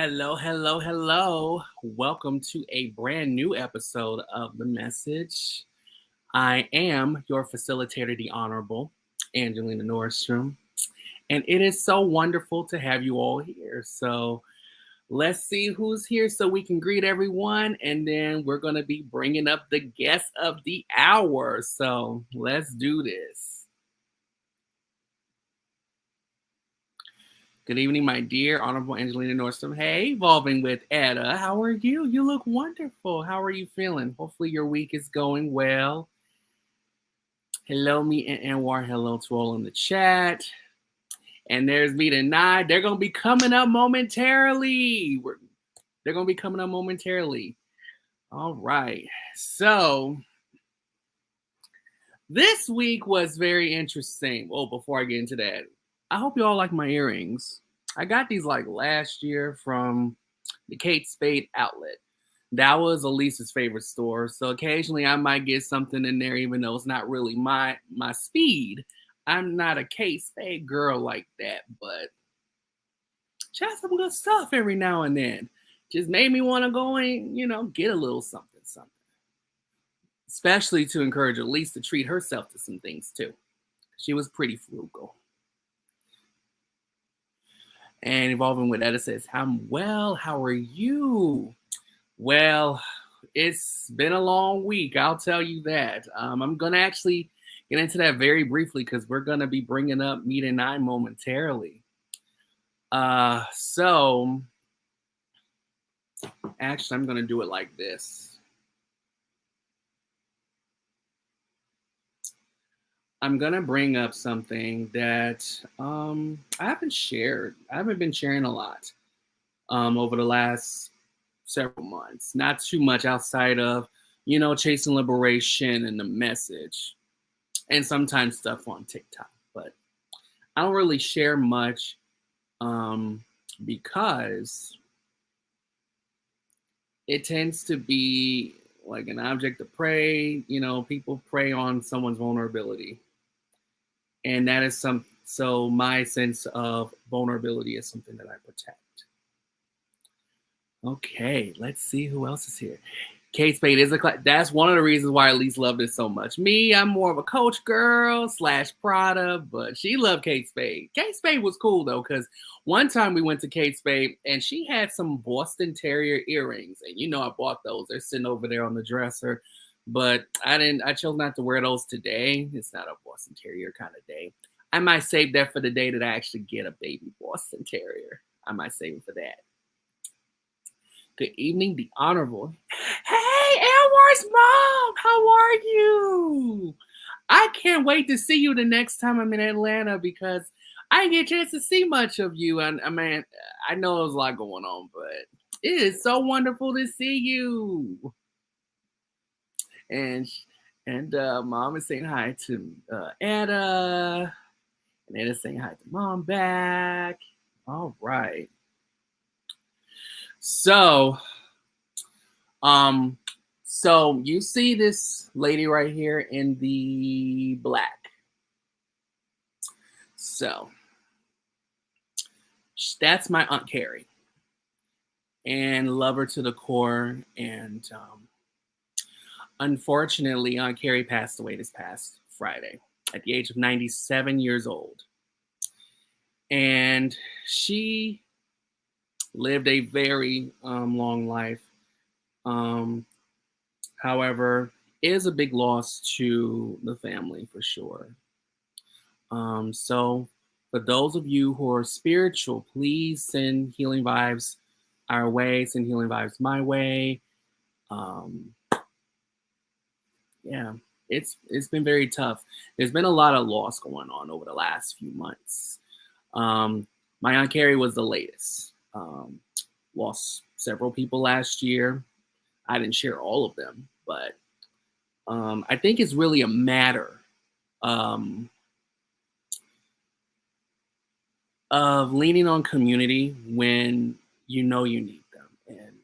Hello, hello, hello. Welcome to a brand new episode of The Message. I am your facilitator, the Honorable Angelina Nordstrom, and it is so wonderful to have you all here. So let's see who's here so we can greet everyone, and then we're going to be bringing up the guest of the hour. So let's do this. Good evening, my dear Honorable Angelina Nordstrom. Hey, Evolving with Etta. How are you? You look wonderful. How are you feeling? Hopefully your week is going well. Hello, me and Anwar. Hello to all in the chat. And there's me tonight. They're going to be coming up momentarily. They're going to be coming up momentarily. All right. So this week was very interesting. Well, before I get into that, I hope you all like my earrings. I got these like last year from the Kate Spade outlet. That was Elisa's favorite store. So occasionally I might get something in there, even though it's not really my speed. I'm not a Kate Spade girl like that, but she has some good stuff every now and then. Just made me want to go and, get a little something. Especially to encourage Elisa to treat herself to some things too. She was pretty frugal. And Evolving with Etta says, I'm well. How are you? Well, it's been a long week. I'll tell you that. I'm going to actually get into that very briefly because we're going to be bringing up Meet and I momentarily. So, actually, I'm going to do it like this. I'm going to bring up something that I haven't shared. I haven't been sharing a lot over the last several months. Not too much outside of, chasing liberation and the message. And sometimes stuff on TikTok. But I don't really share much because it tends to be like an object of prey. People prey on someone's vulnerability. And that is so my sense of vulnerability is something that I protect. Okay, let's see who else is here. Kate Spade is that's one of the reasons why Elise loved it so much. Me, I'm more of a Coach girl / Prada, but she loved Kate Spade. Kate Spade was cool though, because one time we went to Kate Spade and she had some Boston Terrier earrings, and I bought those. They're sitting over there on the dresser. But I chose not to wear those today. It's not a Boston Terrier kind of day. I might save that for the day that I actually get a baby Boston Terrier. I might save it for that. Good evening, the Honorable. Hey, Elwar's mom, how are you? I can't wait to see you the next time I'm in Atlanta because I didn't get a chance to see much of you. And I mean, I know there's a lot going on, but it is so wonderful to see you. And mom is saying hi to Etta, and Etta's saying hi to mom back. All right. So you see this lady right here in the black. So that's my Aunt Carrie, and love her to the core. And unfortunately, Aunt Carrie passed away this past Friday at the age of 97 years old. And she lived a very long life. However, is a big loss to the family for sure. So for those of you who are spiritual, please send healing vibes our way, send healing vibes my way. Yeah, it's been very tough. There's been a lot of loss going on over the last few months. My Aunt Carrie was the latest. Lost several people last year. I didn't share all of them, but I think it's really a matter of leaning on community when you know you need them. And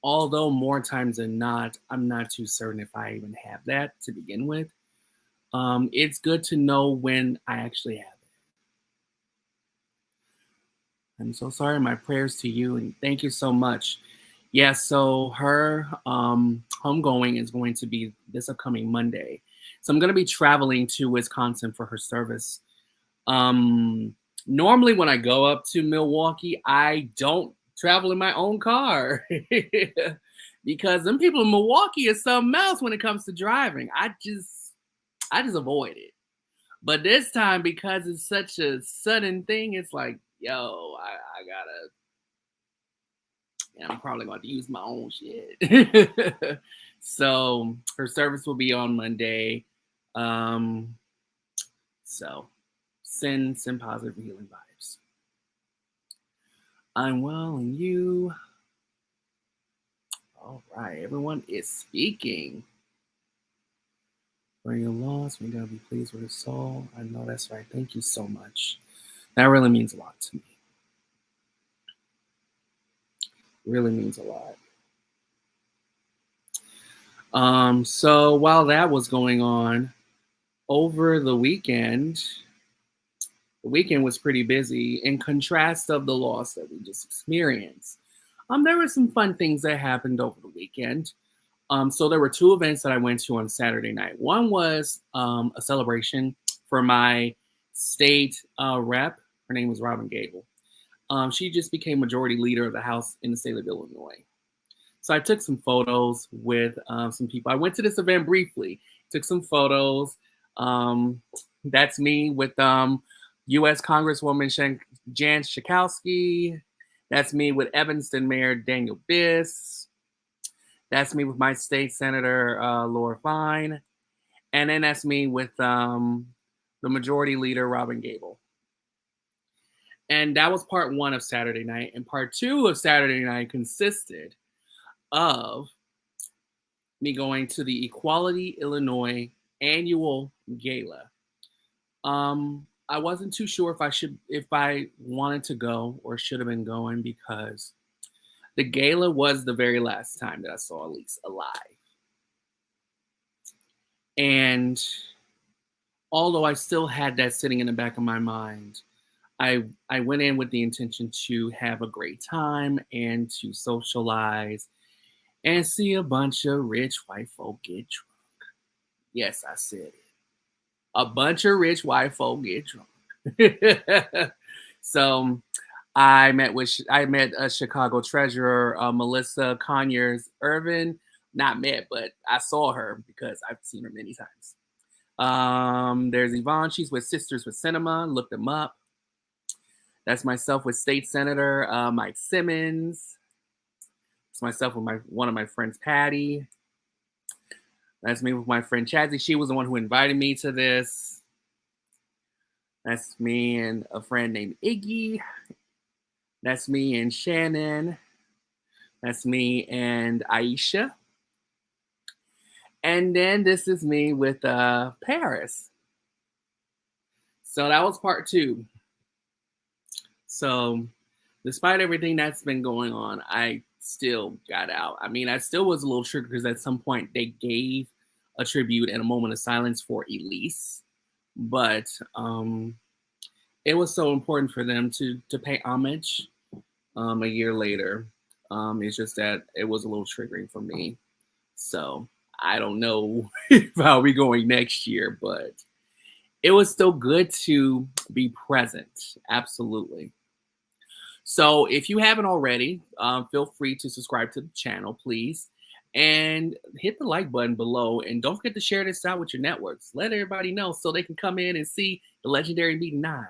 although more times than not, I'm not too certain if I even have that to begin with, it's good to know when I actually have I'm so sorry. My prayers to you, and thank you so much. Yeah, so her homegoing is going to be this upcoming Monday. So I'm going to be traveling to Wisconsin for her service. Um, Normally, when I go up to Milwaukee, I don't travel in my own car because them people in Milwaukee is something else when it comes to driving. I just avoid it. But this time, because it's such a sudden thing, it's like, yo, I gotta. And I'm probably going to use my own shit. So her service will be on Monday. Um, so send positive healing vibes. I'm well, and you? All right, everyone is speaking. For your loss, we gotta be pleased with your soul. I know that's right. Thank you so much. That really means a lot to me. Really means a lot. So while that was going on, over the weekend was pretty busy in contrast of the loss that we just experienced. There were some fun things that happened over the weekend. So there were two events that I went to on Saturday night. One was a celebration for my state rep. Her name was Robin Gable. She just became majority leader of the House in the state of Illinois. So I took some photos with some people. I went to this event briefly, took some photos. That's me with U.S. Congresswoman Jan Schakowsky. That's me with Evanston Mayor Daniel Biss. That's me with my state senator, Laura Fine. And then that's me with the majority leader, Robin Gable. And that was part one of Saturday night. And part two of Saturday night consisted of me going to the Equality Illinois annual gala. I wasn't too sure if I wanted to go or should have been going because the gala was the very last time that I saw Elise alive. And although I still had that sitting in the back of my mind, I went in with the intention to have a great time and to socialize and see a bunch of rich white folk get drunk. Yes, I said it. A bunch of rich white folk get drunk. So I met a Chicago treasurer, Melissa Conyers Irvin. Not met, but I saw her because I've seen her many times. There's Yvonne. She's with Sisters with Cinema. Look them up. That's myself with State Senator Mike Simmons. It's myself with one of my friends, Patty. That's me with my friend Chazzy. She was the one who invited me to this. That's me and a friend named Iggy. That's me and Shannon. That's me and Aisha. And then this is me with Paris. So that was part two. So despite everything that's been going on, I still got out. I mean, I still was a little triggered because at some point they gave a tribute and a moment of silence for Elise. But it was so important for them to pay homage a year later. It's just that it was a little triggering for me. So I don't know how we're going next year, but it was still good to be present. Absolutely. So if you haven't already, feel free to subscribe to the channel, please. And hit the like button below. And don't forget to share this out with your networks. Let everybody know so they can come in and see the legendary meeting 9.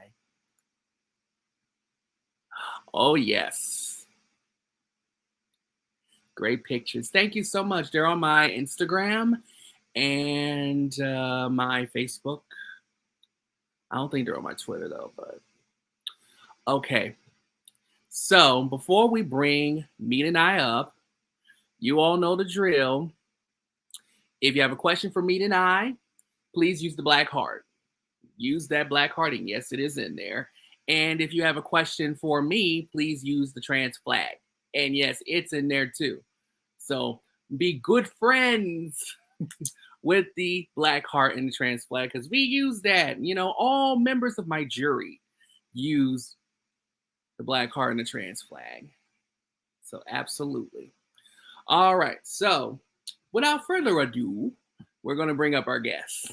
Oh, yes. Great pictures. Thank you so much. They're on my Instagram and my Facebook. I don't think they're on my Twitter, though. But okay. So before we bring Meet and I up, you all know the drill. If you have a question for Meet and I, please use the black heart. Use that black heart, and yes, it is in there. And if you have a question for me, please use the trans flag. And yes, it's in there too. So be good friends with the black heart and the trans flag because we use that. You know, all members of my jury use the black heart and the trans flag. So absolutely. All right. So without further ado, we're going to bring up our guests.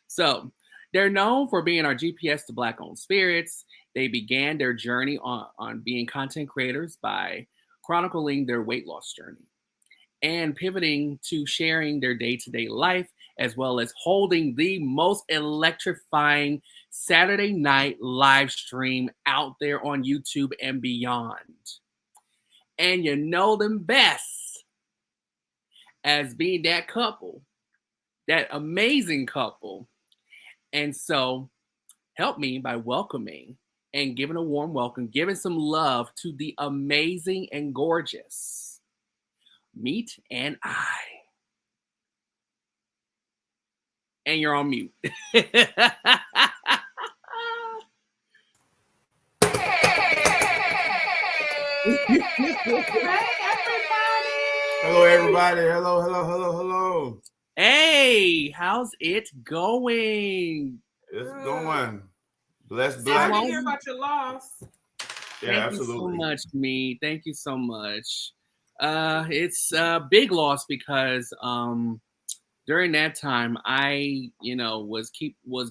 So they're known for being our GPS to Black-owned spirits. They began their journey on being content creators by chronicling their weight loss journey and pivoting to sharing their day-to-day life, as well as holding the most electrifying Saturday night live stream out there on YouTube and beyond. And you know them best as being that couple, that amazing couple. And so help me by welcoming and giving a warm welcome, giving some love to the amazing and gorgeous Meet and I. And you're on mute. Hello, everybody. Hello. Hey, how's it going? It's going. Bless. Sorry to hear about your loss. Yeah, Thank absolutely. you so much, me. Thank you so much. It's a big loss because during that time I, was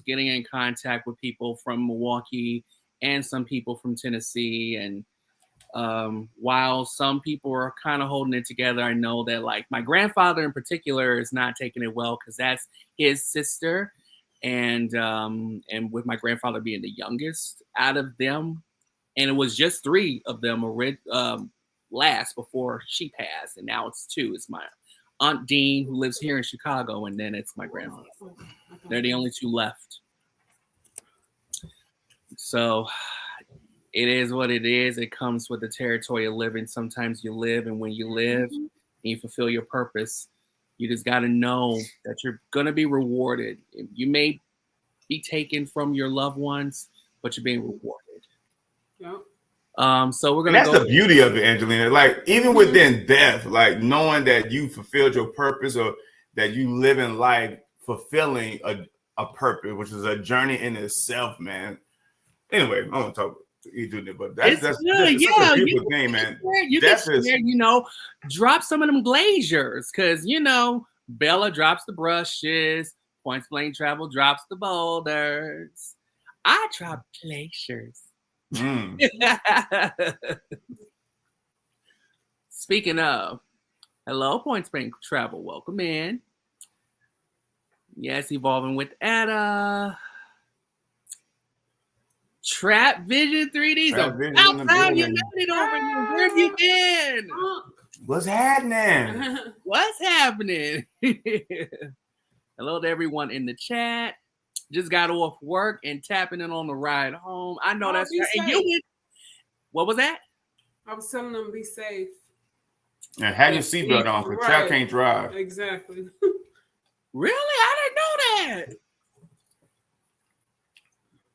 getting in contact with people from Milwaukee and some people from Tennessee, and while some people are kind of holding it together, I know that like my grandfather in particular is not taking it well because that's his sister, and with my grandfather being the youngest out of them, and it was just 3 of them last before she passed, and now it's 2. It's my Aunt Dean, who lives here in Chicago, and then it's my grandfather. They're the only 2 left. So it is what it is. It comes with the territory of living. Sometimes you live, and when you live and you fulfill your purpose, you just got to know that you're going to be rewarded. You may be taken from your loved ones, but you're being rewarded. Yep. So we're going to That's the beauty of it, Angelina. Like, even within death, like knowing that you fulfilled your purpose or that you live in life fulfilling a purpose, which is a journey in itself, man. Anyway, I don't talk you doing it, but that's such a beautiful thing, man. You can share, drop some of them glaziers, because Bella drops the brushes, Points Blank Travel drops the boulders. I drop glaciers. Speaking of, hello, Points Blank Travel, welcome in. Yes, evolving with Etta. Trap Vision 3D. Trap Vision outside, you know it over here. Where have you been? What's happening? What's happening? Hello to everyone in the chat. Just got off work and tapping in on the ride home. I know that's right. And you what was that? I was telling them be safe. And have your seatbelt on, because Trap can't drive. Exactly. Really? I didn't know that.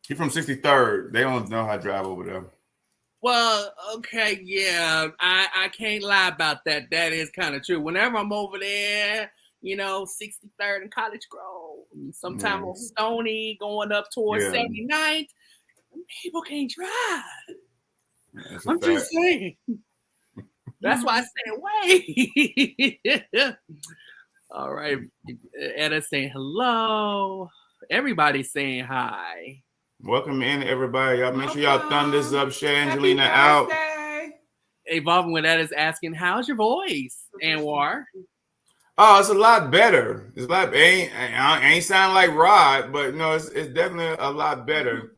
He's from 63rd. They don't know how to drive over there. Well, okay, yeah. I can't lie about that. That is kind of true. Whenever I'm over there, 63rd and College Grove, sometime on Stony, going up towards 79th, people can't drive. I'm just saying. That's why I stay away. All right. Etta saying hello. Everybody's saying hi. Welcome in, everybody. Y'all make sure y'all thumb this up. Share Angelina out. Evolving with that is asking, how's your voice, Anwar? Oh, it's a lot better. It's a lot. Ain't sound like Rod, but it's definitely a lot better.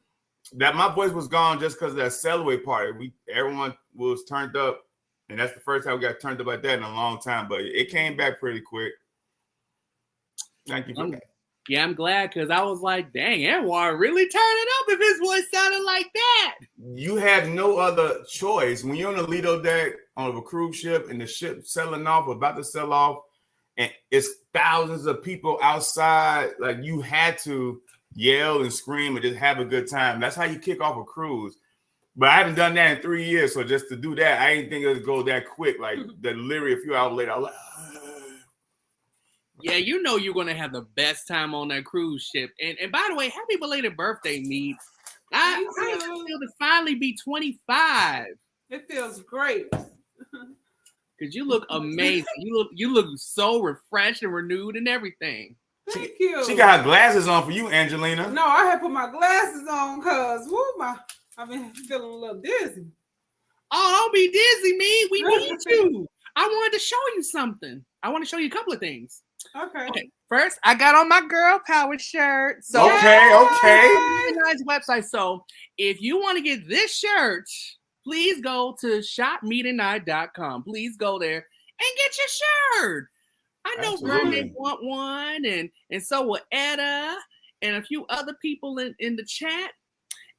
That my voice was gone just because of that Cellaway party. Everyone was turned up, and that's the first time we got turned up like that in a long time. But it came back pretty quick. Thank you for that. Yeah, I'm glad, because I was like, dang, Anwar really turned it up if his voice sounded like that. You have no other choice. When you're on a Lido deck on a cruise ship and the ship selling off, about to sell off, and it's thousands of people outside, like you had to yell and scream and just have a good time. That's how you kick off a cruise. But I haven't done that in 3 years, so just to do that, I didn't think it would go that quick. Like the literally a few hours later, I was like, yeah, you're going to have the best time on that cruise ship. And by the way, happy belated birthday, Mead. I Me too. feel to finally be 25. It feels great. Because you look amazing. You look so refreshed and renewed and everything. Thank you. She got her glasses on for you, Angelina. No, I had put my glasses on because I've been feeling a little dizzy. Oh, don't be dizzy, me. We need you. I wanted to show you something. I want to show you a couple of things. Okay. First, I got on my girl power shirt. So Okay. nice website. So if you want to get this shirt, please go to shopmeetandI.com. Please go there and get your shirt. I know Vernon want one, and so will Etta and a few other people in the chat.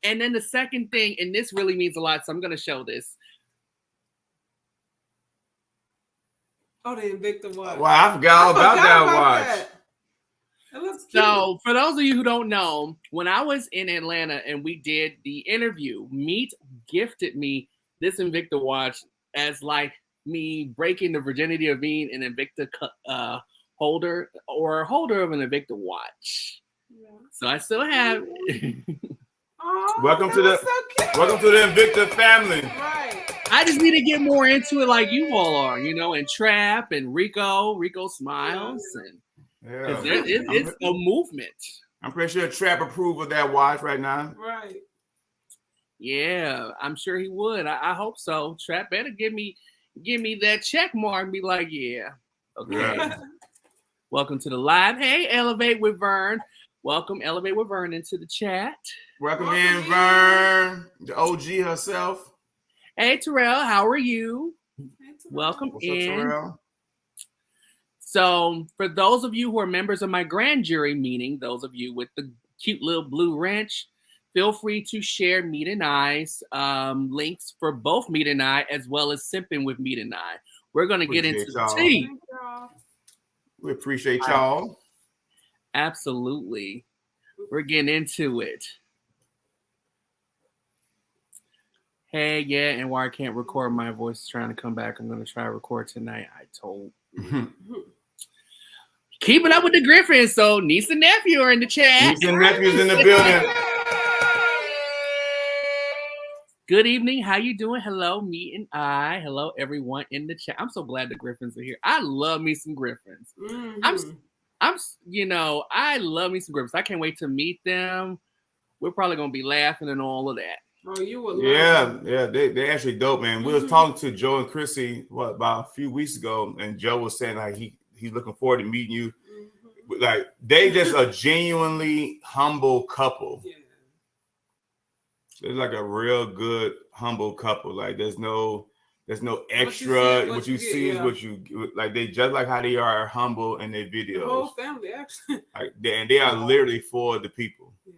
And then the second thing, and this really means a lot, so I'm going to show this. Oh, the Invicta watch. Wow, I forgot all about that watch. That. It looks cute. So, for those of you who don't know, when I was in Atlanta and we did the interview, Meet gifted me this Invicta watch as like me breaking the virginity of being an Invicta holder or holder of an Invicta watch. Yeah. So I still have. Oh, welcome to the Invicta family. Right. I just need to get more into it like you all are, and Trap and Rico Smiles, and it's a movement. I'm pretty sure Trap approved of that watch right now. Right. Yeah, I'm sure he would. I hope so. Trap better give me that check mark and be like, yeah. Okay. Yeah. Welcome to the live. Hey, Elevate with Vern. Welcome, Elevate with Vern into the chat. Welcome in, Vern, the OG herself. Hey, Terrell, how are you? Hey, welcome What's in. Up, Terrell? So, for those of you who are members of my grand jury meeting, those of you with the cute little blue wrench, feel free to share Meet and I's links for both Meet and I as well as Simping with Meet and I. We're going to get into the tea. We appreciate y'all. Absolutely. We're getting into it. Hey, yeah, and why I can't record, my voice is trying to come back. I'm going to try to record tonight. I told you. Keeping up with the Griffins. So niece and nephew are in the chat. Niece and nephew's in the building. Good evening. How you doing? Hello, Meet and I. Hello, everyone in the chat. I'm so glad the Griffins are here. I love me some Griffins. Mm-hmm. I love me some Griffins. I can't wait to meet them. We're probably going to be laughing and all of that. Oh, you would love them. They actually dope, man. We was talking to Joe and Chrissy about a few weeks ago, and Joe was saying like he's looking forward to meeting you. Mm-hmm. Like they just a genuinely humble couple. Yeah. They're like a real good humble couple. Like there's no extra. What you see is what you like. They just like how they are humble in their videos. The whole family actually. Like they are literally for the people. Yeah.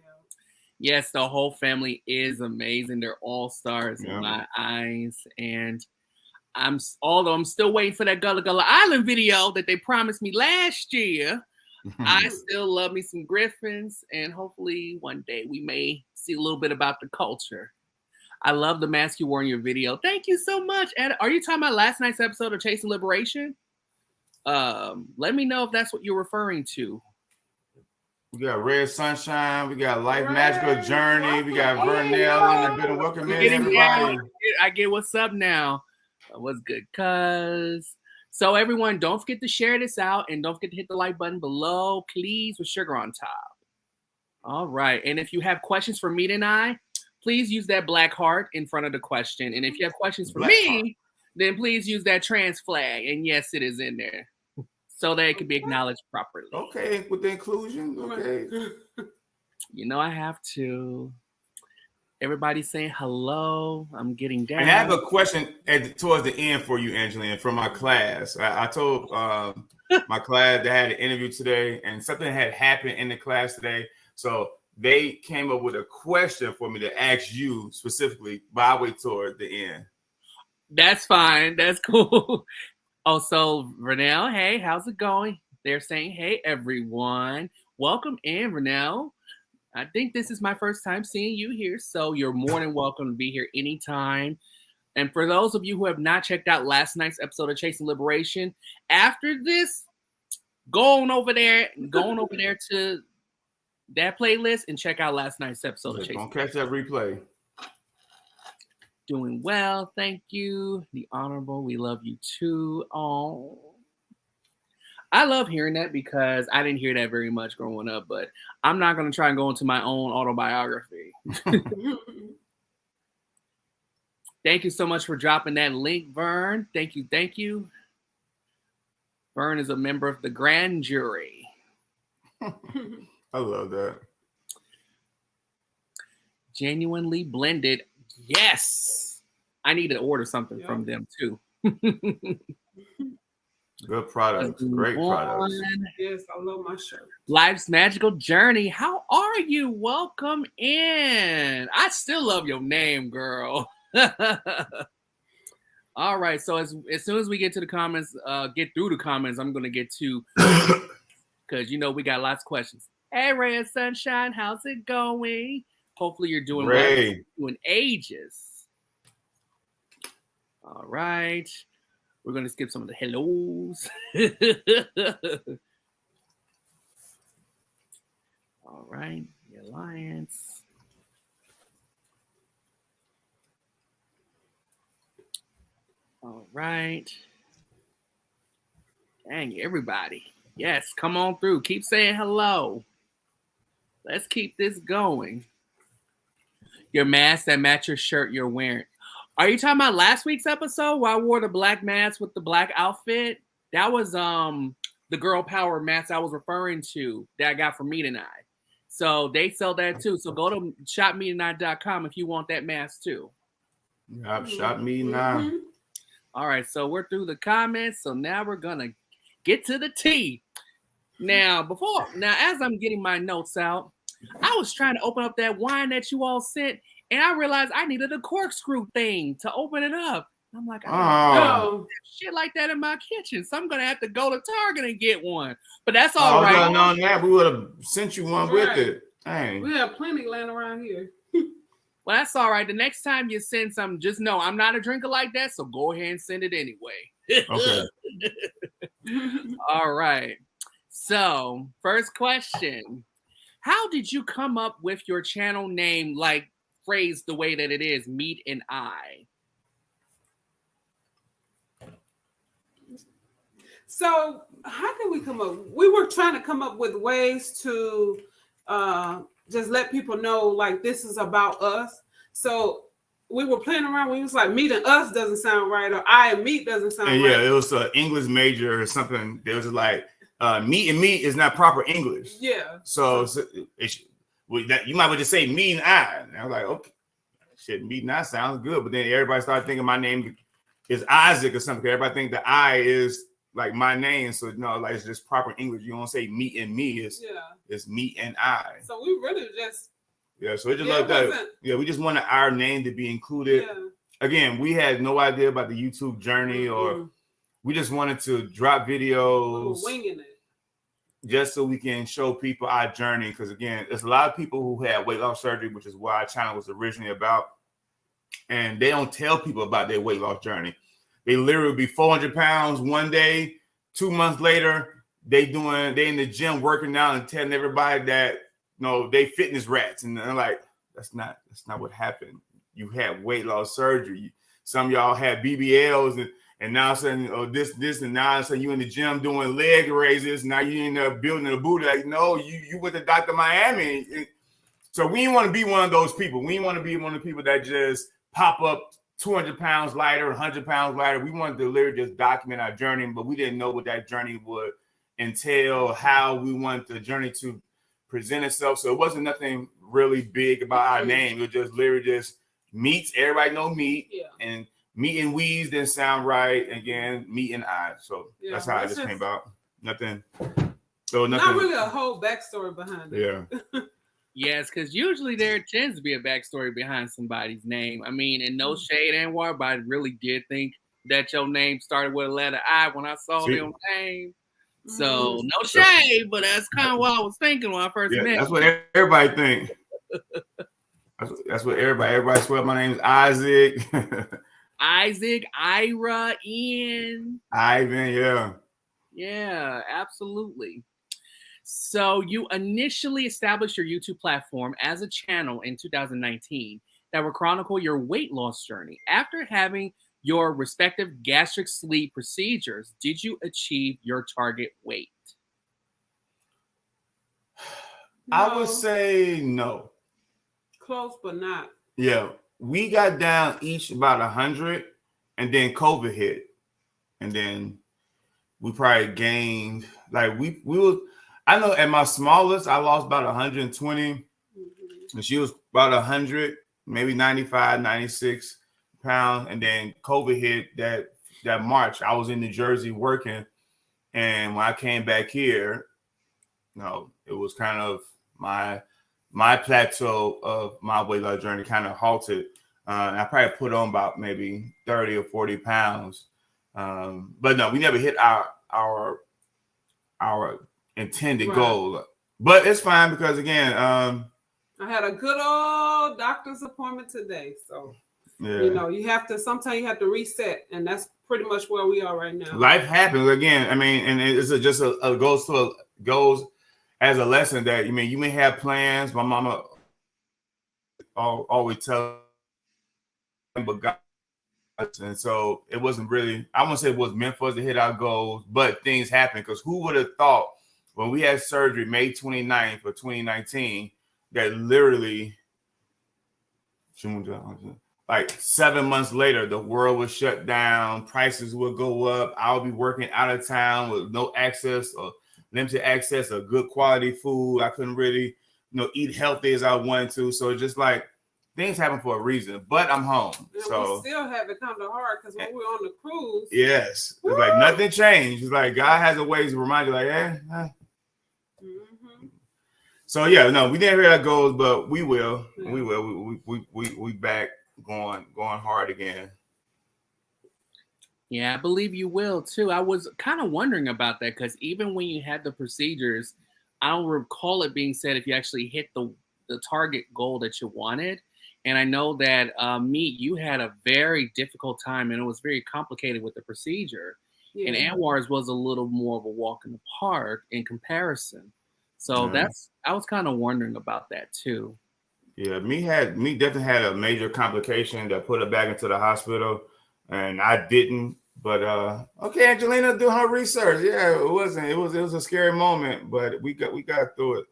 Yes, the whole family is amazing. They're all stars in my eyes. And although I'm still waiting for that Gullah Gullah Island video that they promised me last year, I still love me some Griffins. And hopefully one day we may see a little bit about the culture. I love the mask you wore in your video. Thank you so much. And are you talking about last night's episode of Chasing Liberation? Let me know if that's what you're referring to. We got Red Sunshine. We got Life Magical Journey. We got Vernell in the building. Welcome in, everybody. I get what's up now. What's good, cuz? So, everyone, don't forget to share this out. And don't forget to hit the like button below, please, with sugar on top. All right. And if you have questions for Meet and I, please use that black heart in front of the question. And if you have questions for me, then please use that trans flag. And yes, it is in there. So that it can be acknowledged properly. Okay, with the inclusion. Okay. I have to. Everybody's saying hello. I'm getting down. I have a question towards the end for you, Angelina, from my class. I told my class they had an interview today, and something had happened in the class today. So they came up with a question for me to ask you specifically, but I'll wait toward the end. That's fine. That's cool. Oh, so Vernell, hey, how's it going? They're saying, hey, everyone. Welcome in, Vernell. I think this is my first time seeing you here, so you're more than welcome to be here anytime. And for those of you who have not checked out last night's episode of Chasing Liberation, after this, go on over there to that playlist and check out last night's episode of Chase. Don't catch that replay. Doing well, thank you. The Honorable, we love you too. Oh, I love hearing that because I didn't hear that very much growing up, but I'm not going to try and go into my own autobiography. Thank you so much for dropping that link, Vern. Thank you, thank you. Vern is a member of the grand jury. I love that. Genuinely blended. Yes. I need to order something from them too. Good products. Great products. Yes, I love my shirt. Life's Magical Journey. How are you? Welcome in. I still love your name, girl. All right. So as soon as we get to the comments, get through the comments, I'm going to get to, because you know we got lots of questions. Hey, Ray of Sunshine, how's it going? Hopefully you're doing well. Doing ages. All right. We're going to skip some of the hellos. All right. The Alliance. All right. Dang, everybody. Yes, come on through. Keep saying hello. Let's keep this going. Your mask that match your shirt you're wearing. Are you talking about last week's episode where I wore the black mask with the black outfit? That was the girl power mask I was referring to that I got from Meet and I. So they sell that too. So go to shopmeetandI.com if you want that mask too. Yep, Shop Meet and I. All right, so we're through the comments. So now we're gonna get to the tea. Now, as I'm getting my notes out, I was trying to open up that wine that you all sent, and I realized I needed a corkscrew thing to open it up. I'm like, I don't have shit like that in my kitchen, so I'm gonna have to go to Target and get one. But that's all right. I known that, we would have sent you one with it. Dang. We have plenty laying around here. Well, that's all right. The next time you send something, just know I'm not a drinker like that, so go ahead and send it anyway. Okay. All right. So, first question. How did you come up with your channel name, like phrased the way that it is, Meet and I? So, how did we come up? We were trying to come up with ways to just let people know, like, this is about us. So we were playing around. We was like, meet and us doesn't sound right, or I and meet doesn't sound right. Yeah, it was an English major or something. There was like, meet and meet is not proper English. Yeah. So you might well just say me and I. And I was like, okay, shit, meet and I sounds good. But then everybody started thinking my name is Isaac or something. Everybody think the I is like my name, so no, like it's just proper English. You don't say meet and me. It's meet and I. So we really just so it just like that. Yeah, we just wanted our name to be included. Yeah. Again, we had no idea about the YouTube journey, or we just wanted to drop videos, we were winging it, just so we can show people our journey. Because again, there's a lot of people who had weight loss surgery, which is what our channel was originally about, and they don't tell people about their weight loss journey. They literally be 400 pounds one day, 2 months later, they in the gym working out and telling everybody that, they fitness rats. And they're like, that's not what happened. You had weight loss surgery. Some of y'all had BBLs and now saying, this, and now saying you in the gym doing leg raises. Now you in there building a booty. Like, no, you went to Dr. Miami. So we didn't want to be one of those people. We didn't want to be one of the people that just pop up 200 pounds lighter, 100 pounds lighter. We wanted to literally just document our journey, but we didn't know what that journey would entail, how we want the journey to present itself. So it wasn't nothing really big about our name. It was just literally just meets. Everybody know meet. Yeah. And meet and we's didn't sound right. Again, meet and I. So that's how it just came about. Nothing. So nothing. Not really a whole backstory behind it. Yeah. Yes, because usually there tends to be a backstory behind somebody's name. I mean, and no shade, Anwar, but I really did think that your name started with a letter I when I saw your name. So no shade, but that's kind of what I was thinking when I first met you. That's what everybody think. That's what everybody swear my name is Isaac. Isaac, Ira, Ian. Ivan, yeah. Yeah, absolutely. So you initially established your YouTube platform as a channel in 2019 that will chronicle your weight loss journey. After having your respective gastric sleeve procedures, did you achieve your target weight? I would say no. Close, but not. Yeah, we got down each about 100, and then COVID hit, and then we probably gained like we were. I know at my smallest, I lost about 120, and she was about 100, maybe 95, 96 pounds, and then COVID hit that March. I was in New Jersey working, and when I came back here, it was kind of my plateau of my weight loss journey kind of halted. And I probably put on about maybe 30 or 40 pounds. But no, we never hit our intended goal. But it's fine because again, I had a good old doctor's appointment today. So you have to sometimes you have to reset, and that's pretty much where we are right now. Life happens again. I mean, and it's just goes as a lesson that you may have plans. My mama always tell, but God, and so it wasn't really. I won't say it was meant for us to hit our goals, but things happen because who would have thought when we had surgery May 29th of 2019 that literally like 7 months later the world was shut down, prices would go up, I'll be working out of town with no access or limited access of good quality food. I couldn't really, eat healthy as I wanted to. So it's just like things happen for a reason. But I'm home. And so we still have it kind of hard because when we were on the cruise. Yes. It's like nothing changed. It's like God has a way to remind you, like, So we didn't hit our goals, but we will. Yeah. We will. We back going hard again. Yeah, I believe you will too. I was kind of wondering about that because even when you had the procedures, I don't recall it being said if you actually hit the target goal that you wanted. And I know that you had a very difficult time and it was very complicated with the procedure. Yeah. And Anwar's was a little more of a walk in the park in comparison. So I was kind of wondering about that too. Yeah, me definitely had a major complication that put her back into the hospital. And I didn't, but okay, Angelina doing her research. Yeah, it was a scary moment, but we got through it.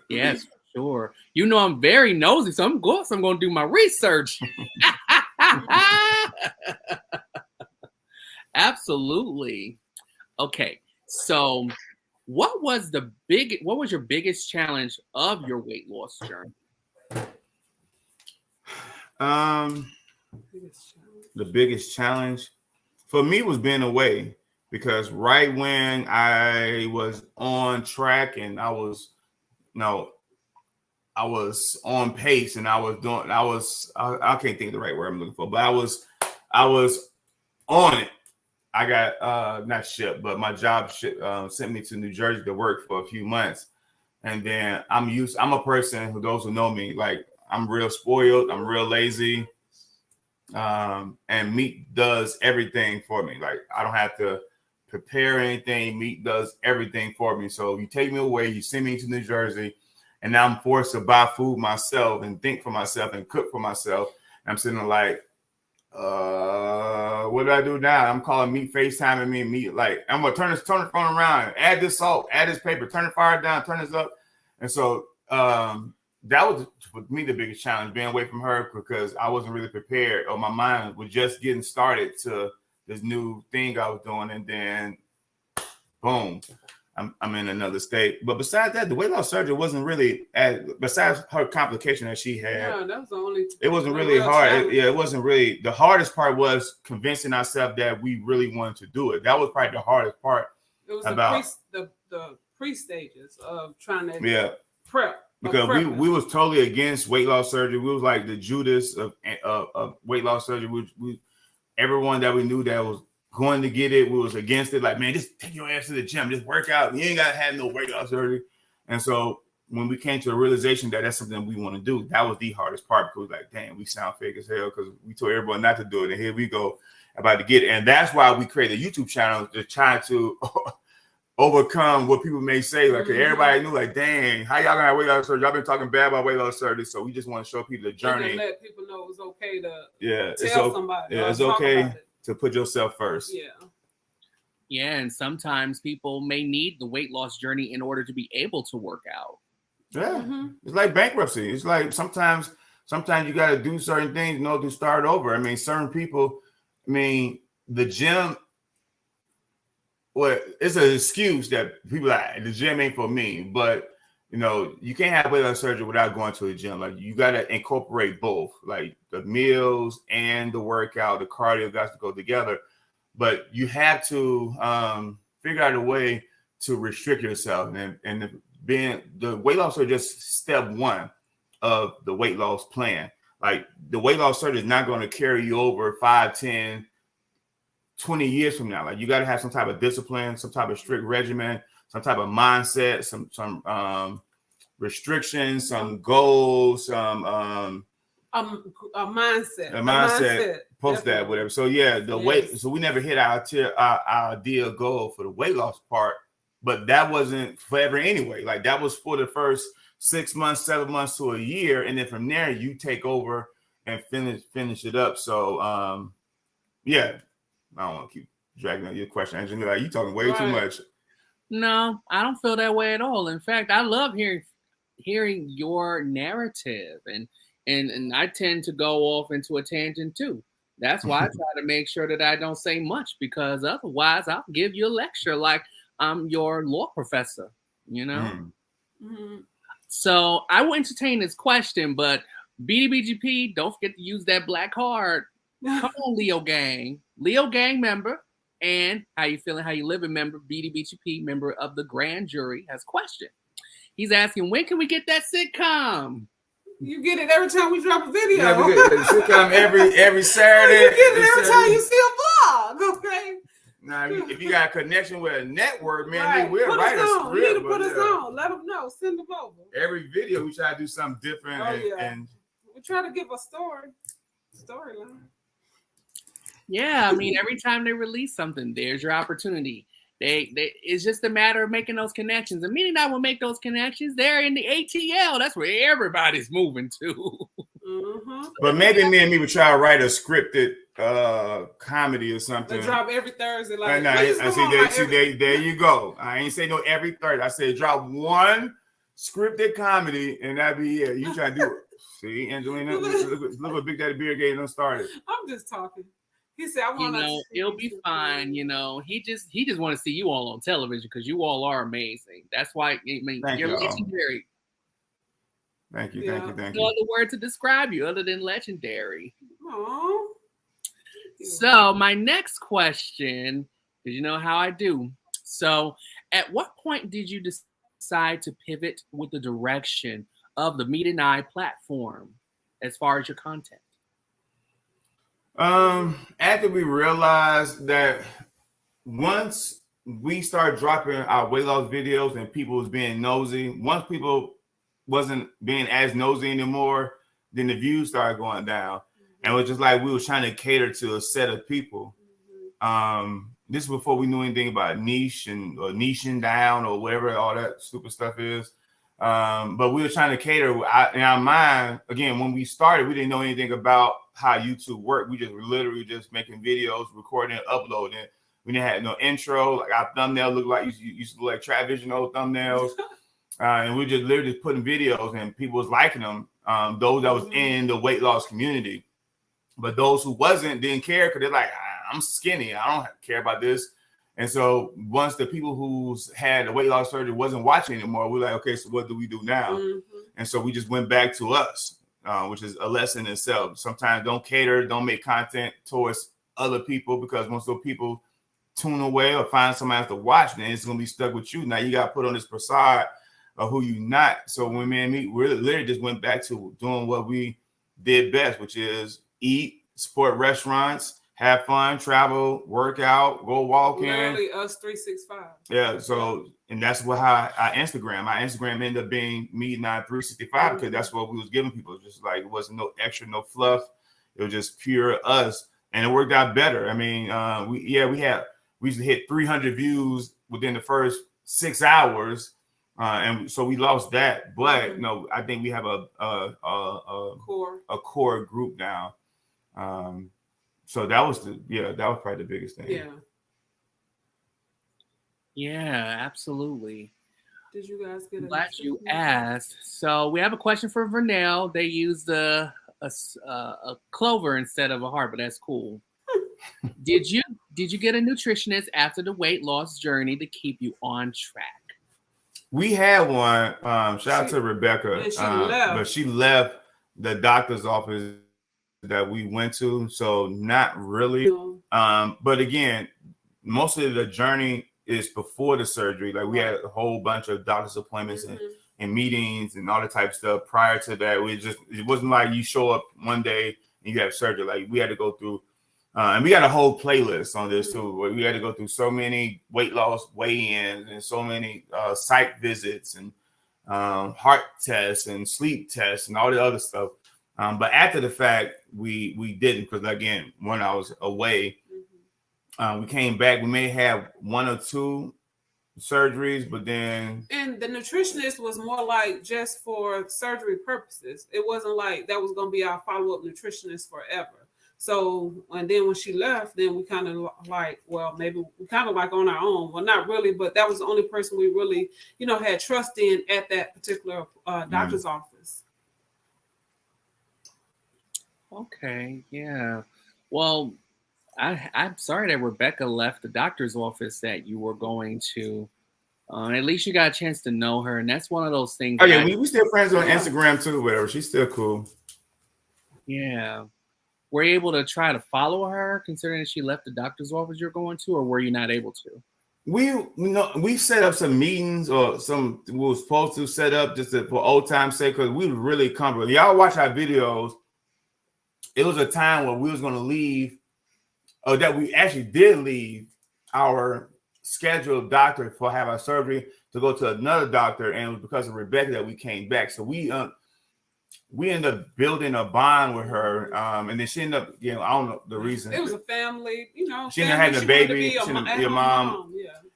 Yes, for sure. I'm very nosy, so I'm going to do my research. Absolutely. Okay, so what was your biggest challenge of your weight loss journey? The biggest challenge for me was being away because right when I was on track and I was on pace and I can't think of the right word I'm looking for, but I was on it. I got not shipped, but my job sent me to New Jersey to work for a few months. And then I'm a person who, those who know me, like I'm real spoiled, I'm real lazy. And meat does everything for me. Like I don't have to prepare anything. Meat does everything for me. So you take me away, you send me to New Jersey, and now I'm forced to buy food myself and think for myself and cook for myself. And I'm sitting there like, what do I do now? I'm calling meat, FaceTiming me, meat. Like I'm gonna turn the phone around, add this salt, add this paper, turn the fire down, turn this up. And so that was for me the biggest challenge, being away from her because I wasn't really prepared, or my mind was just getting started to this new thing I was doing, and then boom, I'm in another state. But besides that, the weight loss surgery wasn't really besides her complication that she had. Yeah, that was the only. It wasn't really hard. It wasn't really. The hardest part was convincing ourselves that we really wanted to do it. That was probably the hardest part. It was the pre-stages of trying to prep. Because we was totally against weight loss surgery. We was like the Judas of weight loss surgery. Everyone that we knew that was going to get it, we was against it. Like, man, just take your ass to the gym, just work out. You ain't got to have no weight loss surgery. And so when we came to a realization that that's something we want to do, that was the hardest part because like, damn, we sound fake as hell because we told everyone not to do it. And here we go about to get it. And that's why we created a YouTube channel to try to overcome what people may say. Like everybody knew, like, dang, how y'all gonna have weight loss surgery? Y'all been talking bad about weight loss surgery, so we just want to show people the journey. And let people know it's okay to tell somebody. Yeah, it's okay to put yourself first. Yeah, and sometimes people may need the weight loss journey in order to be able to work out. Yeah, it's like bankruptcy. It's like sometimes you got to do certain things, to start over. I mean, certain people. I mean, the gym. Well, it's an excuse that people like the gym ain't for me, but you can't have weight loss surgery without going to a gym. Like you got to incorporate both, like the meals and the workout, the cardio got to go together. But you have to figure out a way to restrict yourself, and being the weight loss surgery is just step one of the weight loss plan. Like the weight loss surgery is not going to carry you over 5, 10, 20 years from now. Like you got to have some type of discipline, some type of strict regimen, some type of mindset, some restrictions, some goals, some a mindset. Post that, whatever. So weight. So we never hit our ideal goal for the weight loss part, but that wasn't forever anyway. Like that was for the first 6 months, 7 months to a year, and then from there you take over and finish it up. So I don't want to keep dragging on your question, Angelina. Like, you talking way too much. No, I don't feel that way at all. In fact, I love hearing your narrative, and I tend to go off into a tangent too. That's why I try to make sure that I don't say much, because otherwise I'll give you a lecture like I'm your law professor, So I will entertain this question, but BDBGP, don't forget to use that black card. Come on, Leo Gang member, and how you feeling, how you living member, BDBGP member of the grand jury has a question. He's asking, when can we get that sitcom? You get it every time we drop a video. Yeah, we get the sitcom every Saturday. You get it every time you see a vlog, okay? Now, if you got a connection with a network, man, We'll write a script. You need to put us on. Let them know. Send them over. Every video, we try to do something different. And we try to give a storyline. Yeah, I mean, every time they release something, there's your opportunity. It's just a matter of making those connections. And meaning I will make those connections. They're in the ATL. That's where everybody's moving to. But maybe me and me would try to write a scripted comedy or something. They drop every Thursday. There you go. I ain't say no every Thursday. I said drop one scripted comedy, and that'd be it. You try to do it. See, Angelina, look what Big Daddy Beer Gate done started. I'm just talking. He said, "I want to." It'll be fine. He just want to see you all on television because you all are amazing. That's why you're legendary. Thank you. No other word to describe you other than legendary. Aww. So my next question, because you know how I do. So, at what point did you decide to pivot with the direction of the Meet and I platform as far as your content? After we realized that once we started dropping our weight loss videos and people was being nosy, once people wasn't being as nosy anymore, then the views started going down. And it was just like we were trying to cater to a set of people. This is before we knew anything about niche or niching down or whatever all that stupid stuff is. But we were trying to cater in our mind. Again, when we started, we didn't know anything about how YouTube worked. We just were literally just making videos, recording, uploading. We didn't have no intro. Like our thumbnail looked like used to look like Travision old thumbnails. And we just literally just putting videos, and people was liking them. Those that was in the weight loss community, but those who wasn't didn't care because they're like, I'm skinny. I don't care about this. And so once the people who's had a weight loss surgery wasn't watching anymore, we're like, okay, so what do we do now? And so we just went back to us, which is a lesson in itself. Sometimes don't make content towards other people, because once those people tune away or find somebody else to watch, then it's going to be stuck with you. Now you got to put on this facade of who you not. So when me and me, we literally just went back to doing what we did best, which is eat, support restaurants, have fun, travel, work out, go walking. Literally us 365. Yeah. So, and that's what our Instagram ended up being Meet and I 365, because that's what we was giving people. Just like, it wasn't no extra, no fluff. It was just pure us, and it worked out better. I mean, we used to hit 300 views within the first 6 hours. And so we lost that, but no, I think we have a core group now. So that was that was probably the biggest thing. Yeah, absolutely. Did you guys get? I'm glad you asked. So we have a question for Vernell. They used a clover instead of a heart, but that's cool. Did you get a nutritionist after the weight loss journey to keep you on track? We had one. Shout out to Rebecca, but she left the doctor's office that we went to, so not really. But again, most of the journey is before the surgery. Like we had a whole bunch of doctor's appointments and meetings and all the type of stuff prior to that. It wasn't like you show up one day and you have surgery. Like we had to go through, and we got a whole playlist on this too, where we had to go through so many weight loss weigh-ins and so many site visits and heart tests and sleep tests and all the other stuff. But after the fact, we didn't, because again, when I was away, we came back. We may have 1 or 2 surgeries, but then. And the nutritionist was more like just for surgery purposes. It wasn't like that was going to be our follow-up nutritionist forever. So, and then when she left, then we kind of like, well, maybe we kind of like on our own. Well, not really, but that was the only person we really, had trust in at that particular doctor's office. Okay, yeah. Well, I'm sorry that Rebecca left the doctor's office that you were going to. At least you got a chance to know her, and that's one of those things. Oh yeah, we still friends on Instagram too. Whatever, she's still cool. Yeah. Were you able to try to follow her, considering she left the doctor's office you're going to, or were you not able to? We set up some meetings, or we were supposed to set up just for old time's sake, because we were really comfortable. Y'all watch our videos. It was a time where we was going to leave, or that we actually did leave our scheduled doctor for have our surgery to go to another doctor, and it was because of Rebecca that we came back. So we ended up building a bond with her, and then she ended up, I don't know the reason. It was a family, She ended up having a baby, your mom,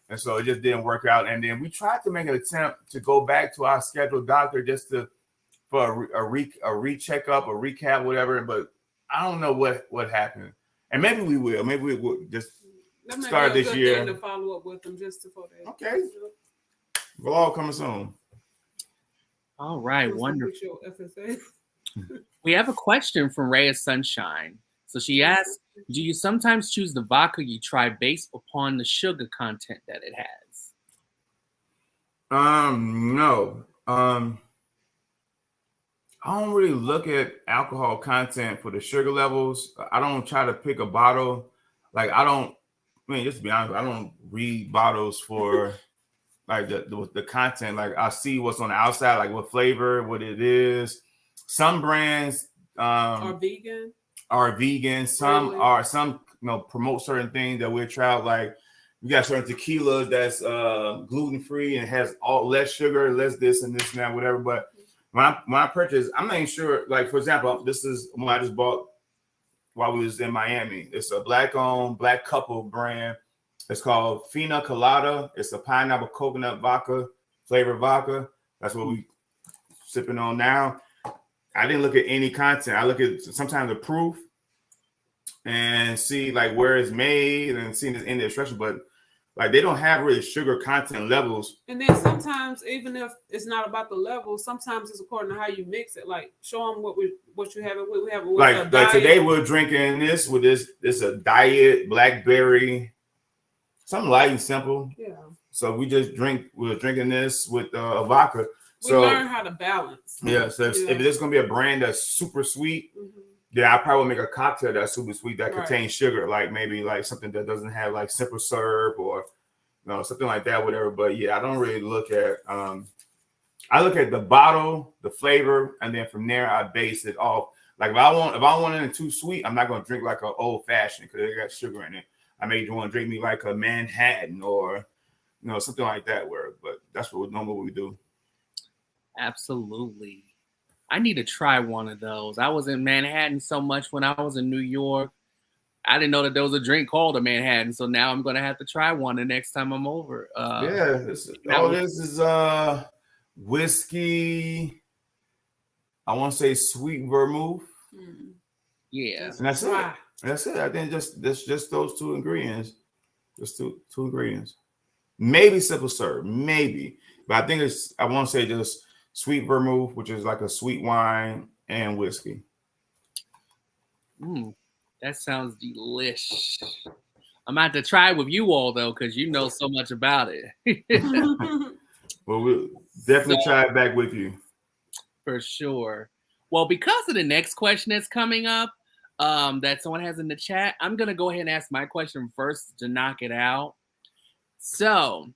and so it just didn't work out. And then we tried to make an attempt to go back to our scheduled doctor just for a recheck-up, a recap, whatever. But I don't know what happened. And maybe we will. Maybe we will just start this year. To follow up with them just for that. Okay. Vlog coming soon. All right, wonderful. We have a question from Rhea Sunshine. So she asks, do you sometimes choose the vodka you try based upon the sugar content that it has? No. I don't really look at alcohol content for the sugar levels. I don't try to pick a bottle. Like just to be honest, I don't read bottles for like the content. Like I see what's on the outside, like what flavor, what it is. Some brands are vegan. Some promote certain things that we'll try out. Like we got certain tequilas that's gluten-free and has less sugar, less this and this and that, whatever. But when I purchase, I'm not even sure. Like for example, this is one I just bought while we was in Miami. It's a black-owned, black couple brand. It's called Fina Colada. It's a pineapple coconut vodka, flavored vodka. That's what we sipping on now. I didn't look at any content. I look at sometimes the proof and see like where it's made and seeing this in the instruction, but like they don't have really sugar content levels. And then sometimes, even if it's not about the level, sometimes it's according to how you mix it. Like show them what you have it with. We have it with like today we're drinking this with this a diet blackberry, something light and simple. Yeah. So we're drinking this with a vodka. We learn how to balance. Yeah. So if there's gonna be a brand that's super sweet, then I probably make a cocktail that's super sweet that contains sugar, like maybe like something that doesn't have like simple syrup or something like that, whatever. But yeah, I don't really look at I look at the bottle, the flavor, and then from there I base it off. Like if I want it too sweet, I'm not gonna drink like an old fashioned because it got sugar in it. I may want to drink me like a Manhattan or something like that. But that's what normally we do. Absolutely. I need to try one of those. I was in Manhattan so much when I was in New York. I didn't know that there was a drink called a Manhattan, so now I'm gonna have to try one the next time I'm over. This is whiskey. I want to say sweet vermouth. Yeah, and that's it. That's it. I think just those two ingredients. Just two ingredients. Maybe simple syrup, maybe, but I think I want to say just sweet vermouth, which is like a sweet wine, and whiskey. That sounds delish. I'm about to try it with you all though, because you know so much about it. Well, we'll definitely try it back with you. For sure. Well, because of the next question that's coming up, that someone has in the chat, I'm gonna go ahead and ask my question first to knock it out. So,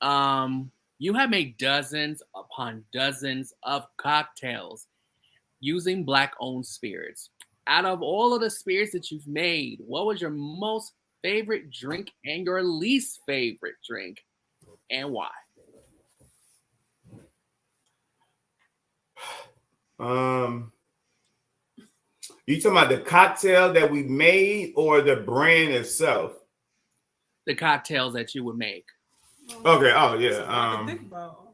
you have made dozens upon dozens of cocktails using Black-owned spirits. Out of all of the spirits that you've made, what was your most favorite drink and your least favorite drink, and why? You talking about the cocktail that we made or the brand itself? The cocktails that you would make. Okay. Oh yeah. Think about.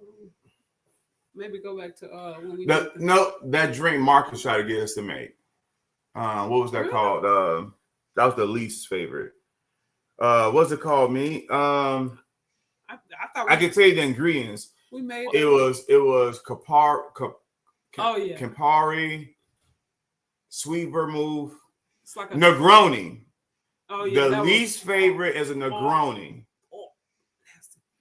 Maybe go back to when we. That drink Marcus tried to get us to make. What was that called? That was the least favorite. What's it called? Me. I thought I can tell you the ingredients. We made it was Campari, sweet vermouth, like Negroni. Oh yeah. The least favorite is a Negroni.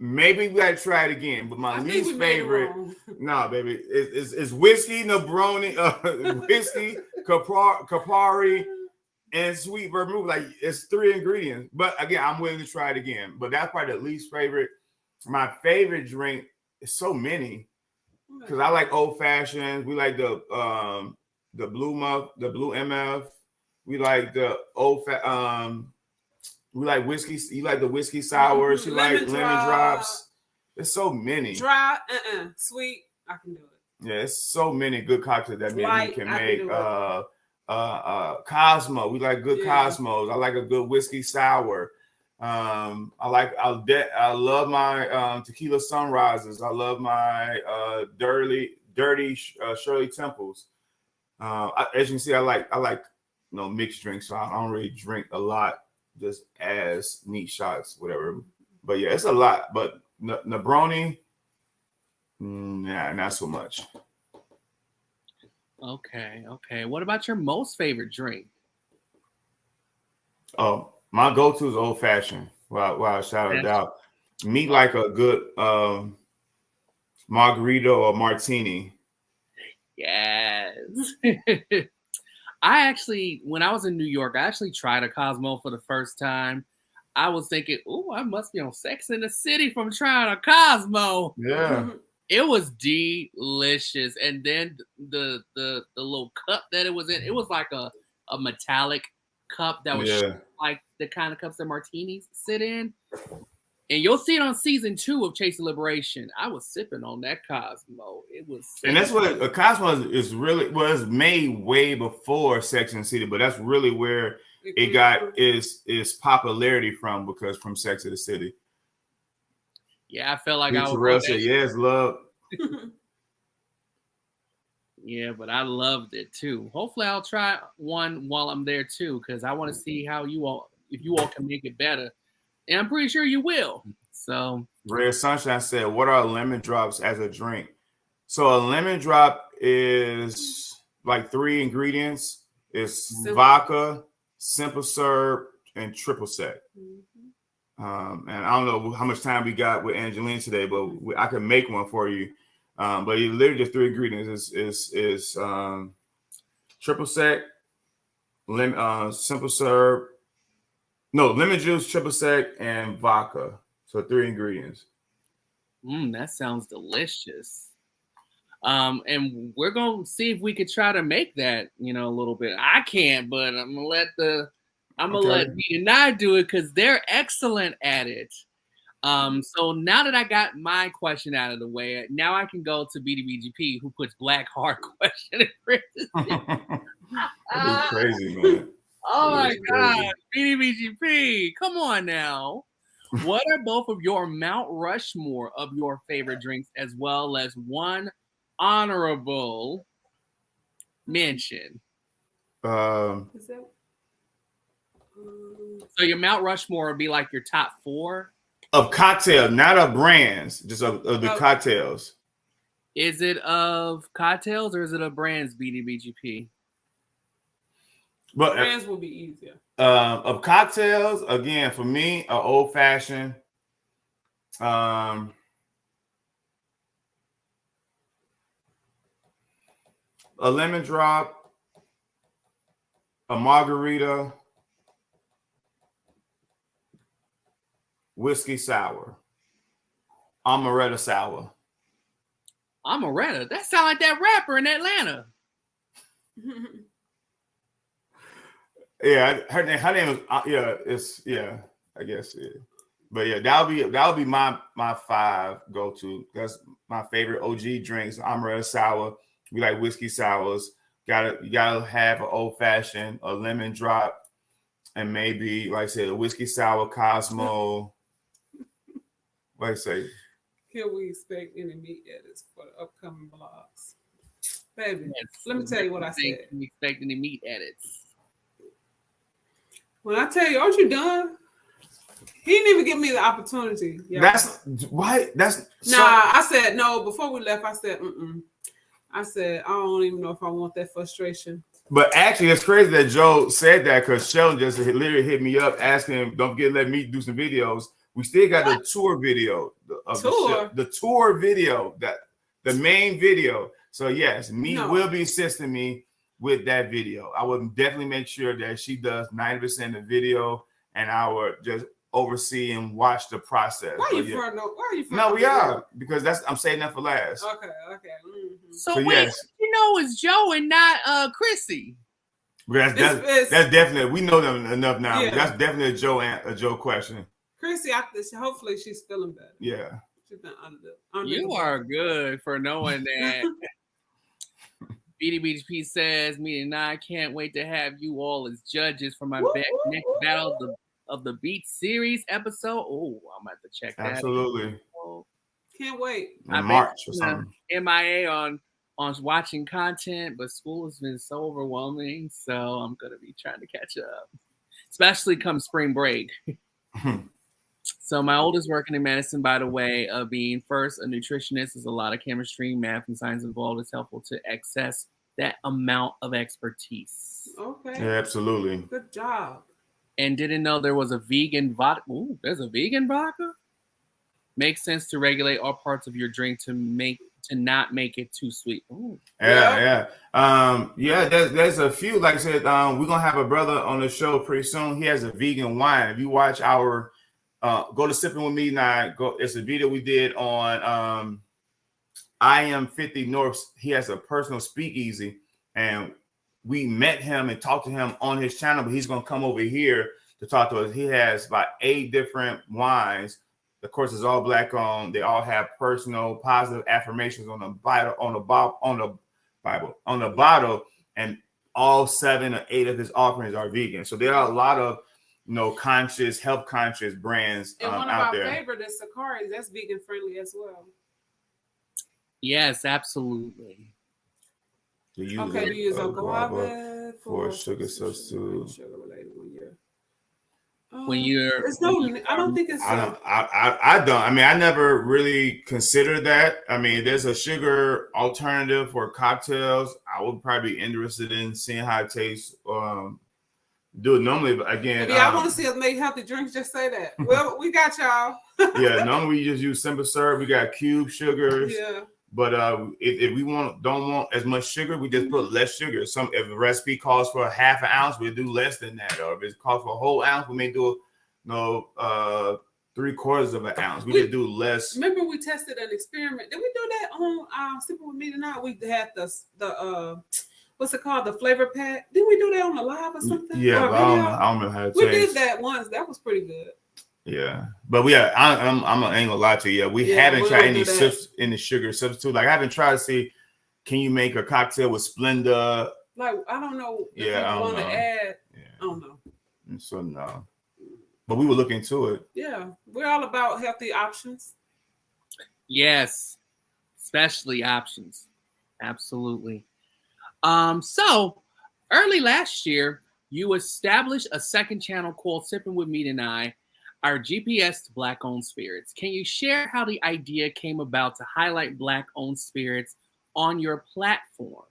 Maybe we gotta try it again, but my least favorite, baby, it's whiskey, Negroni, whiskey, Campari, and sweet vermouth. Like it's 3 ingredients. But again, I'm willing to try it again. But that's probably the least favorite. My favorite drink is so many because I like old fashions. We like the blue MF. We like the we like whiskey. You like the whiskey sours. You like lemon drops. There's so many. Dry, sweet. I can do it. Yeah, it's so many good cocktails that we can make. Cosmo. We like good Cosmos. I like a good whiskey sour. I love my tequila sunrises. I love my dirty Shirley Temples. As you can see, I like mixed drinks. So I don't really drink a lot. Just as neat shots, whatever. But yeah, it's a lot. But Negroni, not so much. Okay. What about your most favorite drink? Oh, my go-to is old fashioned. Wow, shout it out. Me like a good margarita or martini. Yes. When I was in New York, I actually tried a Cosmo for the first time. I was thinking, I must be on Sex in the City from trying a Cosmo. Yeah. It was delicious. And then the little cup that it was in, it was like a metallic cup that was like the kind of cups that martinis sit in. And you'll see it on season 2 of Chase of Liberation. I was sipping on that Cosmo. It was, and that's what a Cosmo is really. Well, it's made way before Sex and the City, but that's really where it got its popularity from, because from Sex and the City. Yeah, I felt like I was. Terrell said, "Yes, love." Yeah, but I loved it too. Hopefully, I'll try one while I'm there too, because I want to see how if you all can make it better. And I'm pretty sure you will. So Red Sunshine said, "What are lemon drops as a drink?" So a lemon drop is like 3 ingredients. It's vodka, simple syrup, and triple sec. And I don't know how much time we got with Angelina today, but I can make one for you. But it literally just 3 ingredients. Is triple sec, simple syrup. No, lemon juice, triple sec, and vodka. So 3 ingredients. That sounds delicious. And we're gonna see if we could try to make that, a little bit. I can't, but I'm gonna let B and I do it because they're excellent at it. So now that I got my question out of the way, now I can go to BDBGP, who puts Black hard question in parentheses. That's crazy, man. Oh my God, BDBGP, come on now. What are both of your Mount Rushmore of your favorite drinks, as well as one honorable mention? Is that, So your Mount Rushmore would be like your top 4 of cocktails, not of brands, just of the cocktails. Is it of cocktails or is it of brands, BDBGP? But brands will be easier. Of cocktails, again, for me, an old fashioned. A lemon drop, a margarita, whiskey sour, amaretto sour. Amaretto? That sounds like that rapper in Atlanta. Yeah, her name is I guess yeah. But yeah, that'll be my 5 go-to. That's my favorite OG drinks. Amaretto sour. We like whiskey sours. You gotta have an old fashioned, a lemon drop, and maybe, like I said, a whiskey sour Cosmo. What I say? Can we expect any meat edits for the upcoming vlogs? Baby, let me tell you what I said. Can we expect any meat edits? When I tell you, aren't you done? He didn't even give me the opportunity. Yeah. That's why. I said no. Before we left, I said, I said, I don't even know if I want that frustration. But actually, it's crazy that Joe said that, because Sheldon just literally hit me up asking him, don't forget to let me do some videos. We still got the tour video of the tour video, that the main video. So yes, will be assisting me with that video. I would definitely make sure that she does 90% of the video, and I would just oversee and watch the process. Why are you from? No, we are, because I'm saving that for last. Okay. Mm-hmm. So wait, yes. You know, it's Joe and not Chrissy. That's definitely, we know them enough now. Yeah. That's definitely a Joe question. Chrissy, hopefully she's feeling better. Yeah. She's been you are good for knowing that. BDBGP says, me and I can't wait to have you all as judges for my next battle of the Beat series episode. Oh, I'm about to check that. Absolutely. Can't wait. In March or something. MIA on watching content, but school has been so overwhelming, so I'm gonna be trying to catch up, especially come spring break. So my oldest working in medicine, by the way, being first a nutritionist, is a lot of chemistry, math, and science involved. It's helpful to access that amount of expertise. Okay. Yeah, absolutely. Good job. And didn't know there was a vegan vodka. Ooh, there's a vegan vodka? Makes sense to regulate all parts of your drink to not make it too sweet. Ooh. Yeah. There's a few. Like I said, we're gonna have a brother on the show pretty soon. He has a vegan wine. If you watch our go to Sipping With Me now, it's a video we did on I Am 50 North. He has a personal speakeasy, and we met him and talked to him on his channel, but he's gonna come over here to talk to us. He has about 8 different wines. Of course, it's all Black owned. They all have personal positive affirmations on the bottle, and all 7 or 8 of his offerings are vegan. So there are a lot of conscious, health conscious brands and one of out our there. favorite is Sakari. That's vegan friendly as well. Yes, absolutely. Do you use guava for sugar substitute? Sugar related when you're, I don't think it's. I don't. I mean, I never really considered that. I mean, there's a sugar alternative for cocktails. I would probably be interested in seeing how it tastes. Do it normally, but again, I want to see us make healthy drinks. Just say that. Well, we got y'all. Yeah, normally we just use simple syrup. We got cube sugars. Yeah. But if we don't want as much sugar, we just put less sugar. If a recipe calls for a half an ounce, we'll do less than that. Or if it calls for a whole ounce, we may do 3/4 of an ounce. We just do less. Remember, we tested an experiment. Did we do that on Sipping With Me tonight? We had the what's it called? The flavor pack. Didn't we do that on the live or something? Yeah, but I don't know how to We did that once. That was pretty good. Yeah, but I'm ain't gonna lie to you. We haven't tried any sugar substitute. Like I haven't tried to see, can you make a cocktail with Splenda? Like I don't know. I don't want to add. Yeah. Oh no. And so no. But we were looking into it. Yeah, we're all about healthy options. Yes, especially options. Absolutely. So early last year, you established a second channel called Sipping with Meat and I, our GPS to Black-owned spirits. Can you share how the idea came about to highlight Black-owned spirits on your platform?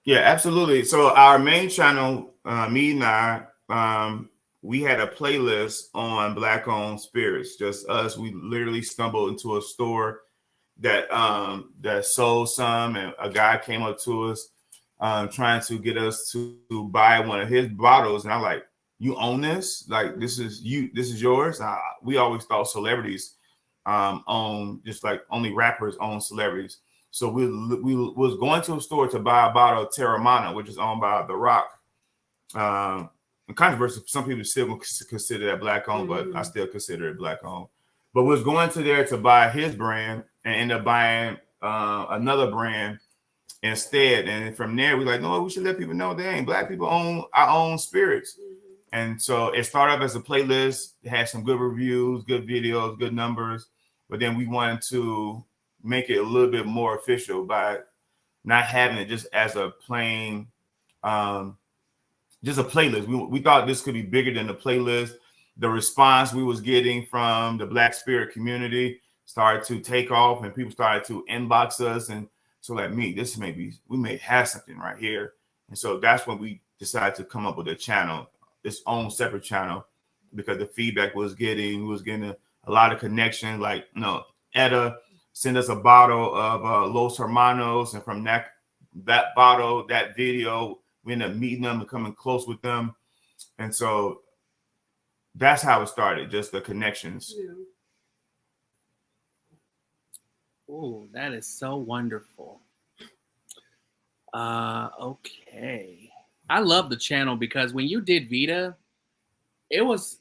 Yeah, absolutely. So our main channel, me and I, we had a playlist on Black-owned spirits. Just us. We literally stumbled into a store that sold some, and a guy came up to us trying to get us to buy one of his bottles, and I'm like, "You own this? Like this is yours?" We always thought celebrities own, just like only rappers own celebrities. So we was going to a store to buy a bottle of Terramana, which is owned by The Rock. Controversial. Some people still consider that Black owned, but I still consider it Black owned. But was going to there to buy his brand and end up buying another brand instead. And from there, we're like, no, we should let people know they ain't Black people own our own spirits. And so it started off as a playlist. It had some good reviews, good videos, good numbers. But then we wanted to make it a little bit more official by not having it just as a plain, just a playlist. We thought this could be bigger than the playlist. The response we was getting from the Black spirit community started to take off, and people started to inbox us. And so like we may have something right here. And so that's when we decided to come up with a channel, its own separate channel, because the feedback we was getting a lot of connection. Like, Etta sent us a bottle of Los Hermanos, and from that bottle, that video, we ended up meeting them and coming close with them. And so that's how it started, just the connections. Yeah. Oh, that is so wonderful. Okay. I love the channel because when you did Vita,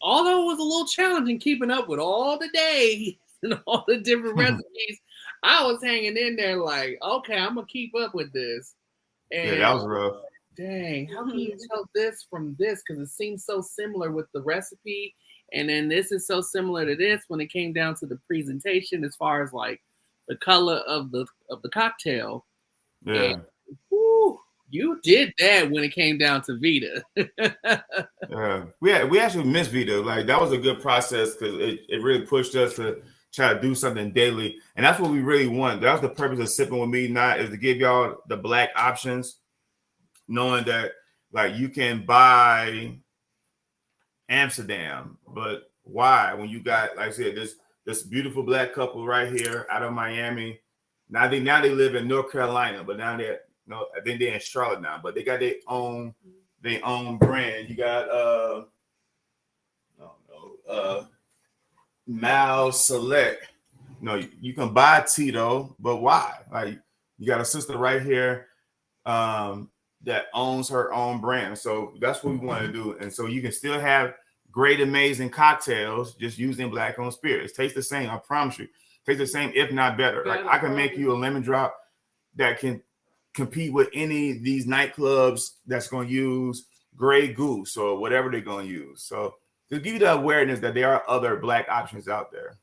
although it was a little challenging keeping up with all the days and all the different recipes, I was hanging in there like, okay, I'm gonna keep up with this. And yeah, that was rough. Dang, how can you tell this from this? Because it seems so similar with the recipe, and then this is so similar to this when it came down to the presentation, as far as like the color of the cocktail. Yeah. And, whew, you did that when it came down to Vita. Yeah, we actually missed Vita. Like that was a good process because it really pushed us to try to do something daily, and that's what we really want. That was the purpose of Sipping with Me, not is to give y'all the Black options, knowing that like you can buy Amsterdam, but why when you got, like I said, this beautiful Black couple right here out of Miami. Now they live in North Carolina, but now I think they're in Charlotte now, but they got their own brand. You got Mal Select. You can buy Tito, but why? Like you got a sister right here that owns her own brand. So that's what we want to do. And so you can still have great, amazing cocktails just using Black-owned spirits. Tastes the same, I promise you. Tastes the same, if not better. Like I can make you a lemon drop that can compete with any of these nightclubs that's going to use Grey Goose or whatever they're going to use. So to give you the awareness that there are other Black options out there.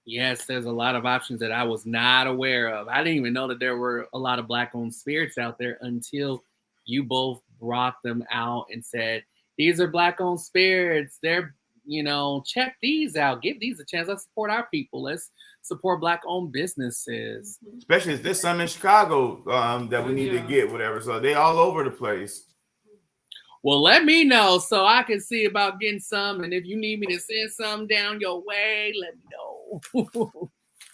Yes, there's a lot of options that I was not aware of. I didn't even know that there were a lot of Black-owned spirits out there until you both brought them out and said, these are Black-owned spirits. They're, check these out. Give these a chance. Let's support our people. Let's support Black-owned businesses. Especially if there's some in Chicago that we need to get, whatever. So they all over the place. Well, let me know so I can see about getting some. And if you need me to send some down your way, let me know.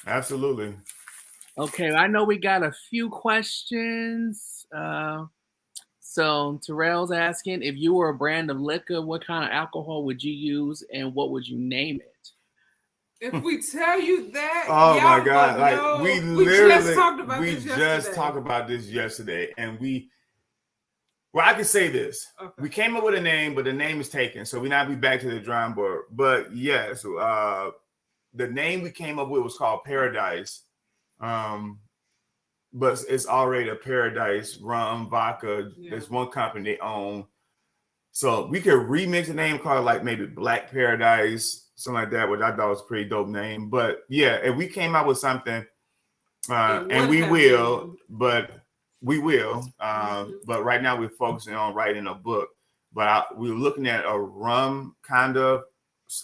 Absolutely. Okay, I know we got a few questions. So Terrell's asking, if you were a brand of liquor, what kind of alcohol would you use and what would you name it? If we tell you that, oh my God! Like we just talked about this yesterday. just talked about this yesterday, and well, I can say this: we came up with a name, but the name is taken, so we now be back to the drawing board. But yes, the name we came up with was called Paradise. but it's already a Paradise rum vodka. Yeah. There's one company they own. So we could remix the name, called like maybe Black Paradise, something like that, which I thought was a pretty dope name. But yeah, if we came out with something, and we will, but right now we're focusing on writing a book. But we were looking at a rum kind of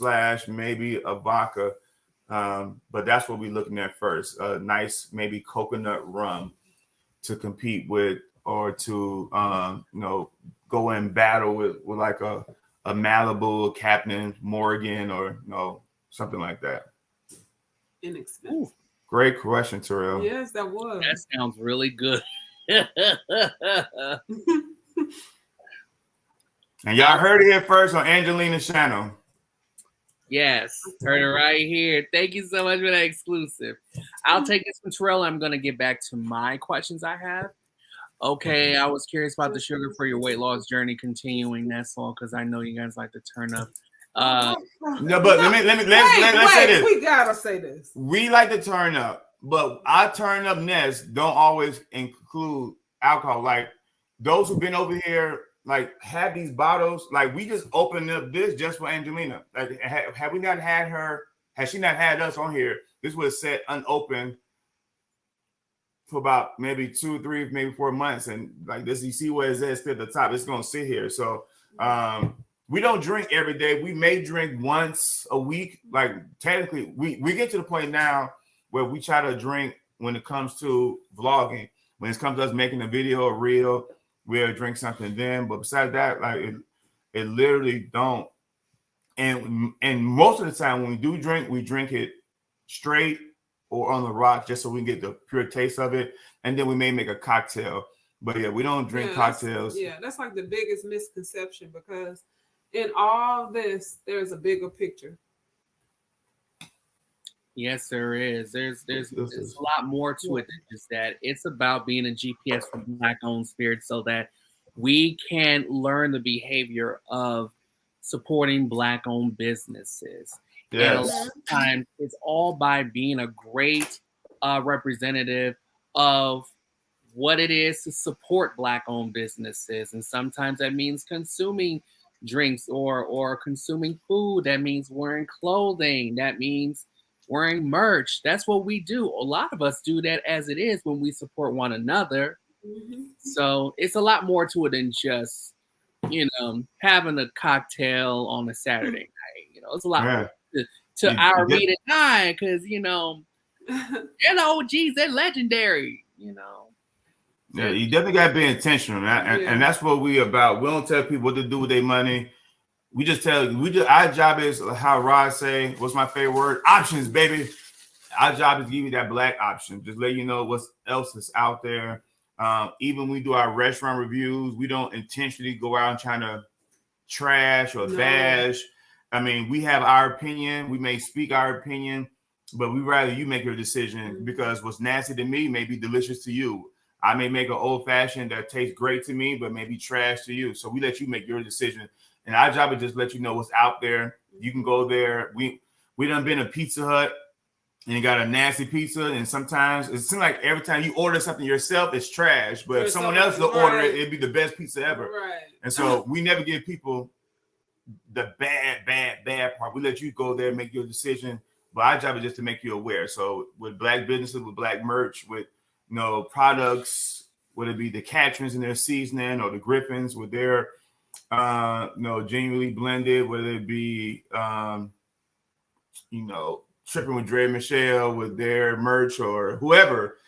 / maybe a vodka. But that's what we're looking at first. A nice maybe coconut rum to compete with, or to go in battle with like a Malibu, Captain Morgan, or something like that. Inexpensive. Ooh. Great question, Terrell. Yes, that was. That sounds really good. And y'all heard it here first on Angelina's channel. Yes, heard it right here. Thank you so much for that exclusive. I'll take this from Terrell. I'm going to get back to my questions I have. Okay, I was curious about the sugar for your weight loss journey continuing. That's all, because I know you guys like to turn up. No, but let's say this. We gotta say this. We like to turn up, but our turn up ness don't always include alcohol. Like those who've been over here, like have these bottles. Like we just opened up this just for Angelina. Like had we not had her, had she not had us on here, this would have sat unopened for about maybe 2, 3, maybe 4 months. And like this, you see where it's at the top. It's gonna sit here. So we don't drink every day. We may drink once a week. Like technically, we get to the point now where we try to drink when it comes to vlogging. When it comes to us making a video or reel, we'll drink something then. But besides that, like it literally don't. And most of the time when we drink it straight or on the rock, just so we can get the pure taste of it. And then we may make a cocktail. But yeah, we don't drink cocktails. That's like the biggest misconception, because in all this, there's a bigger picture. Yes, there is. There's a lot more to it than just that. It's about being a GPS for Black-owned spirits, so that we can learn the behavior of supporting Black-owned businesses. Yes. And a lot of times, it's all by being a great representative of what it is to support Black-owned businesses. And sometimes that means consuming drinks or consuming food. That means wearing clothing. That means wearing merch. That's what we do. A lot of us do that as it is when we support one another. Mm-hmm. So it's a lot more to it than just, having a cocktail on a Saturday night. It's a lot more to our read at night, because, geez, they're legendary, Yeah, you definitely got to be intentional, and that's what we about. We don't tell people what to do with their money. We just tell our job is, how Rod say, what's my favorite word? Options, baby. Our job is to give you that Black option. Just let you know what else is out there. Even when we do our restaurant reviews, we don't intentionally go out and trying to trash or bash. I mean, we have our opinion. We may speak our opinion, but we rather you make your decision, because what's nasty to me may be delicious to you. I may make an old fashioned that tastes great to me, but maybe trash to you. So we let you make your decision. And our job is just let you know what's out there. You can go there. We done been to Pizza Hut and you got a nasty pizza. And sometimes it seems like every time you order something yourself, it's trash. But if someone else will order it, it'd be the best pizza ever. Right. And so we never give people the bad part. We let you go there and make your decision. But our job is just to make you aware. So with Black businesses, with Black merch, with products, whether it be the Catrins in their seasoning or the Griffins with their genuinely blended, whether it be Tripping with Dre and Michelle with their merch, or whoever.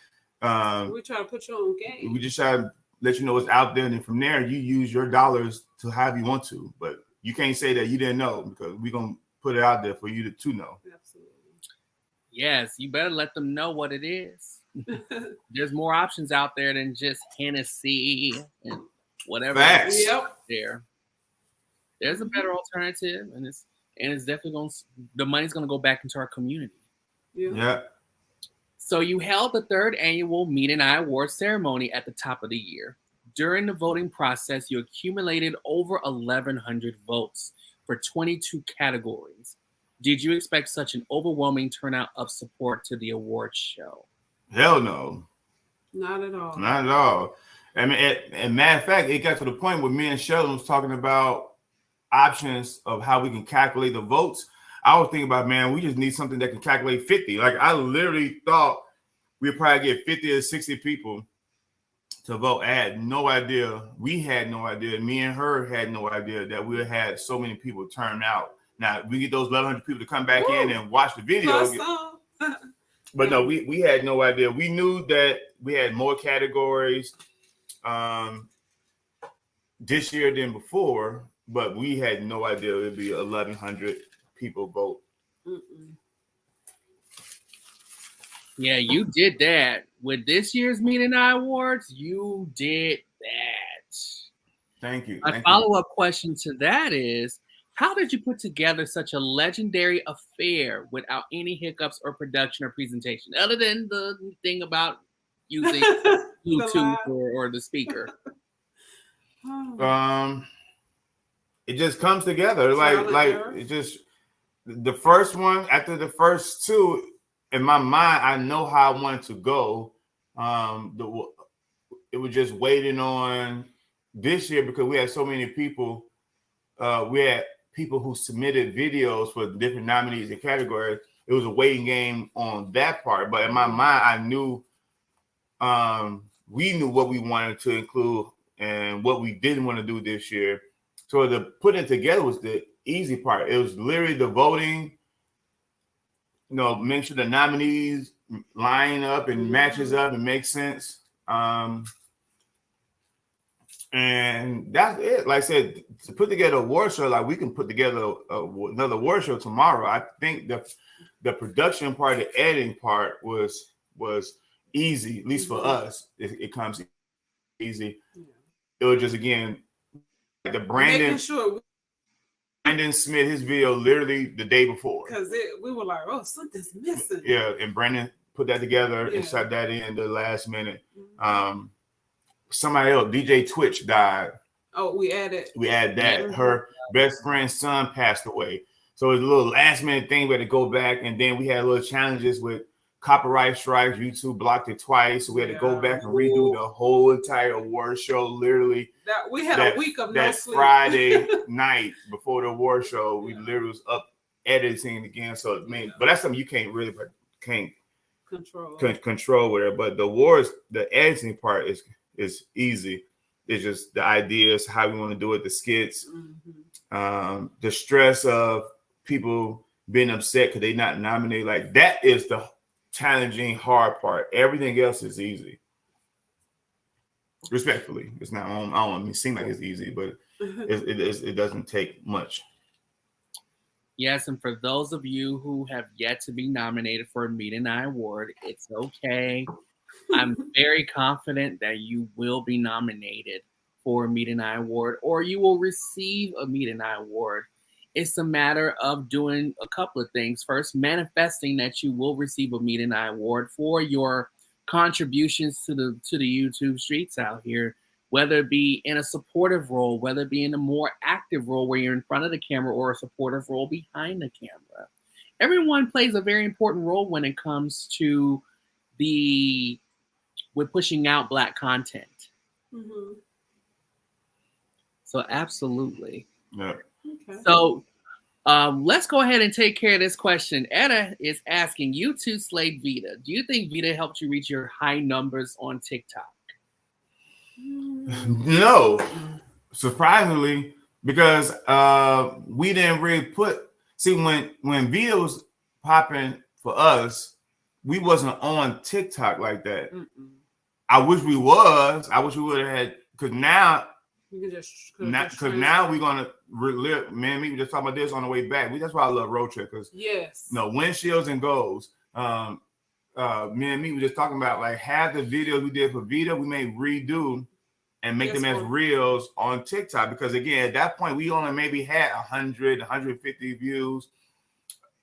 We try to put you on game. We just try to let you know what's out there, and then from there you use your dollars to however you want to. But you can't say that you didn't know, because we're gonna put it out there for you to know. Absolutely. Yes, you better let them know what it is. There's more options out there than just Hennessy and whatever. Facts. There's a better alternative, and it's definitely the money's gonna go back into our community. Yeah. So you held the 3rd annual Meet and I Award ceremony at the top of the year. During the voting process, you accumulated over 1,100 votes for 22 categories. Did you expect such an overwhelming turnout of support to the award show? Hell no. Not at all. Not at all. I mean, and matter of fact, it got to the point where me and Sheldon was talking about options of how we can calculate the votes. I was thinking about, man, we just need something that can calculate 50. Like, I literally thought we'd probably get 50 or 60 people to vote. I had no idea. We had no idea. Me and her had no idea that we had so many people turn out. Now, we get those 1,100 people to come back in and watch the video. But no, we had no idea. We knew that we had more categories this year than before, but we had no idea it would be 1,100 people vote. Mm-mm. Yeah, you did that. With this year's Meet and I Awards, you did that. Thank you. A follow-up question to that is, how did you put together such a legendary affair without any hiccups or production or presentation, other than the thing about using Bluetooth or the speaker? It just comes together. Like it just, the first one, after the first two, in my mind, I know how I wanted to go. It was just waiting on this year because we had so many people. We had people who submitted videos for different nominees and categories. It was a waiting game on that part. But in my mind, I knew we knew what we wanted to include and what we didn't want to do this year. So the putting it together was the easy part. It was literally the voting. You know, make sure the nominees line up and matches up and make sense. And that's it. Like I said, to put together a award show, like we can put together another award show tomorrow. I think the production part, the editing part was easy, at least for us. It comes easy. It was just, again, like the Brandon Smith, his video literally the day before. Because we were like, oh, something's missing. Yeah, and Brandon put that together and shot that in the last minute. Somebody else, DJ Twitch, died. Oh, we added that. Her best friend's son passed away. So it was a little last minute thing. We had to go back, and then we had little challenges with copyright strikes. YouTube blocked it twice. So we had to go back and redo the whole entire award show. Literally, we had a week of no sleep. Friday night before the award show, we literally was up editing again. So I mean, but that's something you can't really control with it. But the awards, the editing part is easy. It's just the ideas, how we want to do it, the skits, the stress of people being upset because they're not nominated. Like, that is the challenging, hard part. Everything else is easy. Respectfully, it's not. I don't want to seem like it's easy, but it doesn't take much. Yes, and for those of you who have yet to be nominated for a Meet and I Award, it's okay. I'm very confident that you will be nominated for a Meet and I Award, or you will receive a Meet and I Award. It's a matter of doing a couple of things. First, manifesting that you will receive a Meet and I Award for your contributions to the YouTube streets out here, whether it be in a supportive role, whether it be in a more active role where you're in front of the camera, or a supportive role behind the camera. Everyone plays a very important role when it comes to with pushing out Black content. So absolutely. Yeah. Okay. So let's go ahead and take care of this question. Etta is asking, you two slayed Vita. Do you think Vita helped you reach your high numbers on TikTok? No, surprisingly, because we didn't really when Vita was popping for us, we wasn't on TikTok like that. I wish we was. I wish we would have had, because now now we're gonna relive. Man, we just talking about this on the way back. That's why I love road trip, because windshields and goals. Me and me were just talking about, like, half the videos we did for Vita, we may redo and make them as reels on TikTok, because again, at that point we only maybe had 100, 150 views.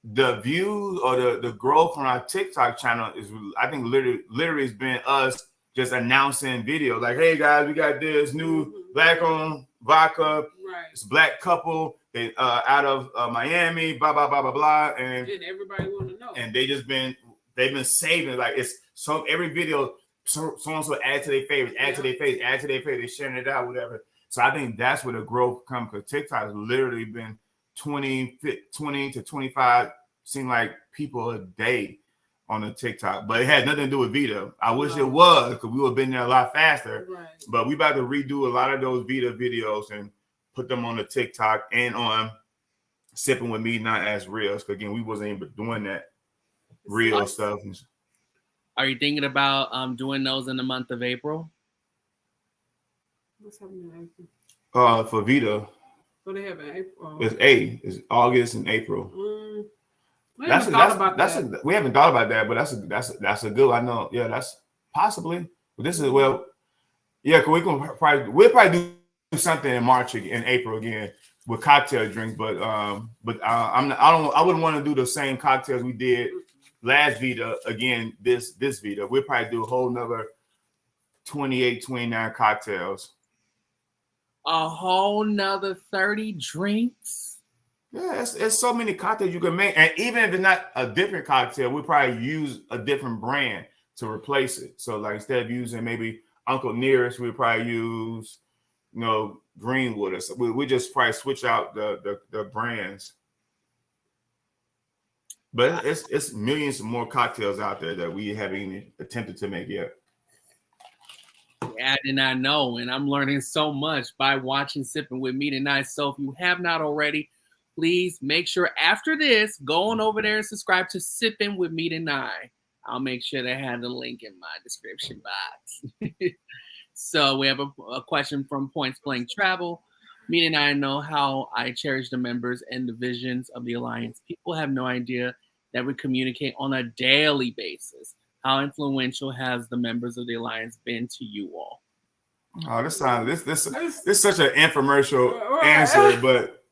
The views or the growth on our TikTok channel is, I think, literally has been us just announcing videos like, hey guys, we got this new Black-owned vodka. It's a Black couple. They out of Miami, blah blah blah blah blah, and everybody want to know. And they've been saving, like, it's so every video so and so add to their favorites, add to their favorites, add to their favorites, they're sharing it out, whatever. So I think that's where the growth comes, because TikTok has literally been 20 to 25, seem like people a day on the TikTok, but it had nothing to do with Vita. I wish it was, because we would have been there a lot faster. Right. But we about to redo a lot of those Vita videos and put them on the TikTok and on Sipping With Me, not as reels. Because again, we wasn't even doing that real stuff. Are you thinking about doing those in the month of April? What's happening in April? For Vita. What they have in April? It's August and April. We haven't thought about that. We haven't thought about that, but that's a good. I know. Yeah, that's possibly. But this is we'll probably do something in March in April again with cocktail drinks. But I wouldn't want to do the same cocktails we did last Vita again. This Vita, we'll probably do a whole nother 28, 29 cocktails. A whole nother 30 drinks. Yeah, it's so many cocktails you can make. And even if it's not a different cocktail, we'll probably use a different brand to replace it. So like instead of using maybe Uncle Nearest, we'll probably use, Greenwood or something. We just probably switch out the brands. But it's millions of more cocktails out there that we haven't even attempted to make yet. Yeah, I did not know. And I'm learning so much by watching Sipping With Me tonight. So if you have not already, please make sure after this, go on over there and subscribe to Sipping With Me tonight. I'll make sure to have the link in my description box. So we have a question from Points Blank Travel. Me and I know how I cherish the members and the visions of the Alliance. People have no idea that we communicate on a daily basis. How influential has the members of the Alliance been to you all? Oh, this is such an infomercial answer, but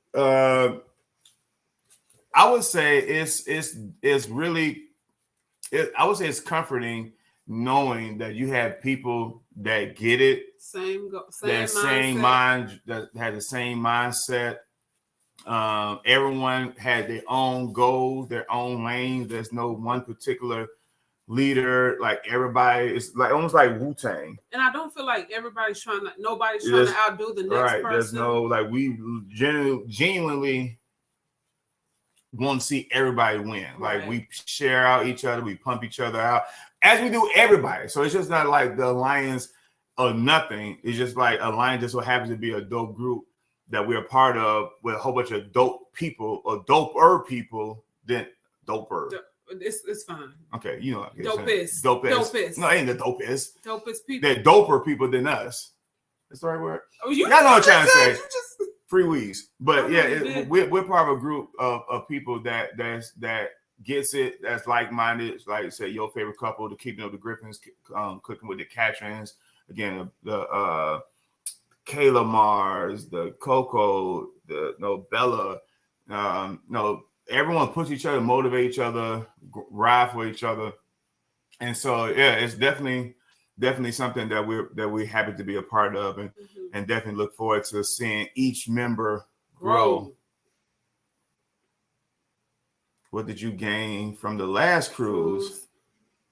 I would say it's really comforting knowing that you have people that get it, same mind, that had the same mindset. Everyone had their own goals, their own lanes. There's no one particular leader. Like everybody is like almost like Wu-Tang. And I don't feel like nobody's trying to outdo the next person. There's no like we genuinely want to see everybody win. Right. Like we share out each other, we pump each other out as we do everybody. So it's just not like the Alliance or nothing. It's just like Alliance just so happens to be a dope group that we're a part of with a whole bunch of dope people or doper people than doper. It's fine. Okay, Dopest. No, ain't the dopest. Dopest people. They're doper people than us. That's the right word. Oh, you know what I'm trying to say. Just... Free Wees. But we're part of a group of people that gets it, that's like-minded, like say your favorite couple, the Keeping Up the Griffins, Cooking with the Catrins, again, the Kayla Mars, the Coco, the Bella, everyone puts each other, motivate each other, ride for each other. And so it's definitely something that we're happy to be a part of, and definitely look forward to seeing each member grow. What did you gain from the last cruise?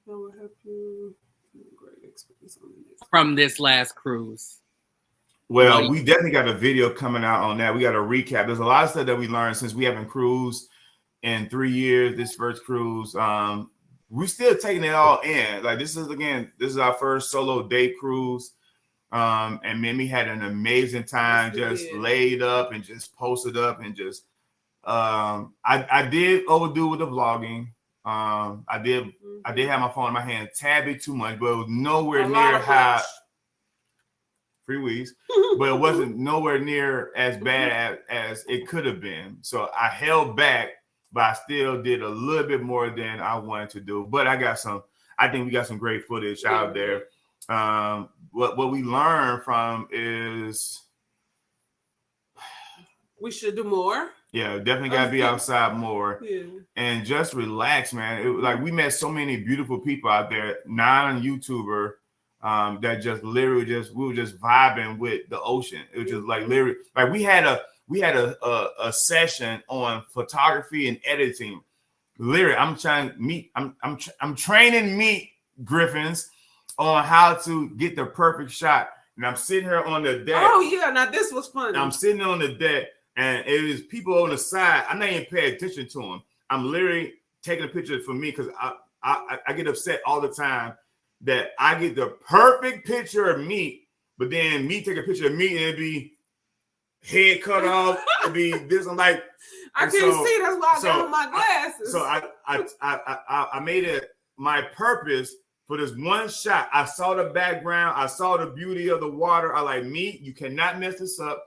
That will help you. Great experience on the next from this last cruise. Well, we definitely got a video coming out on that. We got a recap. There's a lot of stuff that we learned since we haven't cruised in 3 years. This first cruise, we still taking it all in. Like this is our first solo day cruise. And Mimi had an amazing time, just laid up and just posted up and just I did overdo with the vlogging. I did have my phone in my hand a tad bit too much, but it was nowhere near how Free Weeks, but it wasn't nowhere near as bad as it could have been. So I held back, but I still did a little bit more than I wanted to do. But I think we got some great footage out there. What we learned from is we should do more. Yeah, definitely got to be outside more and just relax, man. Like we met so many beautiful people out there, non-YouTuber, that just literally we were just vibing with the ocean. It was just like literally, like we had a session on photography and editing. Literally, I'm training meat griffins on how to get the perfect shot. And I'm sitting here on the deck. Oh yeah, now this was funny. I'm sitting on the deck, and it was people on the side. I'm not even paying attention to them. I'm literally taking a picture for me because I get upset all the time that I get the perfect picture of me, but then me take a picture of me and it'd be head cut off. It'd be this. I'm like, I can't see. That's why I got on my glasses. So I made it my purpose for this one shot. I saw the background. I saw the beauty of the water. I like, me, you cannot mess this up.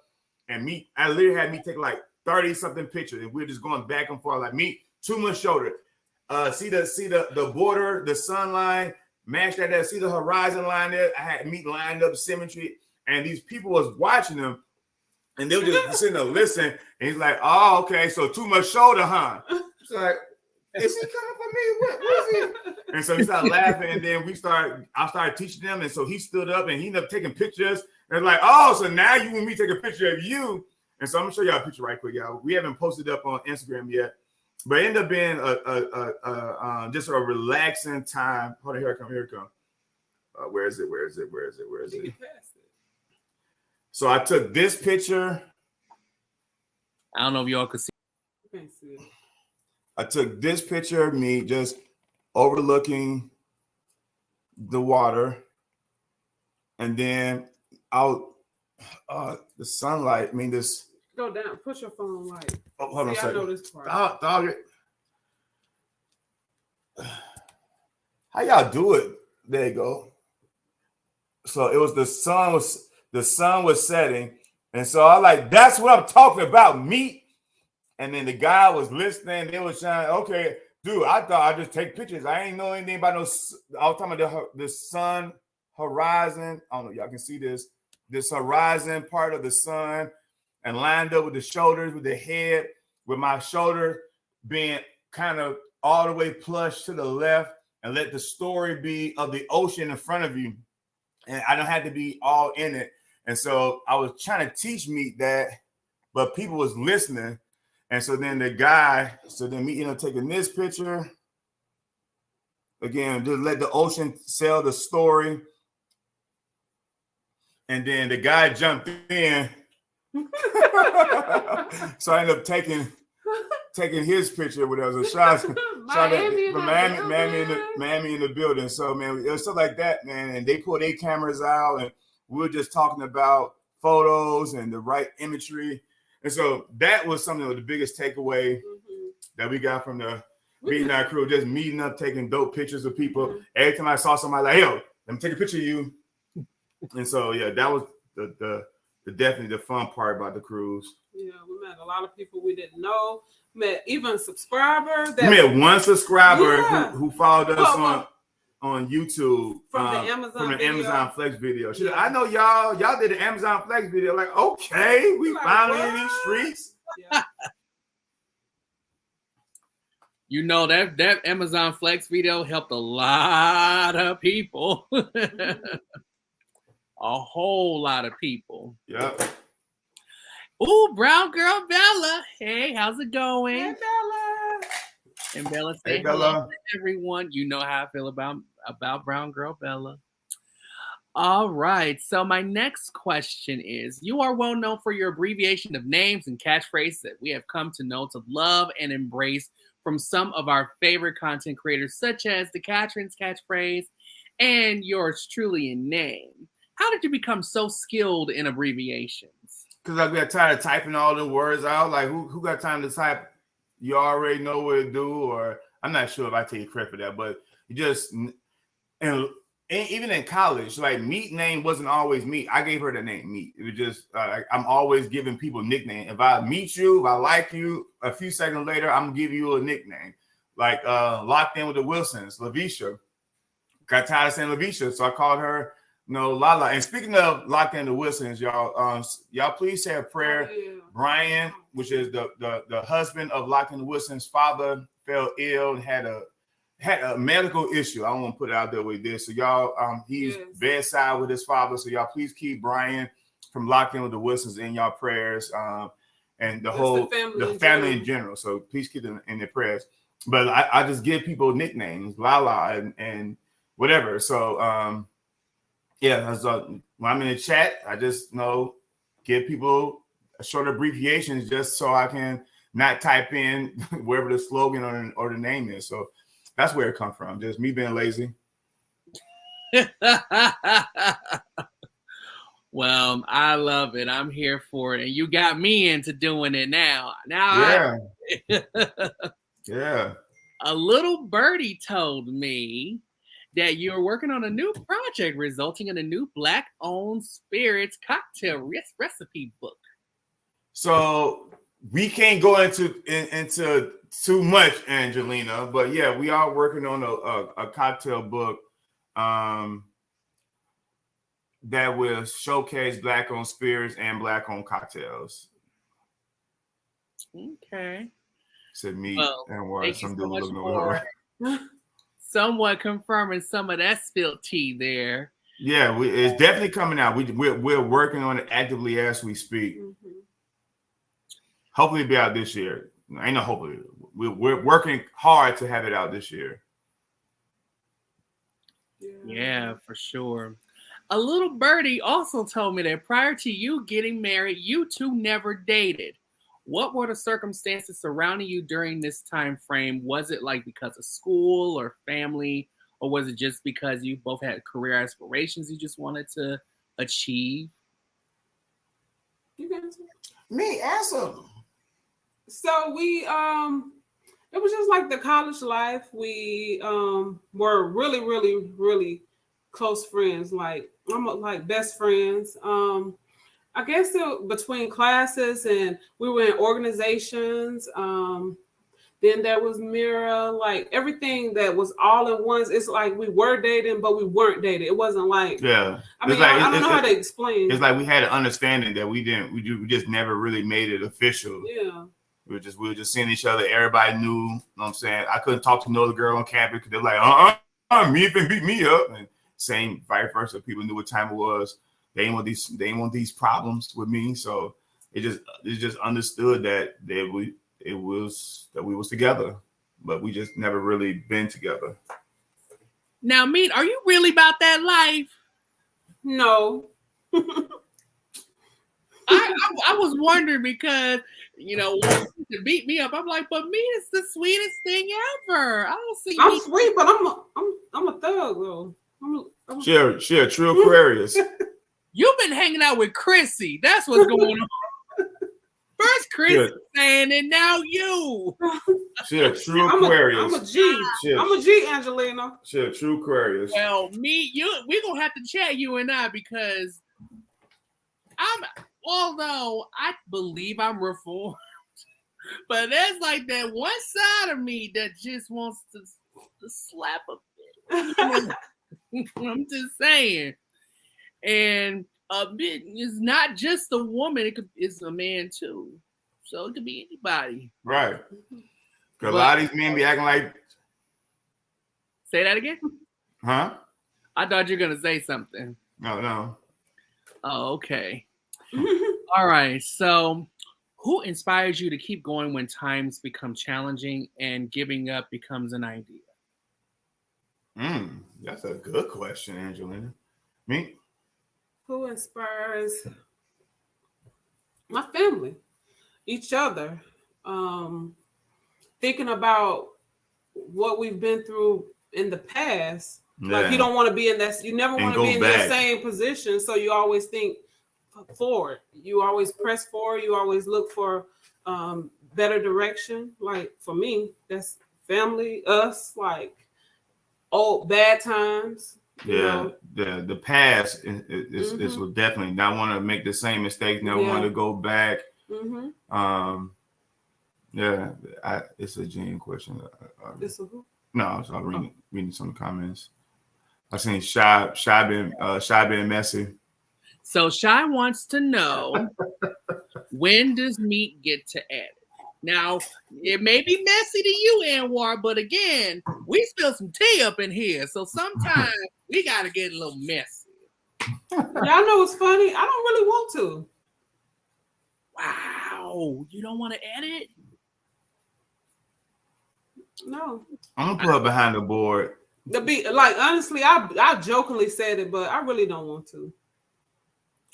And me, I literally had me take like 30 something pictures, and we're just going back and forth. Like, me, too much shoulder. See the border, the sun line, match that there. See the horizon line there. I had me lined up symmetry, and these people was watching them, and they were just sitting there listening. And he's like, "Oh, okay, so too much shoulder, huh?" It's like, is he coming for me? What is he? And so he started laughing, and then I started teaching them, and so he stood up and he ended up taking pictures. And it's like, oh, so now you want me to take a picture of you? And so I'm gonna show y'all a picture right quick, y'all. We haven't posted up on Instagram yet, but it ended up being just a relaxing time. Hold on, here it come. Where is it? So I took this picture. I don't know if y'all could see. You can't see it. I took this picture of me just overlooking the water, and then out the sunlight. I mean, this. Go down. Push your phone light. Oh, hold on a second. I know this part. Dog it. How y'all do it? There you go. So it was the sun was setting, and so I like, that's what I'm talking about, meat. And then the guy was listening. They was trying, okay, dude, I thought I'd just take pictures. I ain't know anything about no. I was talking about the sun horizon. I don't know, y'all can see this horizon part of the sun, and lined up with the shoulders, with the head, with my shoulder being kind of all the way plush to the left, and let the story be of the ocean in front of you. And I don't have to be all in it. And so I was trying to teach me that, but people was listening. And so then me, taking this picture. Again, just let the ocean sell the story. And then the guy jumped in. So I ended up taking his picture, where there was a shot Miami in the building. So, man, it was stuff like that, man. And they pulled their cameras out, and we were just talking about photos and the right imagery. And so that was something of the biggest takeaway that we got from the Meeting Our Crew, just meeting up, taking dope pictures of people. Every time I saw somebody, like, yo, let me take a picture of you. And so, yeah, that was the definitely the fun part about the cruise. Yeah, we met a lot of people we didn't know. Met even a subscriber. We met one subscriber who followed us on YouTube from the Amazon Flex video. She said, I know y'all did the Amazon Flex video. Like, okay, we finally in these streets. Yeah. You know, that Amazon Flex video helped a lot of people. A whole lot of people. Yep. Ooh, brown girl Bella. Hey, how's it going? Hey, Bella. And Bella say hello to everyone. You know how I feel about brown girl Bella. All right. So my next question is, you are well known for your abbreviation of names and catchphrases that we have come to know, to love and embrace from some of our favorite content creators, such as the Catherine's catchphrase and yours truly in name. How did you become so skilled in abbreviations? Because I got tired of typing all the words out. Like, who got time to type? You already know what to do, or I'm not sure if I take credit for that, but you just, and even in college, like, Meat name wasn't always Meat. I gave her the name Meat. It was just, I'm always giving people nicknames. If I meet you, if I like you, a few seconds later, I'm gonna give you a nickname. Like Locked In with the Wilsons, Lavisha. Got tired of saying Lavisha, so I called her, Lala. And speaking of Locked In the Wilsons, y'all please say a prayer. Brian, which is the husband of Locked In the Wilsons' father, fell ill and had a medical issue. I don't want to put it out there with this. So y'all, he's bedside with his father. So y'all please keep Brian from Locked In with the Wilsons in y'all prayers, and the family in general. So please keep them in their prayers. But I just give people nicknames, Lala and whatever. So Yeah, when I'm in the chat, I just give people a short abbreviations just so I can not type in wherever the slogan or the name is. So that's where it comes from. Just me being lazy. Well, I love it. I'm here for it. And you got me into doing it now. Yeah. A little birdie told me that you're working on a new project resulting in a new Black-owned spirits cocktail recipe book. So we can't go into too much, Angelina, but yeah, we are working on a cocktail book that will showcase Black-owned spirits and Black-owned cocktails. Okay. Said me and thank you some so dude much looking for somewhat confirming some of that spilled tea there. Yeah, it's definitely coming out. We're working on it actively as we speak. Mm-hmm. Hopefully, it'll be out this year. Ain't no hopefully. We're working hard to have it out this year. Yeah, for sure. A little birdie also told me that prior to you getting married, you two never dated. What were the circumstances surrounding you during this time frame? Was it like because of school or family, or was it just because you both had career aspirations you just wanted to achieve? You guys, Me, answer. so we it was just like the college life. We were really, really, really close friends, like almost like best friends. I guess between classes, and we were in organizations. Then there was Mira, like everything that was all in once. It's like we were dating, but we weren't dating. It wasn't like, yeah. I mean, I don't know how to explain. It's like we had an understanding that we just never really made it official. Yeah. We were just seeing each other. Everybody knew. You know what I'm saying? I couldn't talk to no other girl on campus because they're like, me if beat me up. And same vice versa. People knew what time it was. They didn't want these problems with me. So it just understood that we was together, but we just never really been together. Now, Meat, are you really about that life? No. I was wondering because, to beat me up, I'm like, but Meat is the sweetest thing ever. I don't see. I'm sweet, but I'm a thug though. She a true Aquarius. You've been hanging out with Chrissy. That's what's going on. First Chris saying it, now you. She a true Aquarius. I'm a G. I'm a G, Angelina. She a true Aquarius. Well, we're gonna have to chat, you and I, because although I believe I'm reformed, but there's like that one side of me that just wants to slap a bit. I'm just saying. And a bit is not just a woman, it's a man too. So it could be anybody. Right. Because a lot of these men be acting like. Say that again? Huh? I thought you were going to say something. No. Oh, okay. All right. So who inspires you to keep going when times become challenging and giving up becomes an idea? That's a good question, Angelina. Me? Who inspires my family, each other, thinking about what we've been through in the past. Yeah. Like you don't want to be in that. You never want to be in the same position. So you always think forward. You always press forward. You always look for better direction. Like for me, that's family, us, like old bad times. The past is definitely not want to make the same mistakes. Never want to go back. It's a genuine question. It's a who? No, I was reading some comments. I seen Shy being messy. So Shy wants to know, when does Meat get to edit? Now, it may be messy to you, Anwar, but again, we spill some tea up in here. So sometimes we got to get a little messy. Y'all know what's funny? I don't really want to. Wow. You don't want to edit? No. I'm going to put her behind the board. Like honestly, I jokingly said it, but I really don't want to.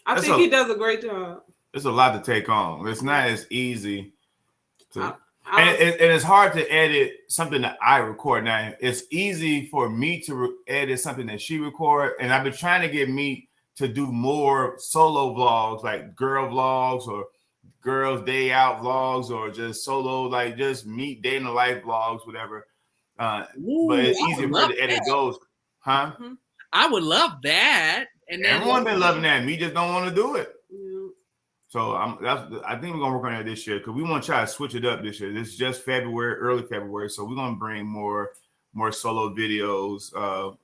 I think he does a great job. It's a lot to take on. It's not as easy to, and it's hard to edit something that I record. Now it's easy for me to edit something that she record, and I've been trying to get me to do more solo vlogs, like girl vlogs or girls day out vlogs, or just solo, like just me day in the life vlogs, whatever. Ooh, but it's easier for her to edit those, huh? Mm-hmm. I would love that. And everyone been loving that. Me just don't want to do it. Yeah. So I think we're gonna work on that this year because we want to try to switch it up this year. This is just February, early February, so we're gonna bring more solo videos of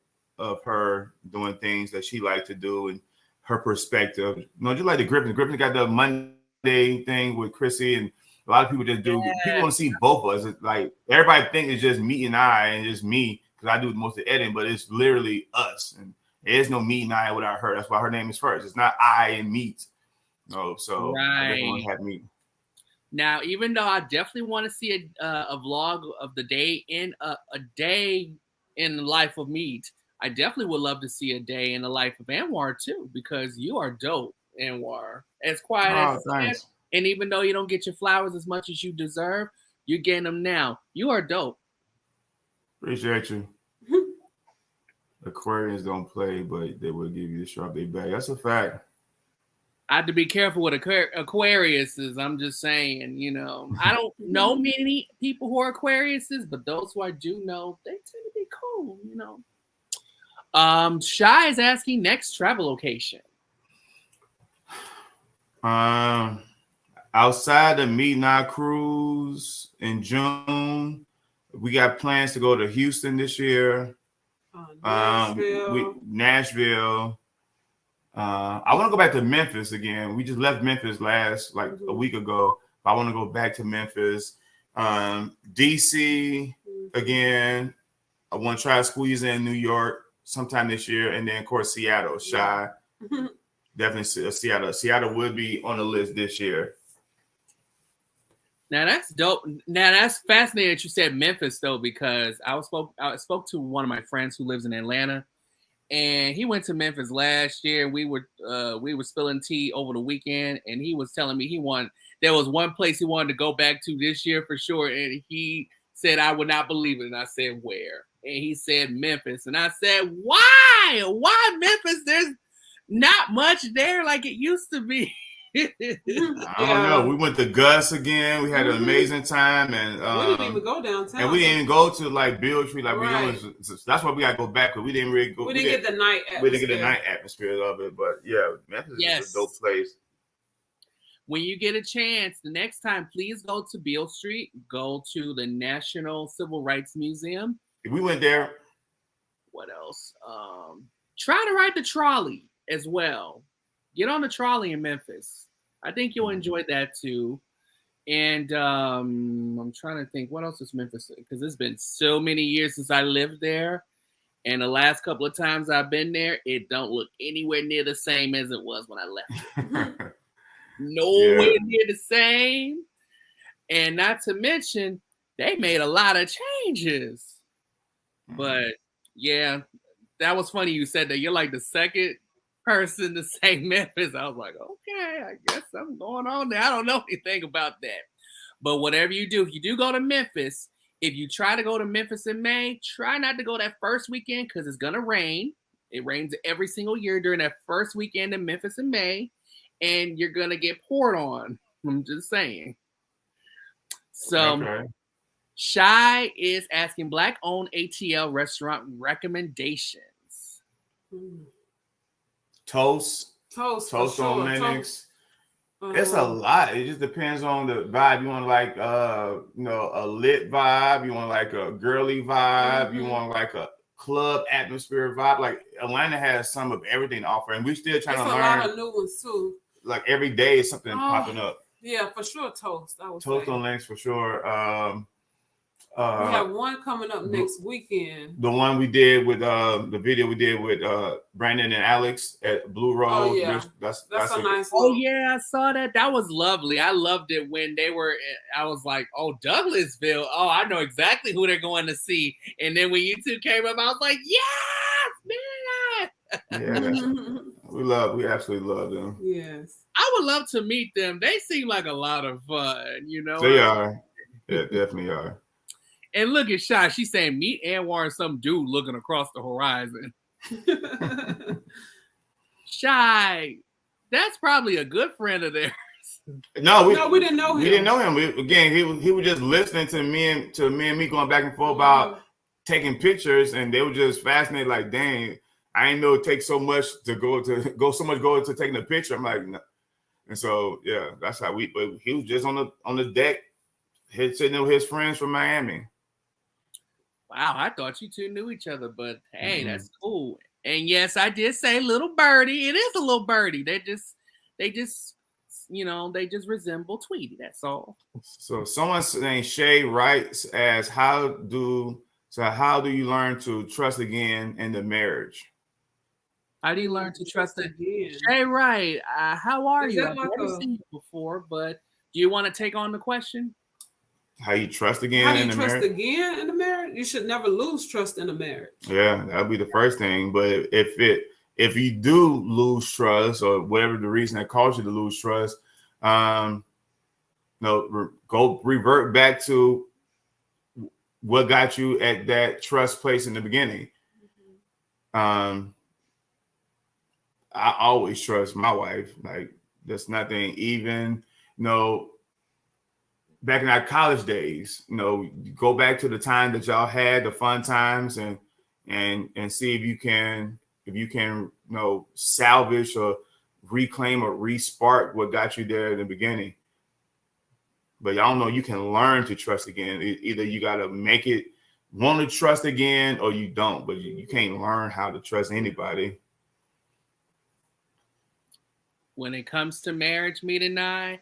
her doing things that she likes to do and her perspective. You know, just like the Griffin. Griffin got the Monday thing with Chrissy, and a lot of people just do. People want to see both of us. It's like everybody thinks it's just me and I, and just me because I do most of the editing, but it's literally us. And there's no me and I without her. That's why her name is first. It's not I and meat. No, so I definitely want to have me. Now, even though I definitely want to see a vlog of the day in a day in the life of Meat, I definitely would love to see a day in the life of Anwar too, because you are dope, Anwar. As quiet as thanks. And even though you don't get your flowers as much as you deserve, you're getting them now. You are dope. Appreciate you. Aquarians don't play, but they will give you the sharp day back. That's a fact. I have to be careful with Aquariuses. I'm just saying, you know, I don't know many people who are Aquariuses, but those who I do know, they tend to be cool, you know. Shy is asking next travel location. Outside the Meet Not Cruise in June, we got plans to go to Houston this year. Nashville. I want to go back to Memphis again. We just left Memphis a week ago. I want to go back to Memphis. DC again. I want to try to squeeze in New York sometime this year, and then of course Seattle. Shy, definitely Seattle. Seattle would be on the list this year. Now that's dope. Now that's fascinating that you said Memphis though, because I spoke to one of my friends who lives in Atlanta, and he went to Memphis last year. We were spilling tea over the weekend, and he was telling me there was one place he wanted to go back to this year for sure, and he said I would not believe it, and I said where, and he said Memphis, and I said why Memphis? There's not much there like it used to be. I don't know. We went to Gus again. We had an amazing time, and we didn't even go downtown. And we didn't even go to like Bill Tree. Like that's why we gotta go back, because we didn't really go. We didn't get the night atmosphere. We didn't get the night atmosphere of it, but yeah, Memphis is a dope place. When you get a chance, the next time, please go to Beale Street. Go to the National Civil Rights Museum. We went there. What else? Try to ride the trolley as well. Get on the trolley in Memphis. I think you'll enjoy that too. And I'm trying to think, what else is Memphis? Because it's been so many years since I lived there. And the last couple of times I've been there, it don't look anywhere near the same as it was when I left. Nowhere near the same. And not to mention, they made a lot of changes. But yeah, that was funny you said that. You're like the second person to say Memphis. I was like, okay, I guess I'm going on there. I don't know anything about that. But whatever you do, if you do go to Memphis, if you try to go to Memphis in May, try not to go that first weekend because it's going to rain. It rains every single year during that first weekend in Memphis in May, and you're going to get poured on. I'm just saying. So Shy is asking Black-owned ATL restaurant recommendations. Toast on Linux. It's a lot. It just depends on the vibe. You want like a lit vibe. You want like a girly vibe. You want like a club atmosphere vibe. Like Atlanta has some of everything to offer, and we're still trying to learn. A lot of new ones too. Like every day is something popping up. Yeah, for sure. Toast. Toast on Linux for sure. We have one coming up next weekend. The one we did with the video we did with Brandon and Alex at Blue Road. Oh yeah, that's a nice one. Oh yeah, I saw that. That was lovely. I loved it when they were. I was like, oh, Douglasville. Oh, I know exactly who they're going to see. And then when you two came up, I was like, yes, man. Yeah, we absolutely love them. Yes, I would love to meet them. They seem like a lot of fun. You know, they are. Yeah, definitely are. And look at Shy. She's saying, meet Anwar and some dude looking across the horizon. Shy, that's probably a good friend of theirs. No, we didn't know him. We didn't know him. He was just listening to me and me going back and forth about taking pictures, and they were just fascinated. Like, dang, I didn't know it takes so much to go to taking a picture. I'm like, no. And so yeah, that's how we. But he was just on the deck, sitting with his friends from Miami. Wow, I thought you two knew each other, but hey, that's cool. And yes, I did say little birdie. It is a little birdie. They just, you know, they just resemble Tweety. That's all. So someone saying Shay writes as how do you learn to trust again in the marriage? How do you learn to trust again? Shay, right? How are you? I've never seen you before, but do you want to take on the question? How you trust again? How do you trust again in the marriage? You should never lose trust in a marriage. Yeah, that'll be the first thing. But if you do lose trust, or whatever the reason that caused you to lose trust, go revert back to what got you at that trust place in the beginning. I always trust my wife. Like, there's nothing, even back in our college days, go back to the time that y'all had, the fun times, and see if you can salvage or reclaim or re-spark what got you there in the beginning. But y'all know you can learn to trust again. Either you got to make it want to trust again, or you don't. But you can't learn how to trust anybody. When it comes to marriage, Meet and I,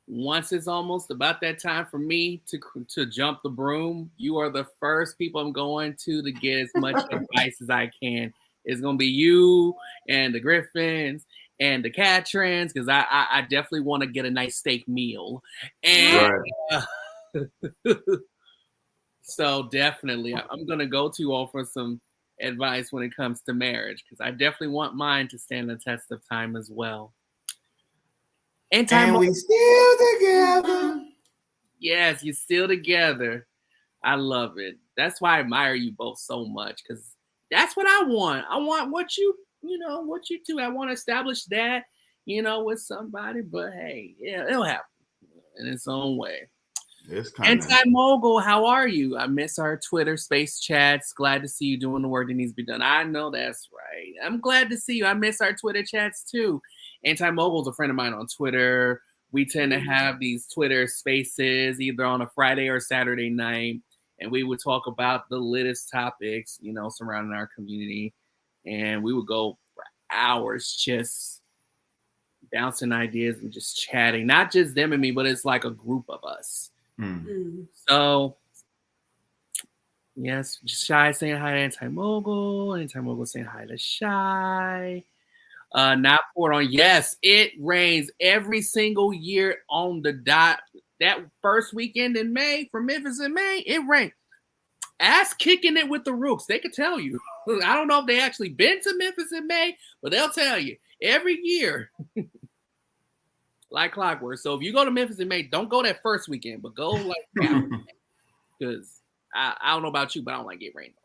once it's almost about that time for me to jump the broom, you are the first people I'm going to get as much advice as I can. It's going to be you and the Griffins and the Catrins, because I definitely want to get a nice steak meal. And so definitely, I'm going to go to you all for some advice when it comes to marriage, because I definitely want mine to stand the test of time as well. And we still together. Yes, you're still together. I love it. That's why I admire you both so much, because that's what I want. I want what you do. I want to establish that, with somebody. But hey, yeah, it'll happen in its own way. Anti-Mogul, how are you? I miss our Twitter space chats. Glad to see you doing the work that needs to be done. I know that's right. I'm glad to see you. I miss our Twitter chats too. Anti-Mogul is a friend of mine on Twitter. We tend to have these Twitter spaces either on a Friday or Saturday night, and we would talk about the latest topics, surrounding our community, and we would go for hours just bouncing ideas and just chatting. Not just them and me, but it's like a group of us. So, yes, Shy saying hi to Anti-Mogul. Anti-Mogul saying hi to Shy. Not poured on. Yes, it rains every single year on the dot. That first weekend in May, from Memphis in May, it rained. Ask Kicking It with the Rooks. They could tell you. I don't know if they actually been to Memphis in May, but they'll tell you every year. Like clockwork. So if you go to Memphis in May, don't go that first weekend, but go like now. Because I don't know about you, but I don't like it rain.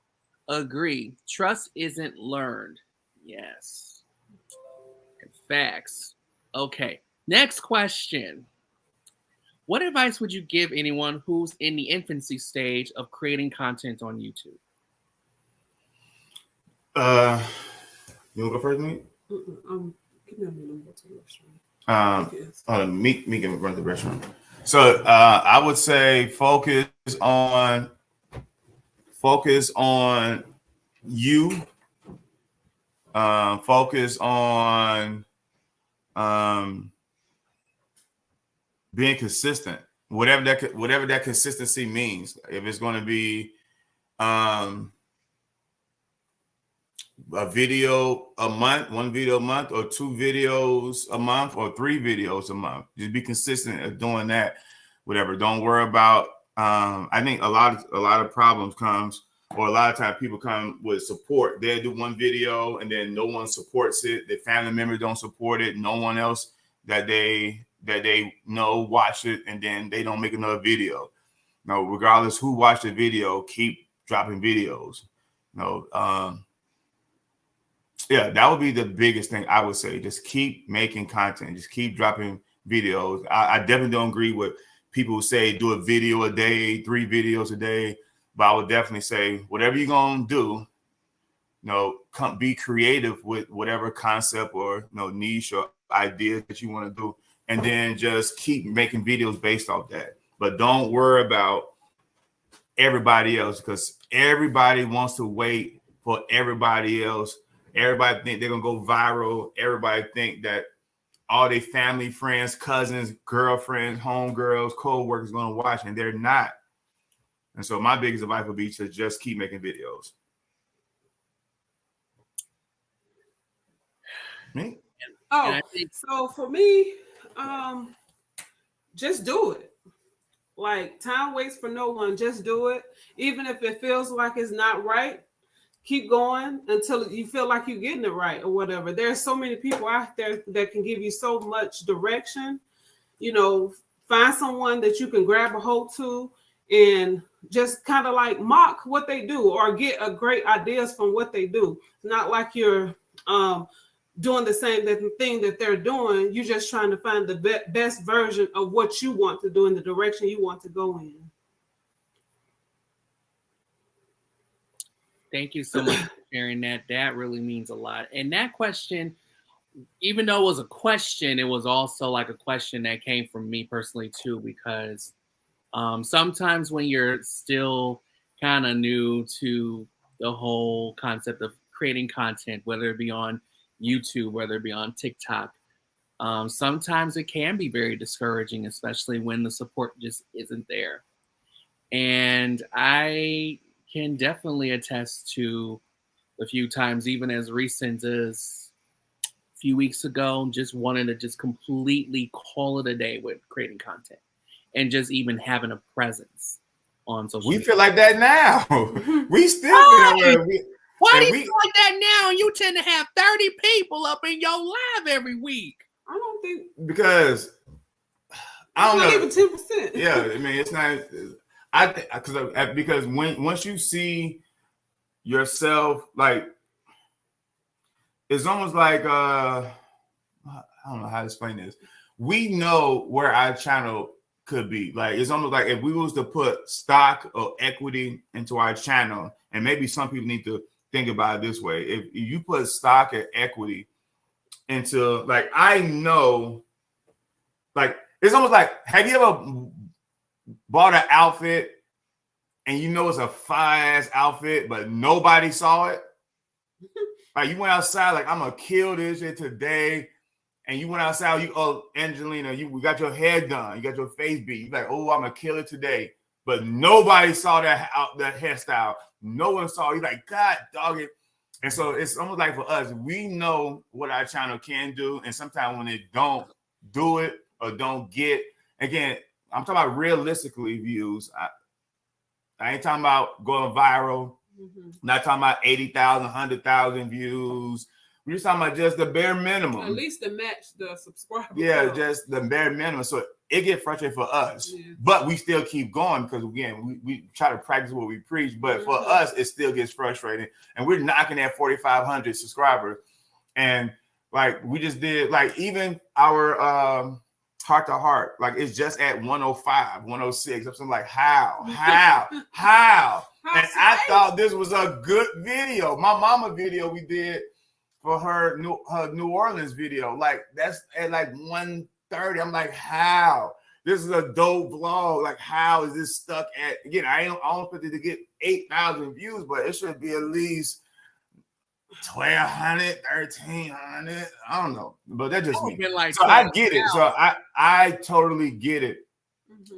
Agree. Trust isn't learned. Yes. Facts. Okay. Next question. What advice would you give anyone who's in the infancy stage of creating content on YouTube? You want to go first, Meek? Give me a minute. Go to the restaurant. Meek can run the restaurant. So I would say focus on you. Focus on being consistent whatever that consistency means. If it's going to be a video a month, one video a month, or 2 videos a month, or 3 videos a month, just be consistent at doing that. Whatever. Don't worry about. I think a lot of problems comes, or a lot of times people come with support. They do one video and then no one supports it. Their family members don't support it. No one else that they know watch it, and then they don't make another video. No, regardless who watched the video, keep dropping videos. Yeah, that would be the biggest thing I would say. Just keep making content. Just keep dropping videos. I definitely don't agree with people who say do a video a day, 3 videos a day. But I would definitely say whatever you're gonna do, be creative with whatever concept or niche or idea that you want to do, and then just keep making videos based off that. But don't worry about everybody else, because everybody wants to wait for everybody else. Everybody think they're gonna go viral. Everybody think that all their family, friends, cousins, girlfriends, homegirls, co-workers gonna watch, and they're not. And so my biggest advice would be to just keep making videos. Me? Oh, so for me, just do it. Like, time waits for no one. Just do it. Even if it feels like it's not right, keep going until you feel like you're getting it right or whatever. There's so many people out there that can give you so much direction. Find someone that you can grab a hold to and just kind of like mock what they do, or get a great ideas from what they do. It's not like you're doing the same thing that they're doing. You're just trying to find the best version of what you want to do in the direction you want to go in. Thank you so much for sharing that. That really means a lot. And that question, even though it was a question, it was also like a question that came from me personally too, because sometimes when you're still kind of new to the whole concept of creating content, whether it be on YouTube, whether it be on TikTok, sometimes it can be very discouraging, especially when the support just isn't there. And I can definitely attest to a few times, even as recent as a few weeks ago, just wanted to just completely call it a day with creating content and just even having a presence on social media. We feel like that now. We still Why? feel that way. Why do you feel like that now? You tend to have 30 people up in your live every week. I don't think, because I don't know. Not even 10%. Yeah, I mean, it's not. Because once you see yourself, like, it's almost like I don't know how to explain this. We know where our channel could be. Like, it's almost like if we was to put stock or equity into our channel, and maybe some people need to think about it this way. If you put stock and equity into, like, I know, like, it's almost like, have you ever bought an outfit and you know it's a fire-ass outfit, but nobody saw it? Like, you went outside, like, I'm gonna kill this shit today. And you went outside, Angelina, we got your hair done, you got your face beat. You're like, oh, I'm gonna kill it today. But nobody saw that hairstyle. No one saw it. You're like, God dog it. And so it's almost like for us, we know what our channel can do. And sometimes when it don't do it or don't get, again, I'm talking about realistically views. I ain't talking about going viral. Mm-hmm. Not talking about 80,000, 100,000 views. We're just talking about just the bare minimum. At least to match the subscriber. Yeah, just the bare minimum. So it gets frustrating for us. Yeah. But we still keep going because, again, we try to practice what we preach. But for us, it still gets frustrating. And we're knocking at 4,500 subscribers. And, like, we just did, like, even our heart to heart, like, it's just at 105, 106. I'm like, how? And I thought this was a good video. My mama video we did for her New Orleans video, like, that's at like 130. I'm like, how? This is a dope vlog. Like, how is this stuck at? Again, I don't put it to get 8,000 views, but it should be at least 1,200, 1,300. I don't know, but that's just me. Like, so I get it. So I totally get it.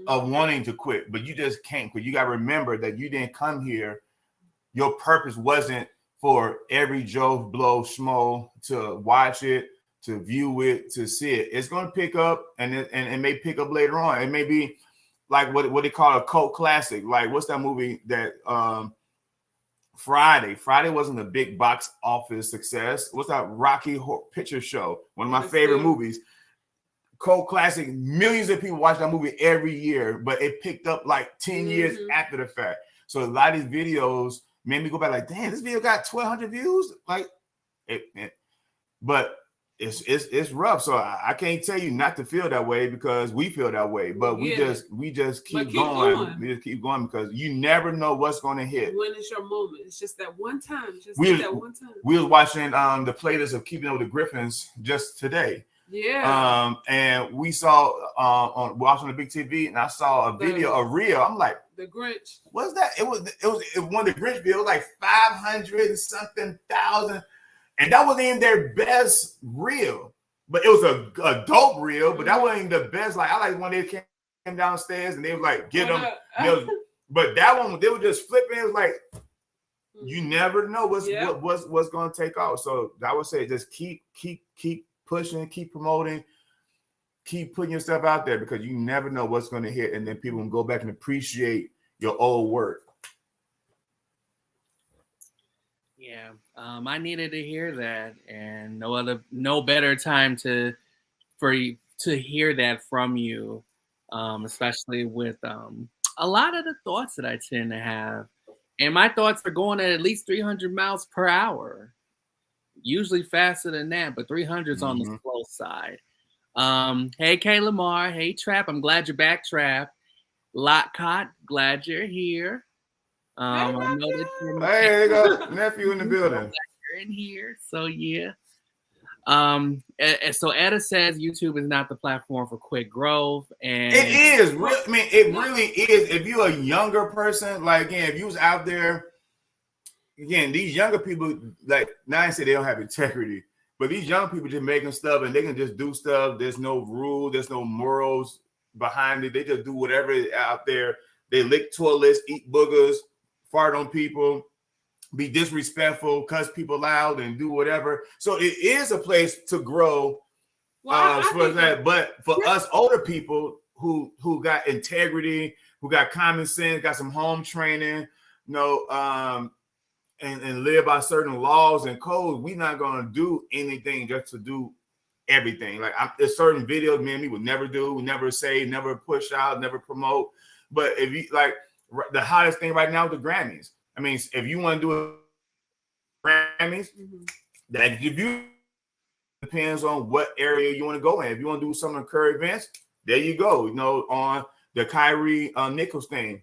of wanting to quit, but you just can't quit. You got to remember that you didn't come here. Your purpose wasn't for every Joe Blow Schmo to watch it, to view it, to see it. It's going to pick up, and it may pick up later on. It may be like what they call a cult classic. Like, what's that movie that Friday wasn't a big box office success. What's that Rocky Picture Show? One of my favorite movies. Cult classic. Millions of people watch that movie every year, but it picked up like 10 years after the fact. So a lot of these videos made me go back like, damn, this video got 1,200 views. Like, but it's rough. So I can't tell you not to feel that way because we feel that way. But we just keep going. We just keep going because you never know what's going to hit. When is your moment? It's just that one time. We was watching the playlist of Keeping Up with the Griffins just today. Yeah. And we saw on watching the big TV, and I saw a video, a reel. I'm like, the Grinch. What's that? It was one of the Grinch videos, like 500 and something thousand, and that wasn't even their best reel, but it was a dope reel. But that wasn't the best. Like, I like when they came downstairs and they was like, get them. But that one, they were just flipping. It was like, you never know what's going to take off. So I would say just keep pushing, keep promoting, keep putting yourself out there because you never know what's going to hit, and then people can go back and appreciate your old work. Yeah, I needed to hear that, and no better time to hear that from you, especially with a lot of the thoughts that I tend to have, and my thoughts are going at least 300 miles per hour. Usually faster than that, but 300's on the slow side. Hey, K. Lamar. Hey, Trap. I'm glad you're back, Trap. Lotcott, glad you're here. I know that you're hey, there you go. Nephew in the building. You're in here, so yeah. So Etta says YouTube is not the platform for quick growth, and it is. I mean, it really is. If you're a younger person, like again, if you was out there. Again, these younger people, like, now I say they don't have integrity, but these young people just making stuff and they can just do stuff. There's no rule, there's no morals behind it. They just do whatever is out there. They lick toilets, eat boogers, fart on people, be disrespectful, cuss people out, and do whatever. So it is a place to grow. But for us older people who got integrity, who got common sense, got some home training, and live by certain laws and codes, we're not going to do anything just to do everything. Like, there's certain videos, man, we would never do, never say, never push out, never promote. But if you like the hottest thing right now is the Grammys. I mean, if you want to do Grammys, that review depends on what area you want to go in. If you want to do some of the current events, there you go. On the Kyrie Nichols thing,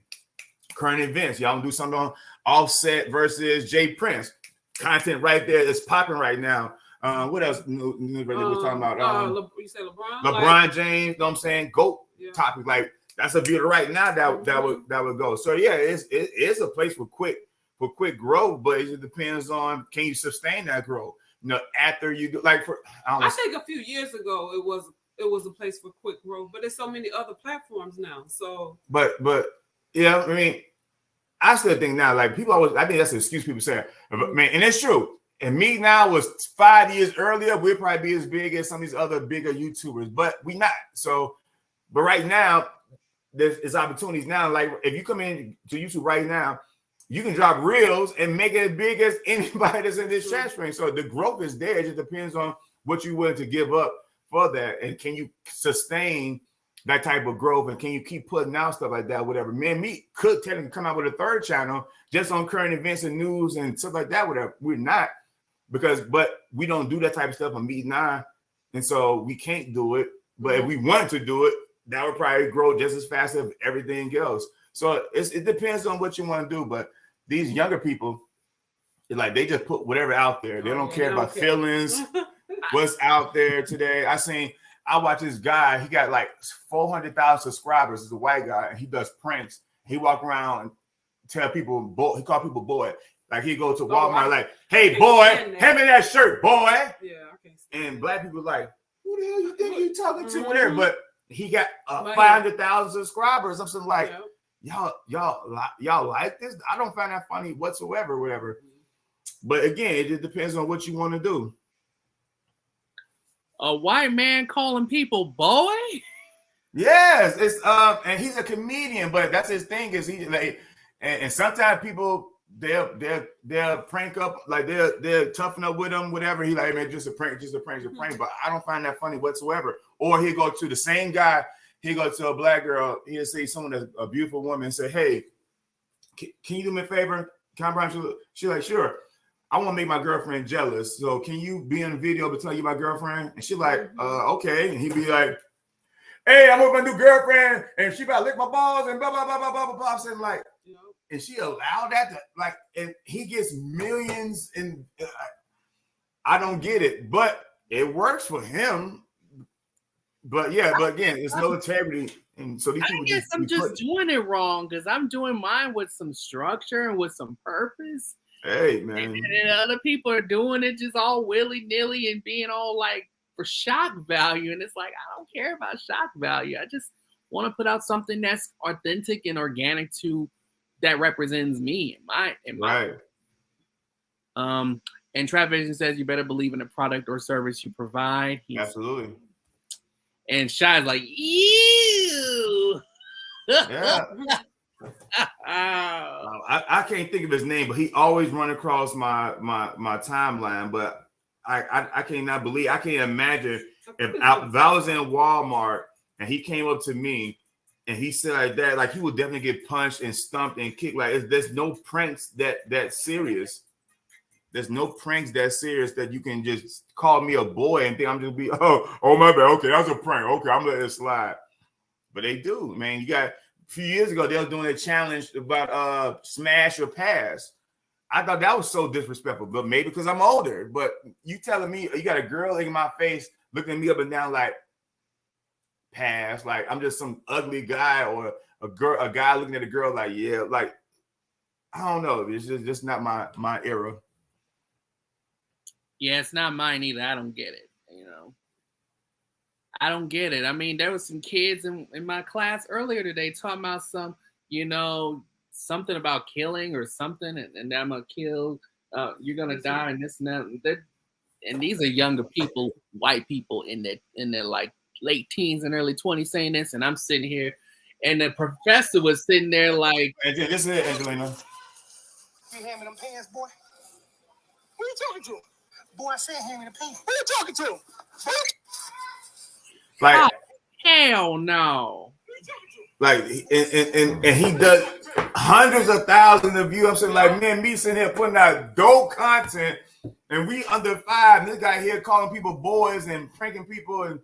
current events, y'all want to do something on Offset versus Jay Prince. Content right there is popping right now. What else? We're talking about. You said LeBron. LeBron James. Know what I'm saying? GOAT topic. Like, that's a video right now that would go. So yeah, it's a place for quick growth, but it just depends on, can you sustain that growth? After you do, like, I think a few years ago it was a place for quick growth, but there's so many other platforms now. So but yeah, I mean, I still think now, like, people always, I think that's an excuse people say, man, and it's true. And me now was 5 years earlier, we'd probably be as big as some of these other bigger YouTubers, but we not. So, but right now, there's opportunities now. Like, if you come in to YouTube right now, you can drop reels and make it as big as anybody that's in this chat stream. So the growth is there. It just depends on what you're willing to give up for that, and can you sustain that type of growth, and can you keep putting out stuff like that, whatever. Man, me could technically come out with a third channel just on current events and news and stuff like that, whatever. We're not, but we don't do that type of stuff on Meet 9, and so we can't do it. But if we wanted to do it, that would probably grow just as fast as everything else. So it depends on what you want to do. But these younger people, like, they just put whatever out there. They don't care about feelings, what's out there today. I watch this guy. He got like 400,000 subscribers. He's a white guy, and he does pranks. He walk around and tell people, boy. He call people boy. Like, he go to Walmart, like, "Hey, boy, hand me that shirt, boy." Yeah, I can't and black people like, "Who the hell you think you talking to?" Whatever. But he got Right. 500,000 subscribers. I'm saying like, Yeah. y'all like this? I don't find that funny whatsoever, whatever. But again, it just depends on what you want to do. A white man calling people boy? Yes, it's and he's a comedian, but that's his thing. Is he like, and sometimes people they'll prank up, like they'll toughen up with him, whatever. He like, man, just a prank. But I don't find that funny whatsoever. Or he'll go to the same guy. He'll go to a black girl. He'll see someone that's a beautiful woman and say, hey, can you do me a favor? Can I bribe you? She's like, sure. I want to make my girlfriend jealous. So can you be in a video to tell you my girlfriend? And she's like, okay. And he'd be like, hey, I'm with my new girlfriend, and she about to lick my balls and blah, blah, blah, blah, blah, blah, blah. I'm saying, like, and she allowed that to, like, and he gets millions, and I don't get it, but it works for him. But yeah, but again, it's no integrity. And so these people I'm just doing it wrong because I'm doing mine with some structure and with some purpose. Hey, man. And other people are doing it just all willy-nilly and being all like for shock value. And it's like, I don't care about shock value. I just want to put out something that's authentic and organic to that represents me in my Right. And Travision says you better believe in the product or service you provide. Absolutely. And Shy's like, ew. Yeah. I can't think of his name, but he always run across my timeline. But I cannot believe, I can't imagine if I was in Walmart and he came up to me and he said like that, like he would definitely get punched and stumped and kicked. Like there's no pranks that serious. There's no pranks that serious that you can just call me a boy and think I'm just be oh my bad. Okay, that was a prank. Okay, I'm letting it slide. But they do, man. You got a few years ago they were doing a challenge about smash or pass. I thought that was so disrespectful, but maybe because I'm older. But you telling me you got a girl in my face looking at me up and down like pass, like I'm just some ugly guy, or a guy looking at a girl like, yeah, like I don't know. It's just not my era. Yeah, it's not mine either. I don't get it. You know, I don't get it. I mean, there was some kids in my class earlier today talking about some, you know, something about killing or something, and I'm gonna kill. You're gonna die, and this and that. And these are younger people, white people in their like late teens and early 20s saying this, and I'm sitting here, and the professor was sitting there like, "This is it, Angelina. You hand me them pants, boy. Who you talking to? Boy, I said hand me the pants. Who you talking to? Like, oh, hell no. Like, and he does hundreds of thousands of views. I'm saying, like, man, me sitting here putting out dope content, and we under 5. And this guy here calling people boys and pranking people and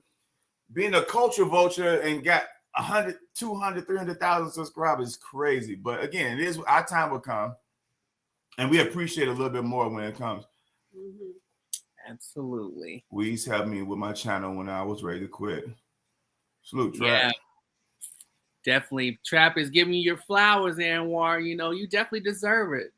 being a culture vulture and got 100, 200, 300,000 subscribers. Crazy. But again, it is our time will come, and we appreciate a little bit more when it comes. Mm-hmm. Absolutely. Weez helped me with my channel when I was ready to quit. Salute, Trap. Yeah, definitely. Trap is giving you your flowers, Anwar. You know, you definitely deserve it.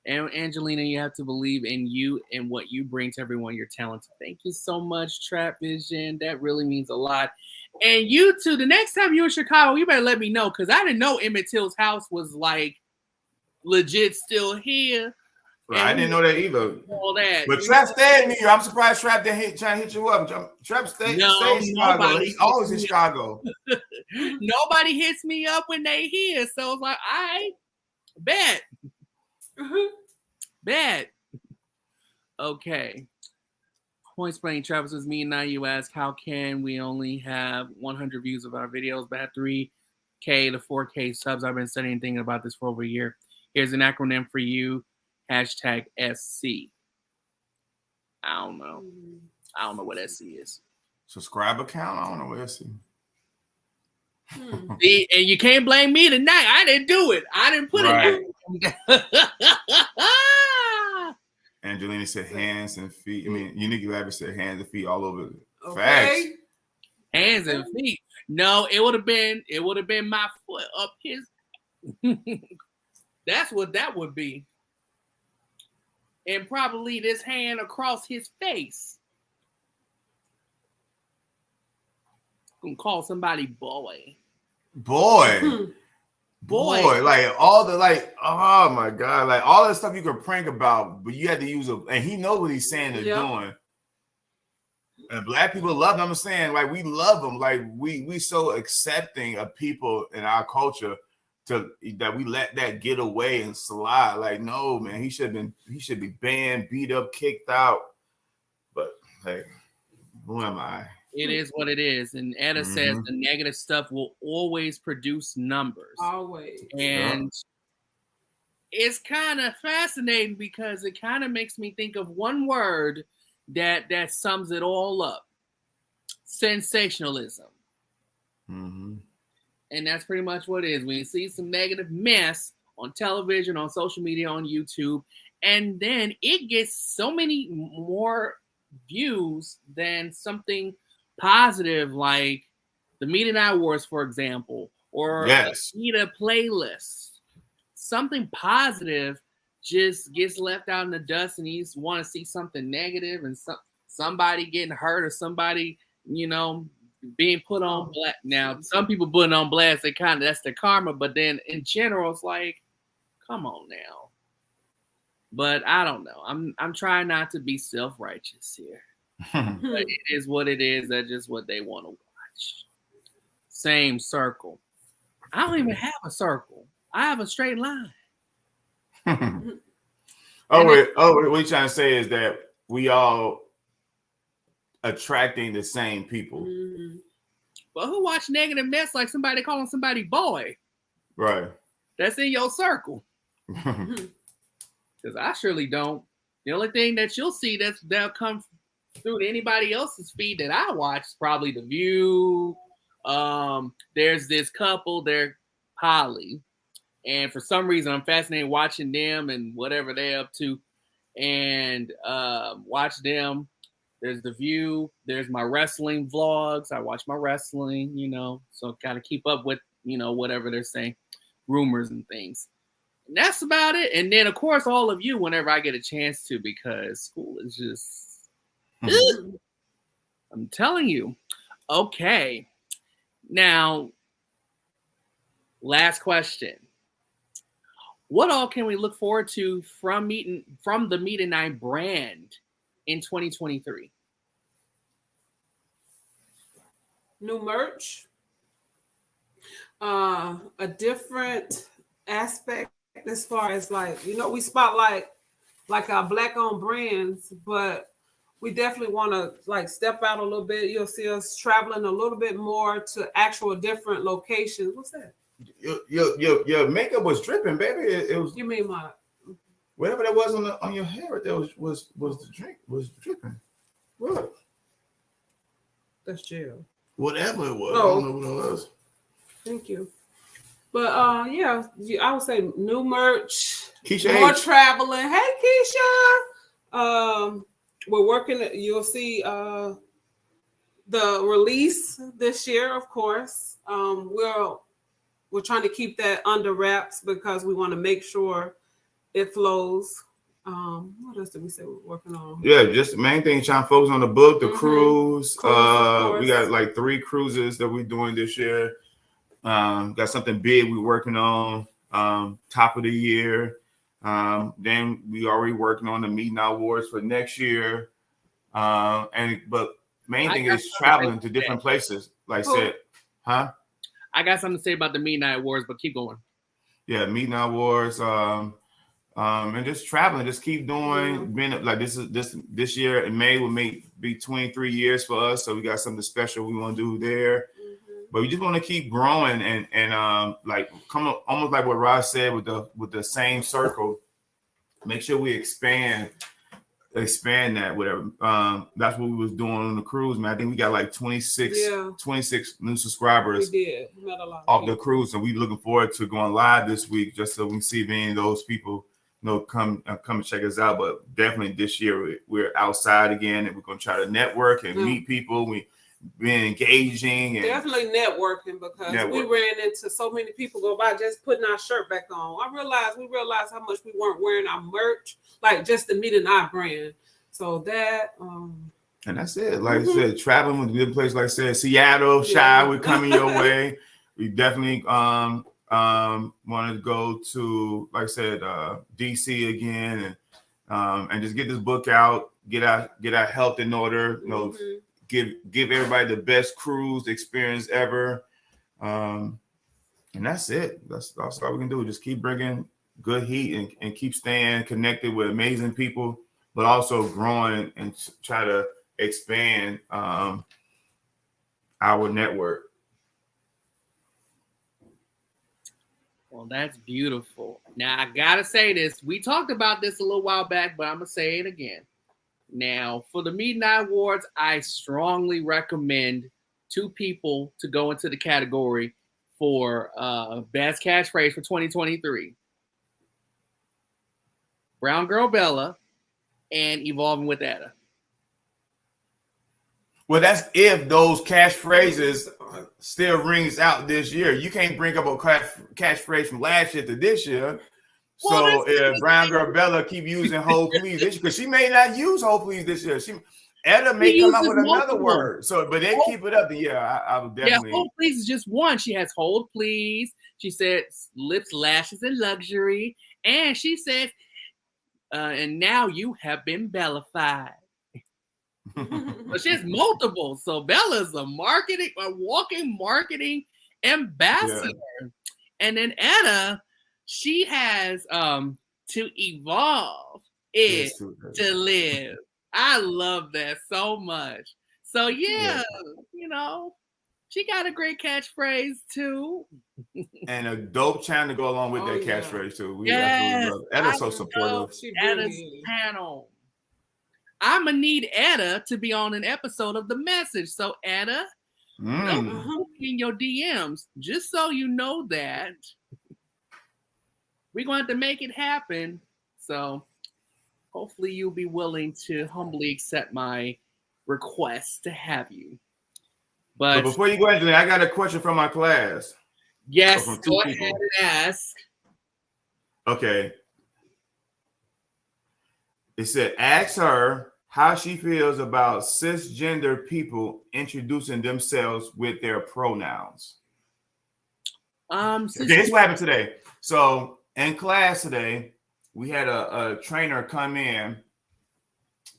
And Angelina, you have to believe in you and what you bring to everyone. You're talented. Thank you so much, Trap Vision. That really means a lot. And you too, the next time you're in Chicago, you better let me know, because I didn't know Emmett Till's house was like legit still here. Right, I didn't know that either. All that. But Trap stayed in New York. I'm surprised Trap didn't try to hit you up. Trap stayed in Chicago. He's always in Chicago. Nobody hits me up when they here. So it's like, I bet. Bet. Okay. Points playing Travis was me. Now you ask, how can we only have 100 views of our videos but have 3K to 4K subs? I've been studying and thinking about this for over a year. Here's an acronym for you. Hashtag SC. I don't know. I don't know what SC is. Subscriber count? I don't know what SC. See, and you can't blame me tonight. I didn't do it. I didn't put it. Angelina said hands and feet. I mean, Unique Lavish said hands and feet all over. Okay. Facts. Hands and feet. No, it would have been my foot up his. That's what that would be. And probably this hand across his face. gonna call somebody boy. Boy, like all the oh my god, like all the stuff you can prank about, but you had to use and he knows what he's saying or doing. And black people love him. I'm saying, like, we love him. Like, we so accepting of people in our culture that we let that get away and slide. Like, no, man, he should be banned, beat up, kicked out. But hey, who am I? It is what it is. And Etta says the negative stuff will always produce numbers. Always. And it's kind of fascinating because it kind of makes me think of one word that sums it all up. Sensationalism. Mm-hmm. And that's pretty much what it is. When you see some negative mess on television, on social media, on YouTube, and then it gets so many more views than something positive like the Media Night Wars, for example, or a Media playlist. Something positive just gets left out in the dust, and you want to see something negative and somebody getting hurt or somebody, being put on blast. Now, some people putting on blast, that's their karma, but then in general, it's like, come on now. But I don't know. I'm trying not to be self-righteous here. But it is what it is. That's just what they want to watch. Same circle. I don't even have a circle. I have a straight line. What you're trying to say is that we all attracting the same people. Mm-hmm. But who watch negative mess like somebody calling somebody boy? Right. That's in your circle. Because I surely don't. The only thing that you'll see that'll come through to anybody else's feed that I watch is probably The View. There's this couple, they're poly. And for some reason, I'm fascinated watching them and whatever they're up to. And watch them. There's The View. There's my wrestling vlogs. I watch my wrestling, so kind of keep up with, whatever they're saying, rumors and things. And that's about it. And then, of course, all of you, whenever I get a chance to, because school is just, I'm telling you. Okay. Now, last question. What all can we look forward to from the Meet and Night brand in 2023? New merch, a different aspect as far as we spotlight like our Black-owned brands, but we definitely want to step out a little bit. You'll see us traveling a little bit more to actual different locations. What's that? Your makeup was dripping, baby. It was. You mean my? Whatever that was on your hair, that was the drink was dripping. What? That's jail. Whatever it was, I don't know what it was. Thank you. But I would say new merch, Keisha more traveling. Hey, Keisha. We're working. You'll see the release this year, of course. We're trying to keep that under wraps because we want to make sure it flows. What else did we say we're working on? Yeah, just the main thing, trying to focus on the book, the cruise. We got 3 cruises that we're doing this year. Got something big we're working on, top of the year. Then we already working on the Meet Night Awards for next year. But main thing is traveling to different places. Like I said, huh? I got something to say about the Meet Night Awards, but keep going. Yeah, Meet Night Awards, and just traveling, just keep doing. Being like this year in May will be 23 years for us, so we got something special we want to do there. But we just want to keep growing and come up, almost like what Ross said with the same circle. Make sure we expand that, whatever. That's what we was doing on the cruise, man. I think we got 26 new subscribers. We did. We met a lot off the cruise, and we looking forward to going live this week just so we can see if any of those people come and check us out. But definitely this year we're outside again, and we're gonna try to network and meet people. We've been engaging and definitely networking because we ran into so many people go by just putting our shirt back on. We realized how much we weren't wearing our merch, like just the Meet and Night brand. So that And that's it. Like I said, traveling with a good place. Like I said, Seattle, Shy, we're coming your way. We definitely wanted to go to, like I said, DC again, and just get this book out, get our health in order. You know, give everybody the best cruise experience ever. And that's it. That's all we can do. Just keep bringing good heat and keep staying connected with amazing people, but also growing and try to expand our network. Well, that's beautiful. Now, I got to say this. We talked about this a little while back, but I'm going to say it again. Now, for the Meet Night Awards, I strongly recommend 2 people to go into the category for Best Catchphrase for 2023. Brown Girl Bella and Evolving with Etta. Well, that's if those catchphrases still rings out this year. You can't bring up a catchphrase from last year to this year. So if Brown Girl Bella keep using "Ho Please" this year, because she may not use "Ho Please" this year, Etta may come out with another word. So, but they keep it up. I would definitely. Yeah, "Hold Please" is just one. She has "Hold Please." She said "Lips, Lashes, and Luxury," and she says, "And now you have been Bellafied." But she has multiple. So Bella's a walking marketing ambassador. Yeah. And then Etta, she has to evolve is to live. I love that so much. So yeah, you know, she got a great catchphrase too. And a dope channel to go along with that catchphrase too. We absolutely love it. Etta's so supportive. Etta's panel. I'm going to need Etta to be on an episode of The Message. So, Etta, don't in your DMs. Just so you know that. We're going to have to make it happen. So, hopefully you'll be willing to humbly accept my request to have you. But before you go into that, I got a question from my class. Yes, go ahead and ask. Okay. It said, ask her how she feels about cisgender people introducing themselves with their pronouns. Okay, this is what happened today. So in class today, we had a trainer come in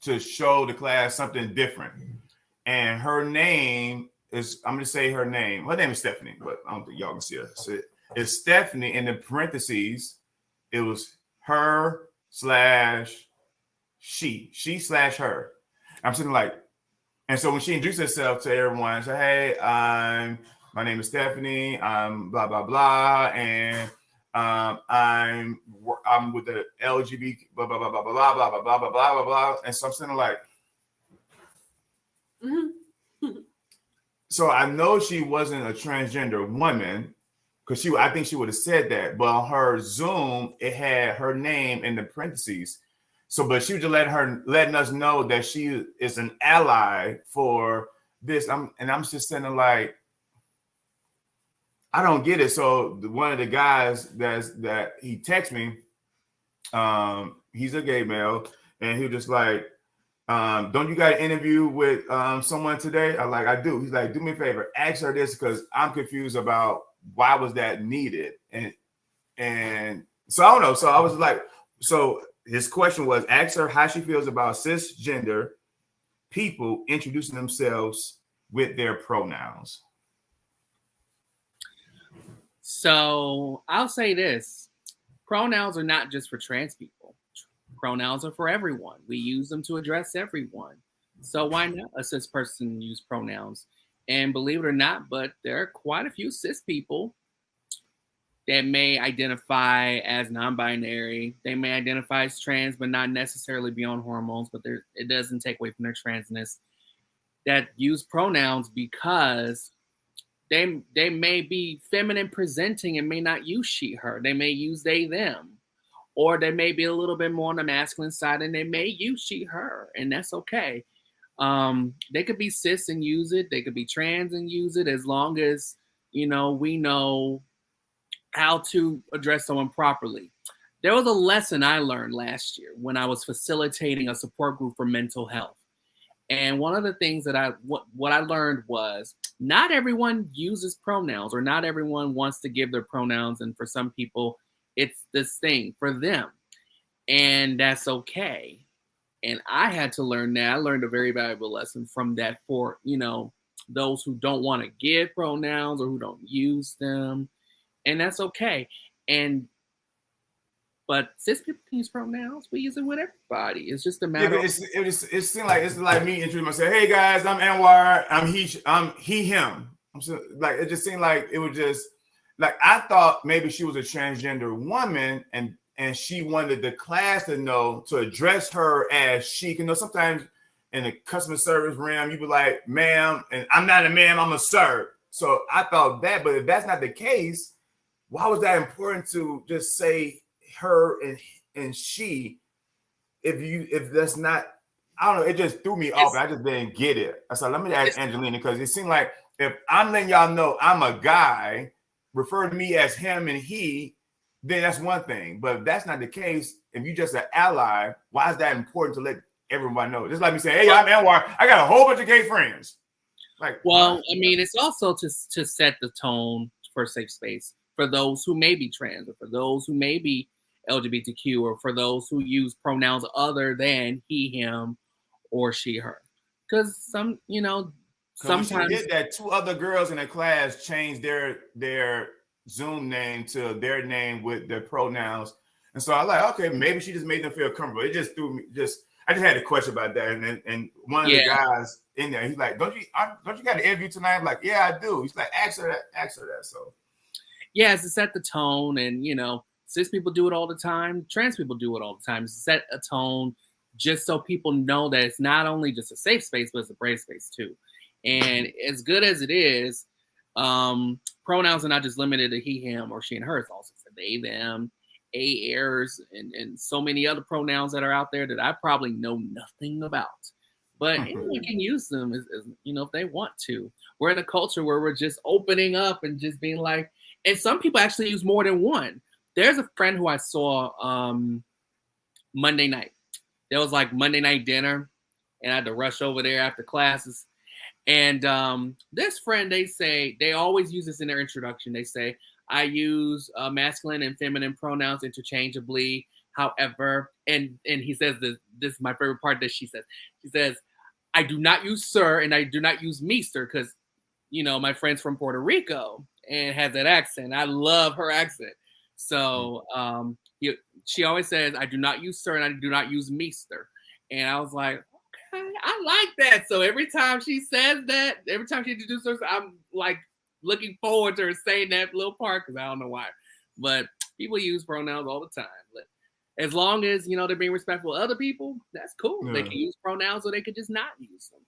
to show the class something different. And her name is, I'm going to say her name. Her name is Stephanie, but I don't think y'all can see her. So it's Stephanie. In the parentheses, it was her / she/her. I'm sitting like, and so when she introduced herself to everyone, she said, "Hey, my name is Stephanie. I'm blah blah blah, and I'm with the LGBT blah blah blah blah blah blah blah blah blah blah blah." And so I'm sitting like, so I know she wasn't a transgender woman because I think she would have said that, but on her Zoom it had her name in the parentheses. So, but she was just letting us know that she is an ally for this. I'm just sitting like, I don't get it. So one of the guys that he texted me, he's a gay male, and he was just like, don't you got an interview with someone today? I'm like, I do. He's like, do me a favor, ask her this because I'm confused about why was that needed. And so I don't know. So I was like, so his question was, ask her how she feels about cisgender people introducing themselves with their pronouns. So I'll say this. Pronouns are not just for trans people. Pronouns are for everyone. We use them to address everyone. So why not a cis person use pronouns? And believe it or not, but there are quite a few cis people that may identify as non-binary. They may identify as trans, but not necessarily be on hormones, but it doesn't take away from their transness, that use pronouns because they may be feminine presenting and may not use she, her. They may use they, them. Or they may be a little bit more on the masculine side and they may use she, her, and that's okay. They could be cis and use it. They could be trans and use it, as long as, we know how to address someone properly. There was a lesson I learned last year when I was facilitating a support group for mental health. And one of the things that what I learned was not everyone uses pronouns, or not everyone wants to give their pronouns. And for some people, it's this thing for them. And that's okay. And I had to learn that. I learned a very valuable lesson from that for, those who don't want to give pronouns or who don't use them. And that's okay. But cis people can use pronouns. We use it with everybody. It's just a matter. Yeah, it's like me introducing myself. Hey guys, I'm Anwar. I'm he him. Like it just seemed like it was just like I thought maybe she was a transgender woman, and she wanted the class to know to address her as she. You know, sometimes in the customer service realm, you be like, "Ma'am," and I'm not a ma'am, I'm a sir. So I thought that, but if that's not the case, why was that important to just say her and she? If that's not, I don't know, it just threw me off. I just didn't get it. I said, let me ask Angelina, because it seemed like if I'm letting y'all know I'm a guy, refer to me as him and he, then that's one thing. But if that's not the case, if you just an ally, why is that important to let everyone know? Just like me saying, hey, I'm Anwar, I got a whole bunch of gay friends. Like, well, I mean, it's also to set the tone for a safe space for those who may be trans, or for those who may be LGBTQ, or for those who use pronouns other than he, him, or she, her. Because sometimes she did that, 2 other girls in the class changed their Zoom name to their name with their pronouns, and so I was like, okay, maybe she just made them feel comfortable. It just threw me. I just had a question about that, and one of the guys in there, he's like, don't you got an interview tonight? I'm like, yeah, I do. He's like, ask her that. So yeah, it's to set the tone, and cis people do it all the time. Trans people do it all the time. Set a tone just so people know that it's not only just a safe space, but it's a brave space too. And as good as it is, pronouns are not just limited to he, him, or she and her. It's also they, them, airs, and so many other pronouns that are out there that I probably know nothing about. But anyone can use them, if they want to. We're in a culture where we're just opening up and just being like, and some people actually use more than one. There's a friend who I saw Monday night. There was like Monday night dinner, and I had to rush over there after classes. And this friend, they always use this in their introduction. They say, I use masculine and feminine pronouns interchangeably. However, and he says this is my favorite part that she says. She says, I do not use sir and I do not use meester because, my friend's from Puerto Rico and has that accent. I love her accent. So she always says, I do not use sir and I do not use meester. And I was like, okay, I like that. So every time she says that, every time she introduces herself, I'm like looking forward to her saying that little part because I don't know why. But people use pronouns all the time. As long as, they're being respectful of other people, that's cool. Yeah. They can use pronouns or they could just not use them.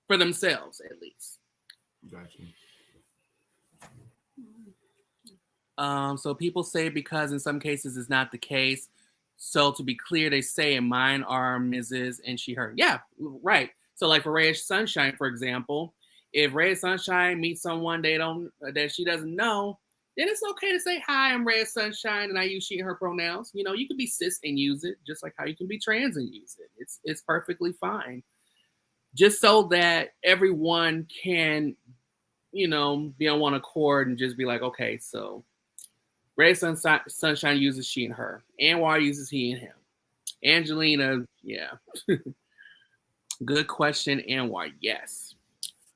For themselves, at least. Gotcha. So people say because in some cases it's not the case. So to be clear, they say in mine are Mrs. and she, her. Yeah, right. So like for Raya Sunshine, for example, if Raya Sunshine meets someone that she doesn't know, then it's okay to say, hi, I'm Raya Sunshine and I use she and her pronouns. You can be cis and use it just like how you can be trans and use it. It's perfectly fine. Just so that everyone can, be on one accord and just be like, okay, so Raya Sunshine uses she and her. Anwar uses he and him. Angelina, yeah. Good question, Anwar, yes.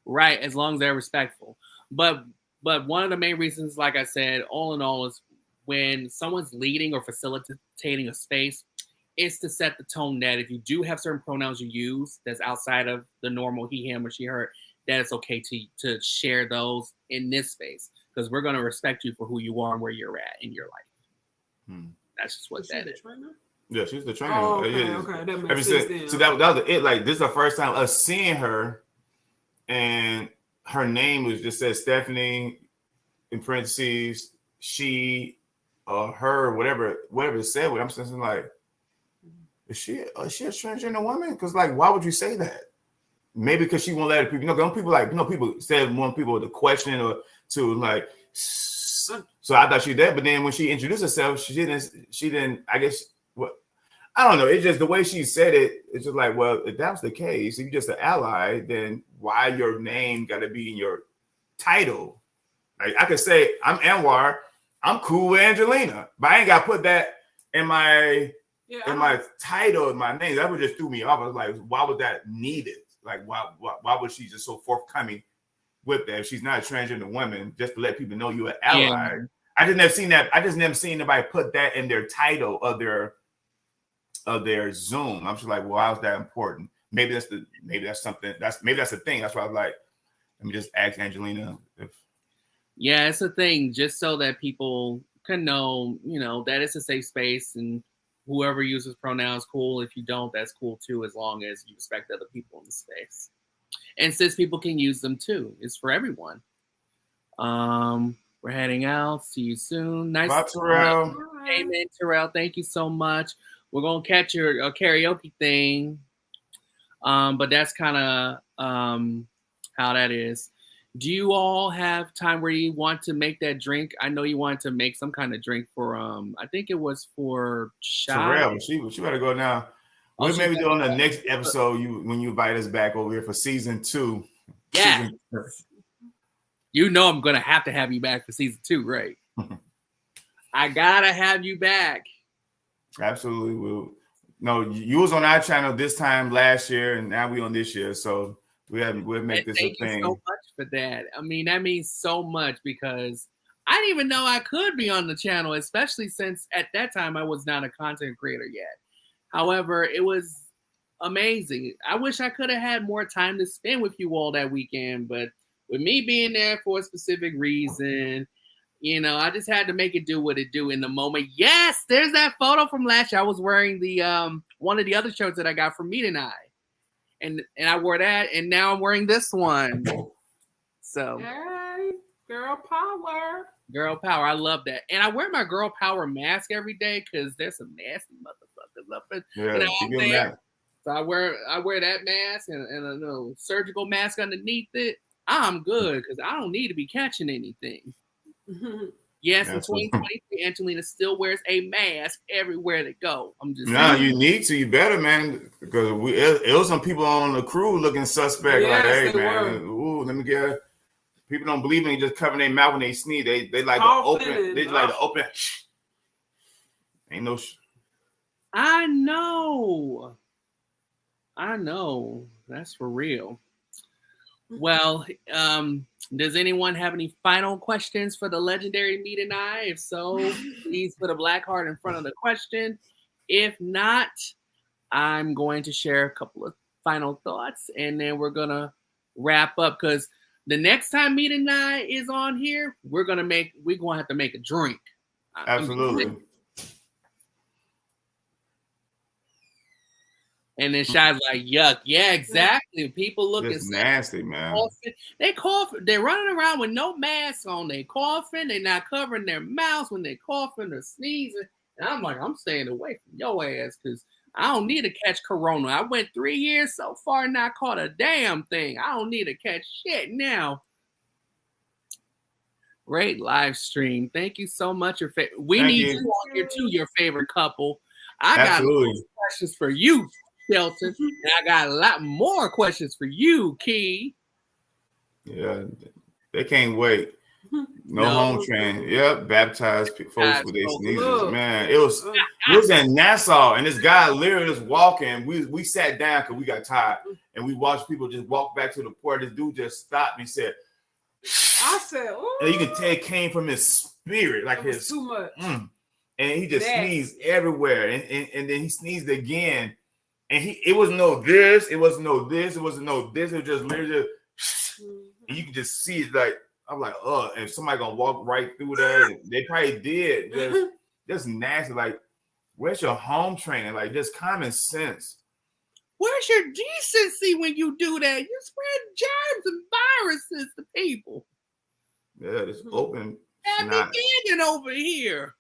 Right, as long as they're respectful. But one of the main reasons, like I said, all in all, is when someone's leading or facilitating a space, it's to set the tone that if you do have certain pronouns you use that's outside of the normal he, him, or she, her, that it's okay to share those in this space because we're going to respect you for who you are and where you're at in your life. That's just what that is. Yeah, she's the trainer. Oh, okay. That makes sense. So that was it. Like, this is the first time us seeing her, and her name was just said Stephanie in parentheses, she, her, whatever it said. I'm thinking like, is she a transgender woman? Because like, why would you say that? Maybe because she won't let people. People said want people to question or to like. So I thought she did, but then when she introduced herself, she didn't. I guess what I don't know. It's just the way she said it. It's just like, well, if that's the case, if you're just an ally, then why your name got to be in your title? Like I could say, I'm Anwar. I'm cool with Angelina, but I ain't got to put that in my title, in my name. That would just threw me off. I was like, why was that needed? Like, why was she just so forthcoming with that? If she's not a transgender woman, just to let people know you're an ally. Yeah. I just never seen that. I just never seen anybody put that in their title of their Zoom. I'm just like, well, how's that important? Maybe that's the thing. That's why I was like, let me just ask Angelina if. Yeah, it's a thing, just so that people can know, that it's a safe space, and whoever uses pronouns, cool. If you don't, that's cool too, as long as you respect other people in the space. And cis people can use them too. It's for everyone. We're heading out. See you soon. Nice. Bye, Terrell. Amen, Terrell. Thank you so much. We're gonna catch your karaoke thing. But that's kind of how that is. Do you all have time where you want to make that drink? I know you wanted to make some kind of drink for I think it was for Terrell. She better go now. We'll maybe do on the next episode when you invite us back over here for season 2. Yeah. I'm gonna have to have you back for season 2, right? I gotta have you back. Absolutely will. No, you was on our channel this time last year, and now we on this year. So we'll make this a thing. Thank you so much for that. I mean, that means so much because I didn't even know I could be on the channel, especially since at that time I was not a content creator yet. However, it was amazing. I wish I could have had more time to spend with you all that weekend, but with me being there for a specific reason, I just had to make it do what it do in the moment. Yes, there's that photo from last year. I was wearing the one of the other shirts that I got from Meet and I. And I wore that, and now I'm wearing this one. So, hey, girl power. Girl power. I love that. And I wear my girl power mask every day because there's some nasty motherfuckers up there. So I wear that mask and a little surgical mask underneath it. I'm good because I don't need to be catching anything. Yes, in 2023, Angelina still wears a mask everywhere they go. I'm just saying. You need to. You better, man, because it was some people on the crew looking suspect. Yes, like, hey, man, ooh, let me get. People don't believe in just covering their mouth when they sneeze. They like to open. They like to open. Ain't no. I know. That's for real. Well, does anyone have any final questions for the legendary Meet and I? If so, please put a black heart in front of the question. If not, I'm going to share a couple of final thoughts, and then we're gonna wrap up because the next time Meet and I is on here, we're gonna have to make a drink. Absolutely. And then Shy's like, yuck. Yeah, exactly. People looking nasty, man. They coughing. They're running around with no mask on. They coughing. They're not covering their mouths when they're coughing or sneezing. And I'm like, I'm staying away from your ass because I don't need to catch corona. I went 3 years so far and not caught a damn thing. I don't need to catch shit now. Great live stream. Thank you so much. We need you on here too, your favorite couple. I got questions for you, Shelton. And I got a lot more questions for you, Key. Yeah, they can't wait. No home train. Yep, baptized folks with their sneezes. Man, it was in Nassau, and this guy literally just walking. We sat down because we got tired, and we watched people just walk back to the port. This dude just stopped and said, I said, ooh. And you can tell it came from his spirit, like his too much. And he just sneezed everywhere, and then he sneezed again. And it was no this, it was no this, it was no this. It was just literally, and you can just see it. Like I'm like, and somebody gonna walk right through that. They probably did. Just nasty. Like, where's your home training? Like, just common sense. Where's your decency when you do that? You spread germs and viruses to people. Yeah, it's open. Happy Canyon over here.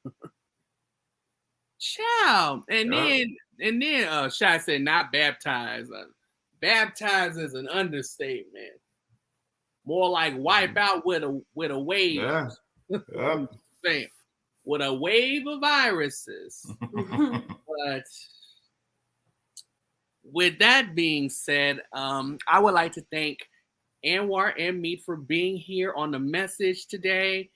Child. And then Shy said not baptized. Baptized is an understatement. More like wipe out with a wave. Yeah. With a wave of viruses. But with that being said, I would like to thank Anwar and Meet for being here on the message today.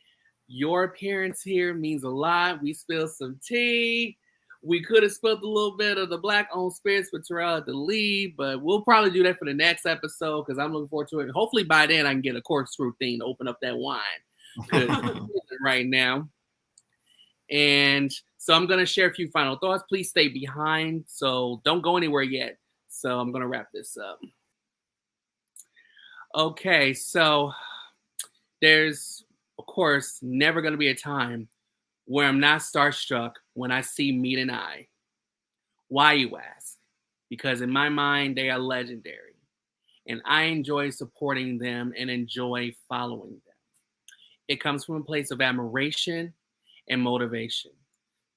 Your appearance here means a lot. We spilled some tea. We could have spilled a little bit of the Black-owned spirits, but Terrell had to leave. But we'll probably do that for the next episode because I'm looking forward to it. Hopefully by then I can get a corkscrew thing to open up that wine right now. And so I'm going to share a few final thoughts. Please stay behind. So don't go anywhere yet. So I'm going to wrap this up. Okay, so there's, of course, never going to be a time where I'm not starstruck when I see Meet and I. Why, you ask? Because in my mind, they are legendary. And I enjoy supporting them and enjoy following them. It comes from a place of admiration and motivation.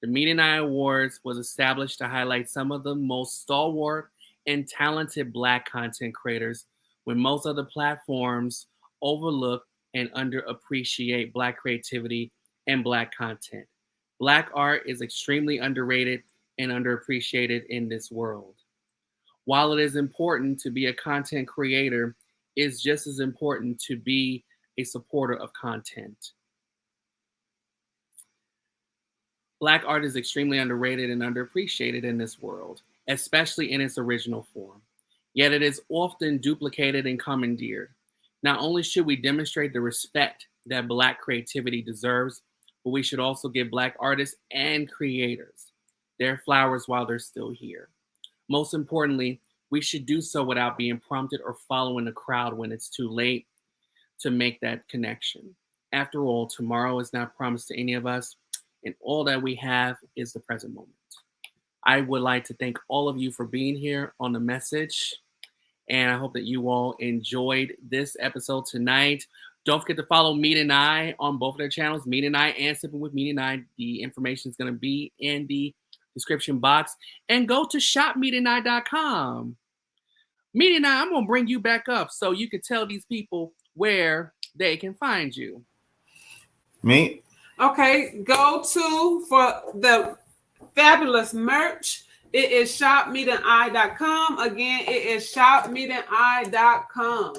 The Meet and I Awards was established to highlight some of the most stalwart and talented Black content creators, when most other platforms overlook and underappreciate Black creativity and Black content. Black art is extremely underrated and underappreciated in this world. While it is important to be a content creator, it's just as important to be a supporter of content. Black art is extremely underrated and underappreciated in this world, especially in its original form. Yet it is often duplicated and commandeered. Not only should we demonstrate the respect that Black creativity deserves, but we should also give Black artists and creators their flowers while they're still here. Most importantly, we should do so without being prompted or following the crowd when it's too late to make that connection. After all, tomorrow is not promised to any of us, and all that we have is the present moment. I would like to thank all of you for being here on the message, and I hope that you all enjoyed this episode tonight. Don't forget to follow Meet and I on both of their channels, Meet and I and Sipping with Meet and I. The information is going to be in the description box. And go to shopmeetandI.com. Meet and I, I'm going to bring you back up so you can tell these people where they can find you. Me? Okay, go to for the fabulous merch. It is shopmeetandI.com. Again, it is shopmeetandI.com.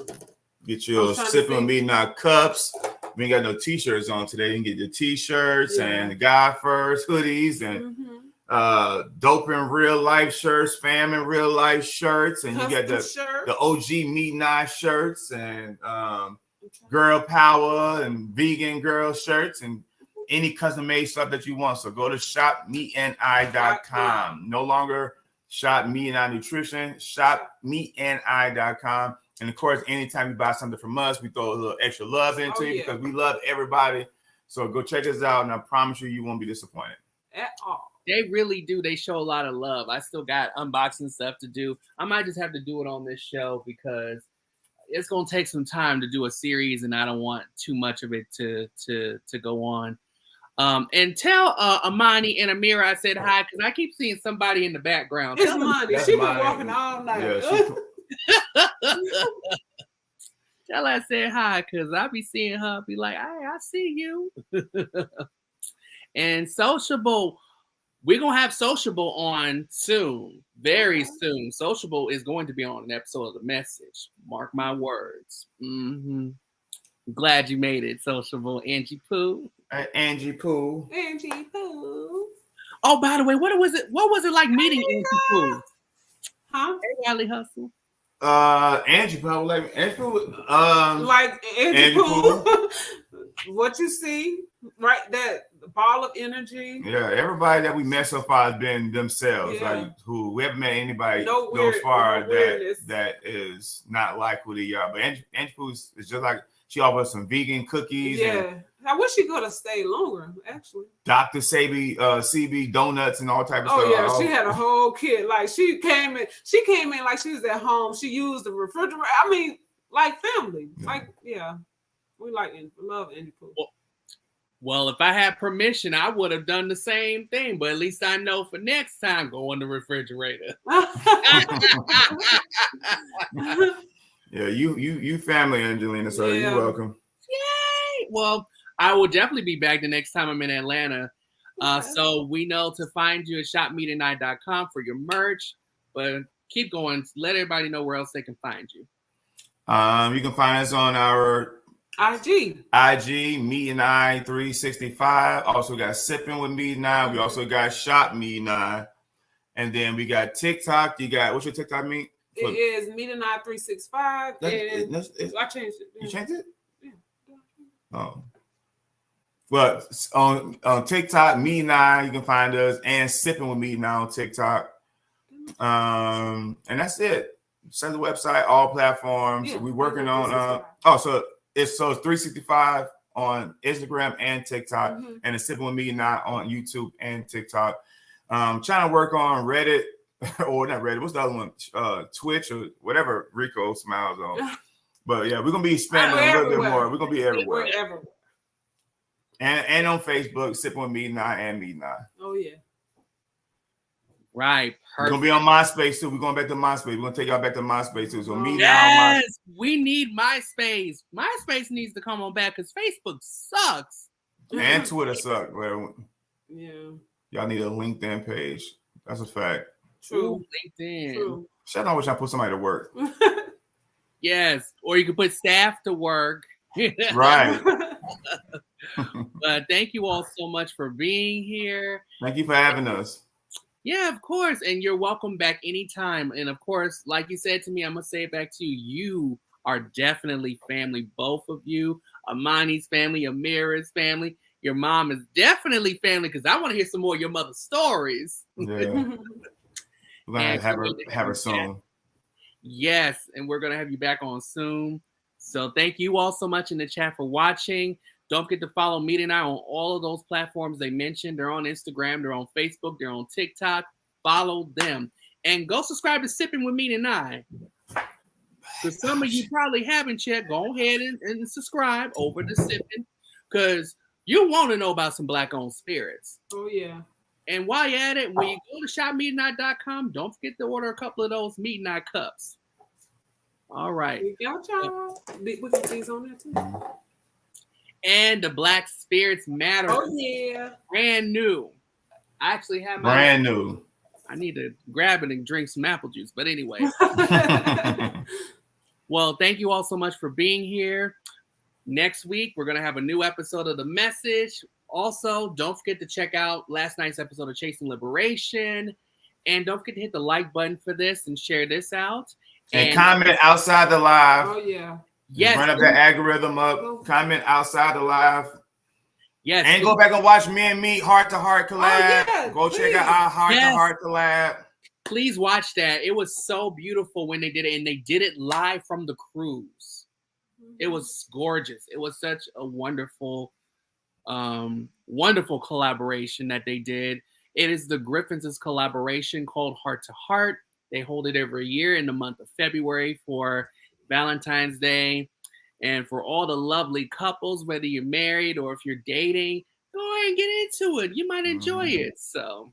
Get your Sipping with Meet and I cups. We ain't got no t-shirts on today. You can get the t-shirts and the God First hoodies and dope in real life shirts, fam in real life shirts, and you got the OG Meet and I shirts and girl power and vegan girl shirts and any custom made stuff that you want. So go to shopmeetandI.com. No longer Shop Meet and I Nutrition, shopmeetandI.com. And of course, anytime you buy something from us, we throw a little extra love into it because we love everybody. So go check us out, and I promise you, you won't be disappointed at all. They really do. They show a lot of love. I still got unboxing stuff to do. I might just have to do it on this show because it's going to take some time to do a series, and I don't want too much of it to go on. And tell Amani and Amira I said hi because I keep seeing somebody in the background. It's Amani. She's been walking all night. Yeah, tell her I said hi because I be seeing her be like, hey, I see you. And Sociable, we're going to have Sociable on soon, very soon. Sociable is going to be on an episode of The Message. Mark my words. Glad you made it, Sociable. Angie Pooh. Angie Pooh. Angie Pooh. Oh, by the way, what was it like meeting Angie Pooh? Huh? Hey, Rally Hustle. Angie Pooh, like Angie Pooh. Like Angie Pooh. What you see, right? That ball of energy. Yeah, everybody that we met so far has been themselves. Like we haven't met anybody thus far that is not like who they are. But Angie Pooh is just like she offers some vegan cookies. Yeah. I wish she could have stayed longer, actually. Dr. CB donuts and all type of stuff. Oh yeah, she had a whole kit. Like she came in like she was at home. She used the refrigerator. I mean, like family. Yeah. Like, yeah. We love Angie Pooh. Well, if I had permission, I would have done the same thing. But at least I know for next time, go in the refrigerator. Yeah, you family, Angelina. So you're welcome. Yay! Well, I will definitely be back the next time I'm in Atlanta. So we know to find you at shopmeetandI.com for your merch. But keep going. Let everybody know where else they can find you. You can find us on our IG, Meet and I 365. Also got Sipping with Meet and I. We also got Shop Meet and I. And then we got TikTok. You got, what's your TikTok meet? it is Meet and I 365. And I changed it. You changed it? Yeah. Oh. Well, on TikTok, Meet and I, you can find us, and Sipping with Meet and I on TikTok. And that's it. Send the website, all platforms. Yeah, We're working on so it's 365 on Instagram and TikTok, and it's Sipping with Me Not on YouTube and TikTok. Trying to work on Reddit or not Reddit. What's the other one? Twitch or whatever Rico smiles on. But yeah, we're gonna be spending a little bit more. We're gonna be everywhere. And on Facebook, Sipping with Me Not and Me Not. Oh yeah. Right. Perfect. We're gonna be on MySpace too. We're going back to MySpace. We're gonna take y'all back to MySpace too. So me now. Yes, we need MySpace. MySpace needs to come on back because Facebook sucks. And Twitter sucks. Well, yeah. Y'all need a LinkedIn page. That's a fact. True. LinkedIn. True. Shut up, wish I put somebody to work. Yes, or you can put staff to work. Right. But thank you all so much for being here. Thank you for having us. Yeah, of course. And you're welcome back anytime. And of course, like you said to me, I'm going to say it back to you. You are definitely family, both of you. Amani's family, Amira's family. Your mom is definitely family because I want to hear some more of your mother's stories. Yeah. We're going to have her soon. Yes, and we're going to have you back on soon. So thank you all so much in the chat for watching. Don't forget to follow Meet and I on all of those platforms they mentioned. They're on Instagram, they're on Facebook, they're on TikTok. Follow them. And go subscribe to Sipping with Meet and I. For some of you probably haven't yet, go ahead and subscribe over to Sipping because you want to know about some Black-owned spirits. Oh, yeah. And while you're at it, when you go to shopmeetandI.com, don't forget to order a couple of those Meet and I cups. All right. We got y'all. We got these on there too. And the Black Spirits Matter. Oh, yeah. Brand new. I actually have my brand new. I need to grab it and drink some apple juice. But anyway. Well, thank you all so much for being here. Next week, we're going to have a new episode of The Message. Also, don't forget to check out last night's episode of Chasing Liberation. And don't forget to hit the like button for this and share this out. And comment outside the live. Oh, yeah. Yes. Run up that algorithm up. Comment outside the live. Yes. And go back and watch Me and Me Heart to Heart collab. Oh, yeah, go please. check out our Heart to Heart collab. Please watch that. It was so beautiful when they did it, and they did it live from the cruise. It was gorgeous. It was such a wonderful, wonderful collaboration that they did. It is the Griffins' collaboration called Heart to Heart. They hold it every year in the month of February for Valentine's Day. And for all the lovely couples, whether you're married or if you're dating, go ahead and get into it. You might enjoy it. So,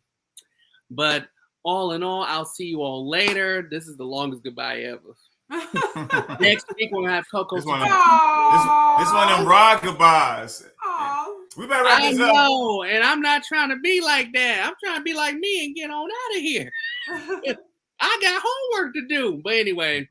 but all in all, I'll see you all later. This is the longest goodbye ever. Next week, we're going to have Coco. This one of them rock goodbyes. We better wrap this up. I know, and I'm not trying to be like that. I'm trying to be like me and get on out of here. I got homework to do. But anyway,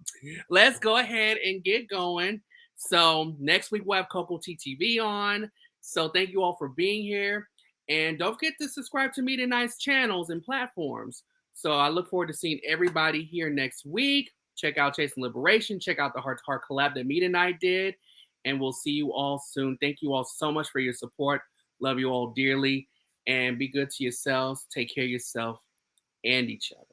let's go ahead and get going. So next week, we'll have Coco TTV on. So thank you all for being here. And don't forget to subscribe to Meet and I's channels and platforms. So I look forward to seeing everybody here next week. Check out Chasing Liberation. Check out the Heart to Heart collab that Meet and I did. And we'll see you all soon. Thank you all so much for your support. Love you all dearly. And be good to yourselves. Take care of yourself and each other.